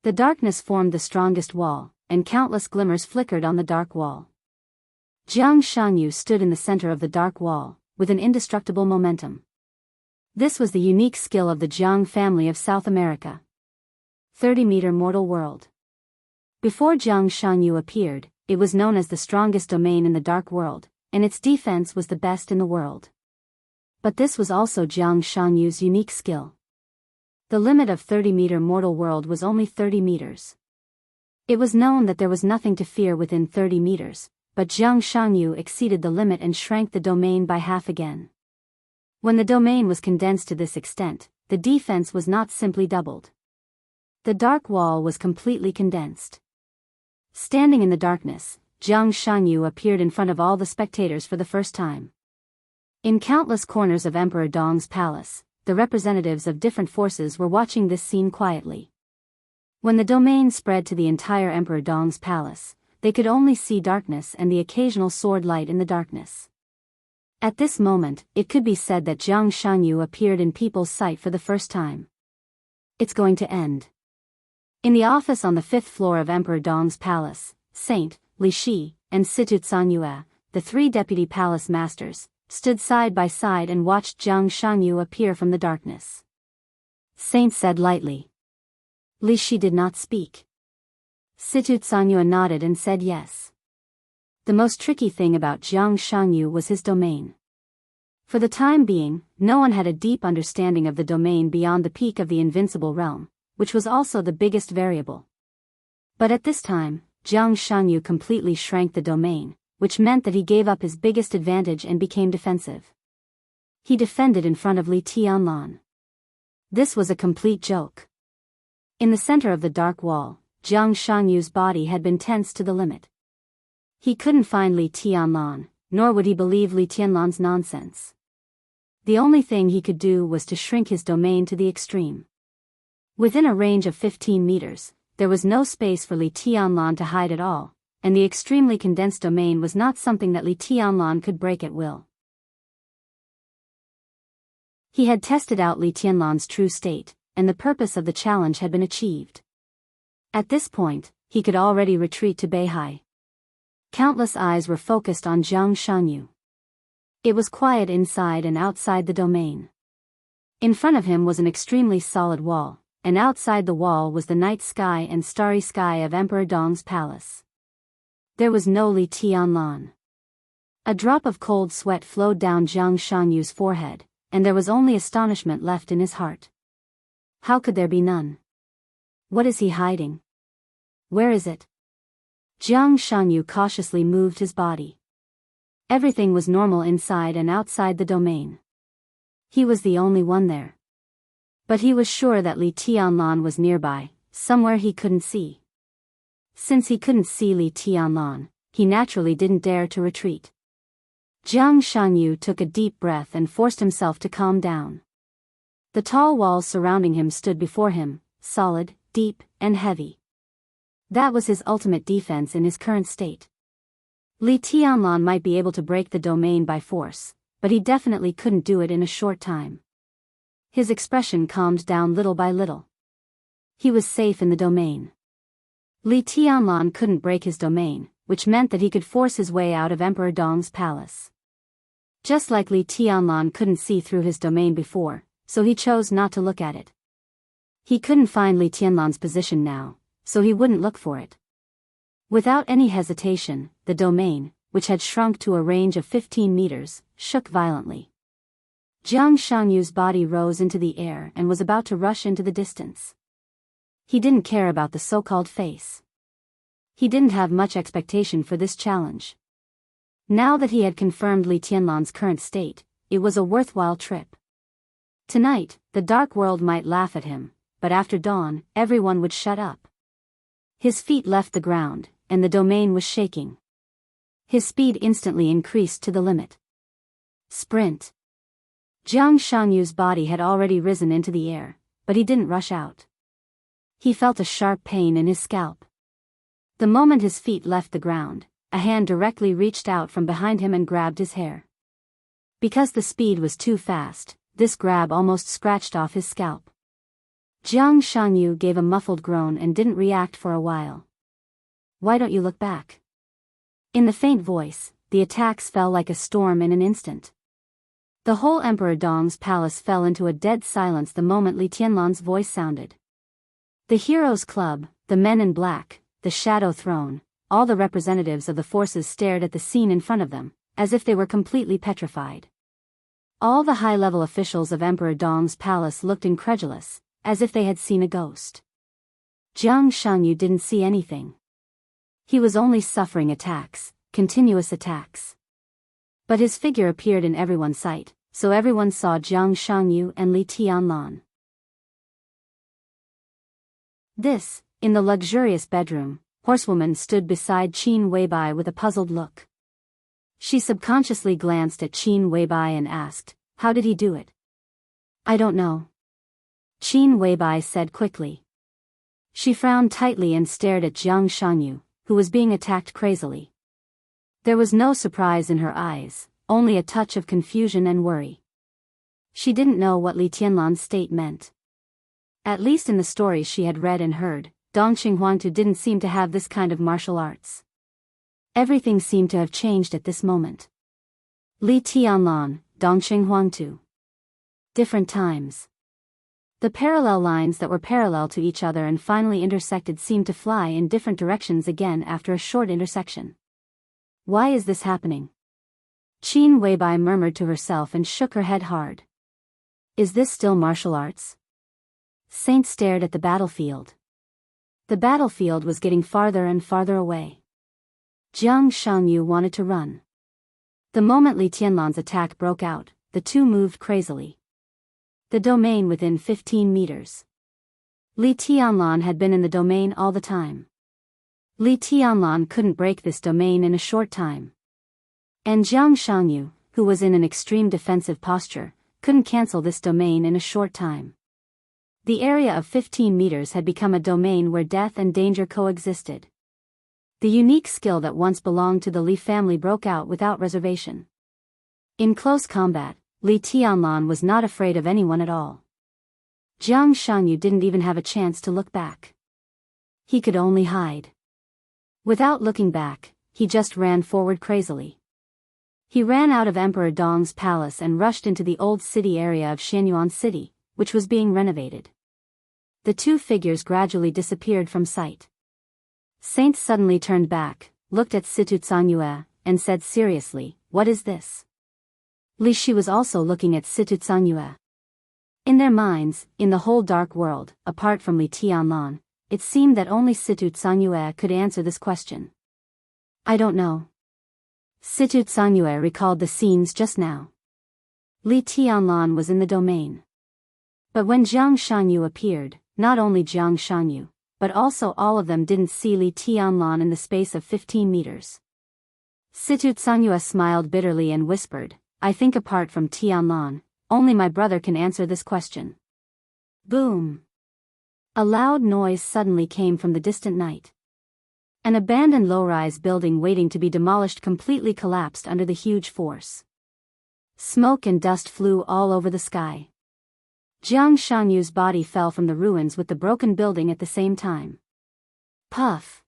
The darkness formed the strongest wall, and countless glimmers flickered on the dark wall. Jiang Shangyu stood in the center of the dark wall, with an indestructible momentum. This was the unique skill of the Jiang family of South America. 30-meter mortal world. Before Jiang Shangyu appeared, it was known as the strongest domain in the dark world, and its defense was the best in the world. But this was also Jiang Shangyu's unique skill. The limit of 30-meter mortal world was only 30 meters. It was known that there was nothing to fear within 30 meters, but Jiang Shangyu exceeded the limit and shrank the domain by half again. When the domain was condensed to this extent, the defense was not simply doubled. The dark wall was completely condensed. Standing in the darkness, Jiang Shangyu appeared in front of all the spectators for the first time. In countless corners of Emperor Dong's palace, the representatives of different forces were watching this scene quietly. When the domain spread to the entire Emperor Dong's palace, they could only see darkness and the occasional sword light in the darkness. At this moment, it could be said that Jiang Shangyu appeared in people's sight for the first time. It's going to end. In the office on the 5th floor of Emperor Dong's palace, Saint, Li Shi, and Situ Tsanyue, the 3 deputy palace masters, stood side by side and watched Jiang Shangyu appear from the darkness. Saint said lightly. Li Shi did not speak. Situ Tsanyue nodded and said yes. The most tricky thing about Jiang Shangyu was his domain. For the time being, no one had a deep understanding of the domain beyond the peak of the invincible realm, which was also the biggest variable. But at this time, Jiang Shangyu completely shrank the domain, which meant that he gave up his biggest advantage and became defensive. He defended in front of Li Tianlan. This was a complete joke. In the center of the dark wall, Jiang Shangyu's body had been tensed to the limit. He couldn't find Li Tianlan, nor would he believe Li Tianlan's nonsense. The only thing he could do was to shrink his domain to the extreme. Within a range of 15 meters, there was no space for Li Tianlan to hide at all, and the extremely condensed domain was not something that Li Tianlan could break at will. He had tested out Li Tianlan's true state, and the purpose of the challenge had been achieved. At this point, he could already retreat to Beihai. Countless eyes were focused on Jianghu. It was quiet inside and outside the domain. In front of him was an extremely solid wall, and outside the wall was the night sky and starry sky of Emperor Dong's palace. There was no Li Tianlan. A drop of cold sweat flowed down Jiang Shanyu's forehead, and there was only astonishment left in his heart. How could there be none? What is he hiding? Where is it? Jiang Shanyu cautiously moved his body. Everything was normal inside and outside the domain. He was the only one there. But he was sure that Li Tianlan was nearby, somewhere he couldn't see. Since he couldn't see Li Tianlan, he naturally didn't dare to retreat. Jiang Shanyu took a deep breath and forced himself to calm down. The tall walls surrounding him stood before him, solid, deep, and heavy. That was his ultimate defense in his current state. Li Tianlan might be able to break the domain by force, but he definitely couldn't do it in a short time. His expression calmed down little by little. He was safe in the domain. Li Tianlan couldn't break his domain, which meant that he could force his way out of Emperor Dong's palace. Just like Li Tianlan couldn't see through his domain before, so he chose not to look at it. He couldn't find Li Tianlan's position now, so he wouldn't look for it. Without any hesitation, the domain, which had shrunk to a range of 15 meters, shook violently. Jiang Shanyu's body rose into the air and was about to rush into the distance. He didn't care about the so-called face. He didn't have much expectation for this challenge. Now that he had confirmed Li Tianlan's current state, it was a worthwhile trip. Tonight, the dark world might laugh at him, but after dawn, everyone would shut up. His feet left the ground, and the domain was shaking. His speed instantly increased to the limit. Sprint. Jiang Shanyu's body had already risen into the air, but he didn't rush out. He felt a sharp pain in his scalp. The moment his feet left the ground, a hand directly reached out from behind him and grabbed his hair. Because the speed was too fast, this grab almost scratched off his scalp. Jiang Shanyu gave a muffled groan and didn't react for a while. Why don't you look back? In the faint voice, the attacks fell like a storm in an instant. The whole Emperor Dong's palace fell into a dead silence the moment Li Tianlan's voice sounded. The Heroes Club, the Men in Black, the Shadow Throne, all the representatives of the forces stared at the scene in front of them, as if they were completely petrified. All the high-level officials of Emperor Dong's palace looked incredulous, as if they had seen a ghost. Jiang Shanyu didn't see anything. He was only suffering attacks, continuous attacks. But his figure appeared in everyone's sight, so everyone saw Jiang Shanyu and Li Tianlan. In the luxurious bedroom, Horsewoman stood beside Qin Weibai with a puzzled look. She subconsciously glanced at Qin Weibai and asked, "How did he do it?" "I don't know," Qin Weibai said quickly. She frowned tightly and stared at Jiang Shanyu, who was being attacked crazily. There was no surprise in her eyes, only a touch of confusion and worry. She didn't know what Li Tianlan's state meant. At least in the stories she had read and heard, Dong Xinghuangtu didn't seem to have this kind of martial arts. Everything seemed to have changed at this moment. Li Tianlan, Dong Xinghuangtu. Different times. The parallel lines that were parallel to each other and finally intersected seemed to fly in different directions again after a short intersection. Why is this happening? Qin Weibai murmured to herself and shook her head hard. Is this still martial arts? Saint stared at the battlefield. The battlefield was getting farther and farther away. Jiang Shanyu wanted to run. The moment Li Tianlan's attack broke out, the two moved crazily. The domain within 15 meters. Li Tianlan had been in the domain all the time. Li Tianlan couldn't break this domain in a short time. And Jiang Shanyu, who was in an extreme defensive posture, couldn't cancel this domain in a short time. The area of 15 meters had become a domain where death and danger coexisted. The unique skill that once belonged to the Li family broke out without reservation. In close combat, Li Tianlan was not afraid of anyone at all. Jiang Shanyu didn't even have a chance to look back. He could only hide. Without looking back, he just ran forward crazily. He ran out of Emperor Dong's palace and rushed into the old city area of Xianyuan City, which was being renovated. The two figures gradually disappeared from sight. Saint suddenly turned back, looked at Situ Zhangyue, and said seriously, "What is this?" Li Shi was also looking at Situ Zhangyue. In their minds, in the whole dark world, apart from Li Tianlan, it seemed that only Situ Zhangyue could answer this question. "I don't know." Situ Zhangyue recalled the scenes just now. Li Tianlan was in the domain. But when Jiang Shanyu appeared, not only Jiang Shanyu, but also all of them didn't see Li Tianlan in the space of 15 meters. Situ Zhangyue smiled bitterly and whispered, "I think apart from Tianlan, only my brother can answer this question." Boom! A loud noise suddenly came from the distant night. An abandoned low-rise building waiting to be demolished completely collapsed under the huge force. Smoke and dust flew all over the sky. Jiang Shanyu's body fell from the ruins with the broken building at the same time. Puff!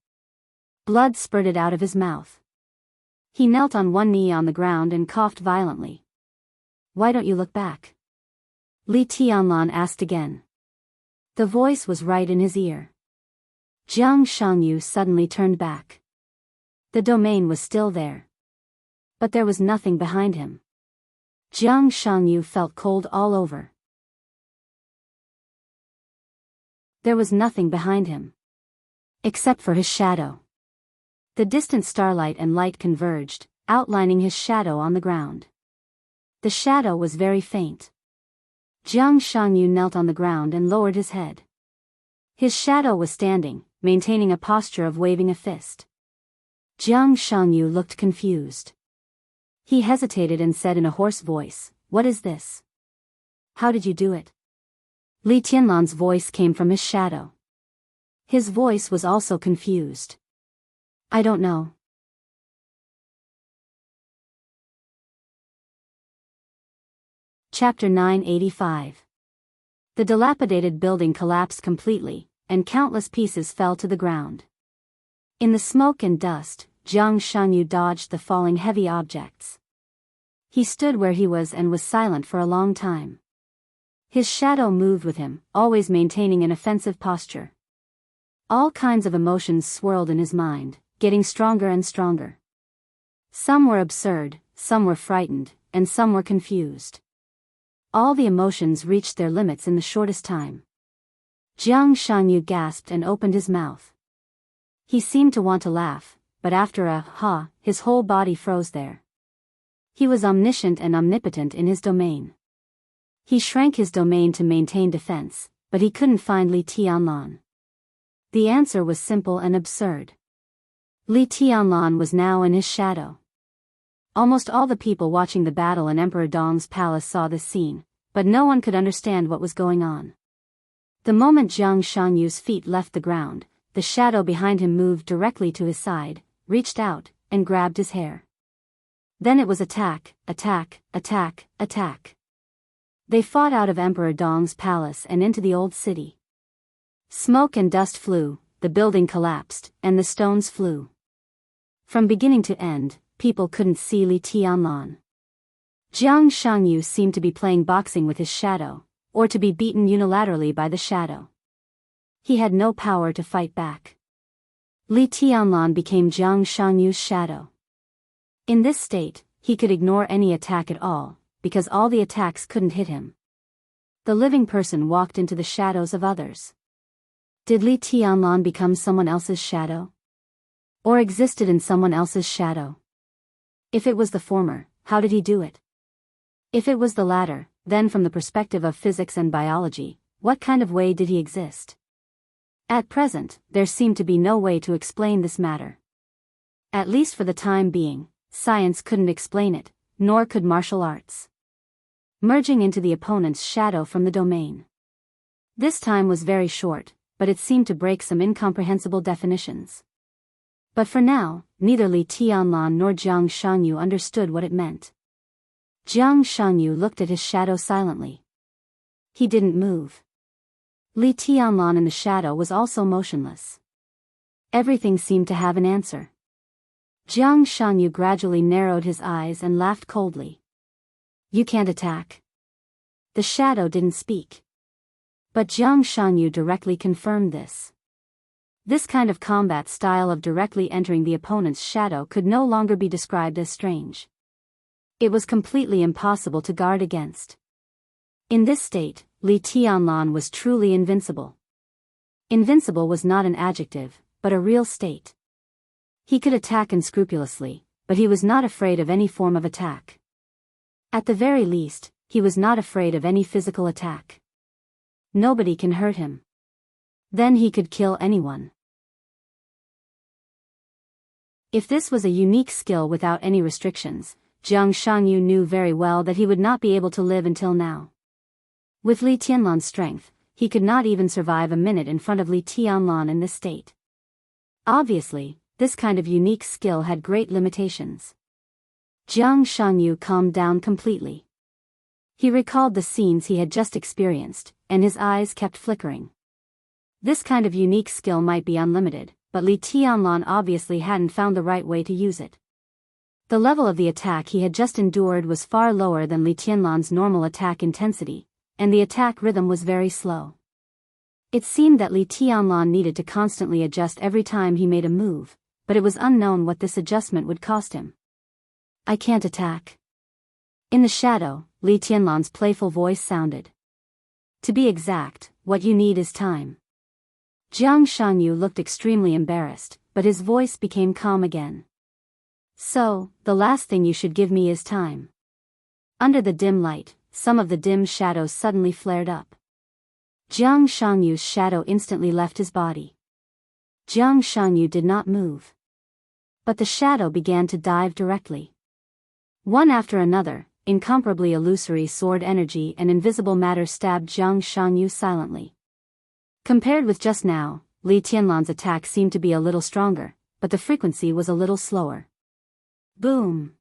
Blood spurted out of his mouth. He knelt on one knee on the ground and coughed violently. "Why don't you look back?" Li Tianlan asked again. The voice was right in his ear. Jiang Shangyu suddenly turned back. The domain was still there. But there was nothing behind him. Jiang Shangyu felt cold all over. There was nothing behind him. Except for his shadow. The distant starlight and light converged, outlining his shadow on the ground. The shadow was very faint. Jiang Shangyu knelt on the ground and lowered his head. His shadow was standing, maintaining a posture of waving a fist. Jiang Shangyu looked confused. He hesitated and said in a hoarse voice, "What is this? How did you do it?" Li Tianlan's voice came from his shadow. His voice was also confused. "I don't know." Chapter 985. The dilapidated building collapsed completely, and countless pieces fell to the ground. In the smoke and dust, Jiang Shanyu dodged the falling heavy objects. He stood where he was and was silent for a long time. His shadow moved with him, always maintaining an offensive posture. All kinds of emotions swirled in his mind, getting stronger and stronger. Some were absurd, some were frightened, and some were confused. All the emotions reached their limits in the shortest time. Jiang Shanyu gasped and opened his mouth. He seemed to want to laugh, but after a ha, his whole body froze there. He was omniscient and omnipotent in his domain. He shrank his domain to maintain defense, but he couldn't find Li Tianlan. The answer was simple and absurd. Li Tianlan was now in his shadow. Almost all the people watching the battle in Emperor Dong's palace saw this scene, but no one could understand what was going on. The moment Jiang Shanyu's feet left the ground, the shadow behind him moved directly to his side, reached out, and grabbed his hair. Then it was attack, attack, attack, attack. They fought out of Emperor Dong's palace and into the old city. Smoke and dust flew, the building collapsed, and the stones flew. From beginning to end, people couldn't see Li Tianlan. Jiang Shangyu seemed to be playing boxing with his shadow, or to be beaten unilaterally by the shadow. He had no power to fight back. Li Tianlan became Jiang Shangyu's shadow. In this state, he could ignore any attack at all, because all the attacks couldn't hit him. The living person walked into the shadows of others. Did Li Tianlan become someone else's shadow? Or existed in someone else's shadow? If it was the former, how did he do it? If it was the latter, then from the perspective of physics and biology, what kind of way did he exist? At present, there seemed to be no way to explain this matter. At least for the time being, science couldn't explain it, nor could martial arts. Merging into the opponent's shadow from the domain. This time was very short, but it seemed to break some incomprehensible definitions. But for now, neither Li Tianlan nor Jiang Shangyu understood what it meant. Jiang Shanyu looked at his shadow silently. He didn't move. Li Tianlan in the shadow was also motionless. Everything seemed to have an answer. Jiang Shanyu gradually narrowed his eyes and laughed coldly. You can't attack. The shadow didn't speak. But Jiang Shanyu directly confirmed this. This kind of combat style of directly entering the opponent's shadow could no longer be described as strange. It was completely impossible to guard against. In this state, Li Tianlan was truly invincible. Invincible was not an adjective, but a real state. He could attack unscrupulously, but he was not afraid of any form of attack. At the very least, he was not afraid of any physical attack. Nobody can hurt him. Then he could kill anyone. If this was a unique skill without any restrictions, Jiang Shanyu knew very well that he would not be able to live until now. With Li Tianlan's strength, he could not even survive a minute in front of Li Tianlan in this state. Obviously, this kind of unique skill had great limitations. Jiang Shanyu calmed down completely. He recalled the scenes he had just experienced, and his eyes kept flickering. This kind of unique skill might be unlimited, but Li Tianlan obviously hadn't found the right way to use it. The level of the attack he had just endured was far lower than Li Tianlan's normal attack intensity, and the attack rhythm was very slow. It seemed that Li Tianlan needed to constantly adjust every time he made a move, but it was unknown what this adjustment would cost him. I can't attack. In the shadow, Li Tianlan's playful voice sounded. To be exact, what you need is time. Jiang Shanyu looked extremely embarrassed, but his voice became calm again. So, the last thing you should give me is time. Under the dim light, some of the dim shadows suddenly flared up. Jiang Shanyu's shadow instantly left his body. Jiang Shanyu did not move. But the shadow began to dive directly. One after another, incomparably illusory sword energy and invisible matter stabbed Jiang Shanyu silently. Compared with just now, Li Tianlan's attack seemed to be a little stronger, but the frequency was a little slower. Boom!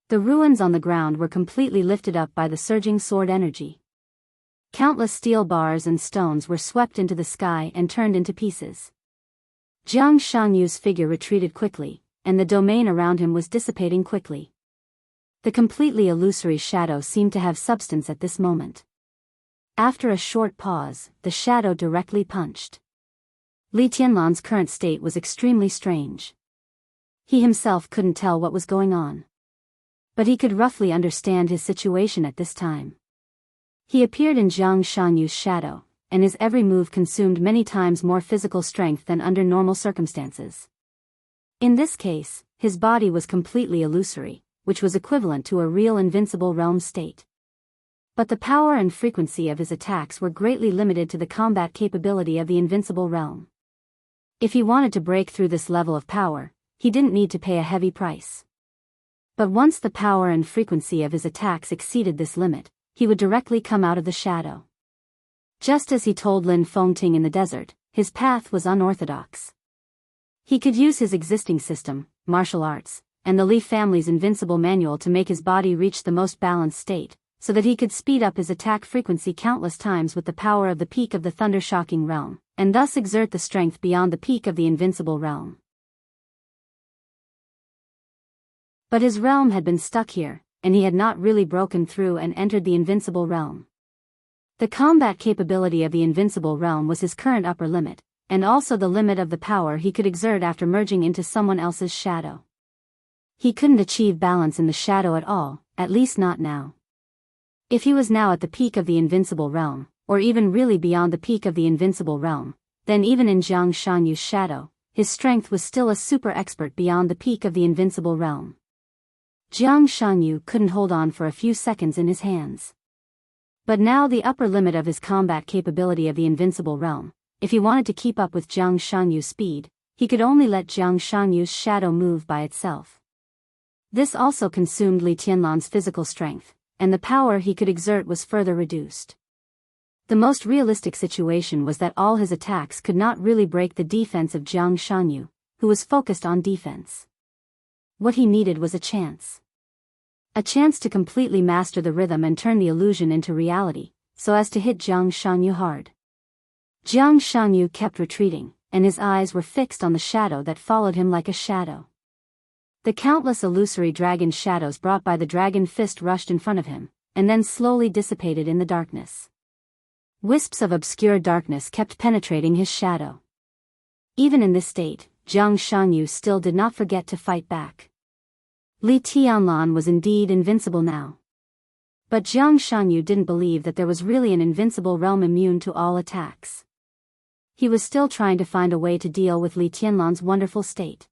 The ruins on the ground were completely lifted up by the surging sword energy. Countless steel bars and stones were swept into the sky and turned into pieces. Jiang Shanyu's figure retreated quickly, and the domain around him was dissipating quickly. The completely illusory shadow seemed to have substance at this moment. After a short pause, the shadow directly punched. Li Tianlan's current state was extremely strange. He himself couldn't tell what was going on. But he could roughly understand his situation at this time. He appeared in Jiang Shanyu's shadow, and his every move consumed many times more physical strength than under normal circumstances. In this case, his body was completely illusory, which was equivalent to a real invincible realm state. But the power and frequency of his attacks were greatly limited to the combat capability of the invincible realm. If he wanted to break through this level of power, he didn't need to pay a heavy price. But once the power and frequency of his attacks exceeded this limit, he would directly come out of the shadow. Just as he told Lin Fengting in the desert, his path was unorthodox. He could use his existing system, martial arts, and the Li family's invincible manual to make his body reach the most balanced state, so that he could speed up his attack frequency countless times with the power of the peak of the thunder-shocking realm, and thus exert the strength beyond the peak of the invincible realm. But his realm had been stuck here, and he had not really broken through and entered the invincible realm. The combat capability of the invincible realm was his current upper limit, and also the limit of the power he could exert after merging into someone else's shadow. He couldn't achieve balance in the shadow at all, at least not now. If he was now at the peak of the invincible realm, or even really beyond the peak of the invincible realm, then even in Jiang Shanyu's shadow, his strength was still a super expert beyond the peak of the invincible realm. Jiang Shanyu couldn't hold on for a few seconds in his hands. But now the upper limit of his combat capability of the invincible realm, if he wanted to keep up with Jiang Shanyu's speed, he could only let Jiang Shanyu's shadow move by itself. This also consumed Li Tianlan's physical strength, and the power he could exert was further reduced. The most realistic situation was that all his attacks could not really break the defense of Jiang Shanyu, who was focused on defense. What he needed was a chance. A chance to completely master the rhythm and turn the illusion into reality, so as to hit Jiang Shanyu hard. Jiang Shanyu kept retreating, and his eyes were fixed on the shadow that followed him like a shadow. The countless illusory dragon shadows brought by the dragon fist rushed in front of him, and then slowly dissipated in the darkness. Wisps of obscure darkness kept penetrating his shadow. Even in this state, Jiang Shanyu still did not forget to fight back. Li Tianlan was indeed invincible now. But Jiang Shanyu didn't believe that there was really an invincible realm immune to all attacks. He was still trying to find a way to deal with Li Tianlan's wonderful state.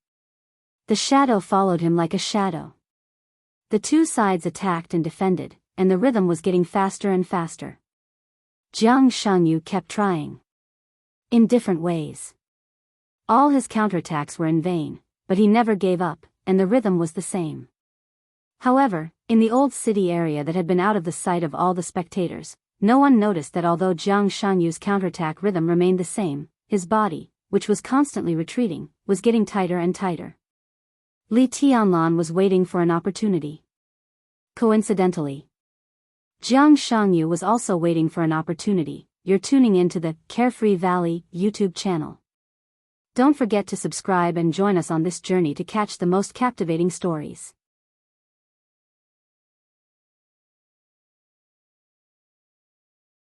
The shadow followed him like a shadow. The two sides attacked and defended, and the rhythm was getting faster and faster. Jiang Shanyu kept trying. In different ways. All his counterattacks were in vain, but he never gave up, and the rhythm was the same. However, in the old city area that had been out of the sight of all the spectators, no one noticed that although Jiang Shanyu's counterattack rhythm remained the same, his body, which was constantly retreating, was getting tighter and tighter. Li Tianlan was waiting for an opportunity. Coincidentally, Jiang Shanyu was also waiting for an opportunity. You're tuning into the Carefree Valley YouTube channel. Don't forget to subscribe and join us on this journey to catch the most captivating stories.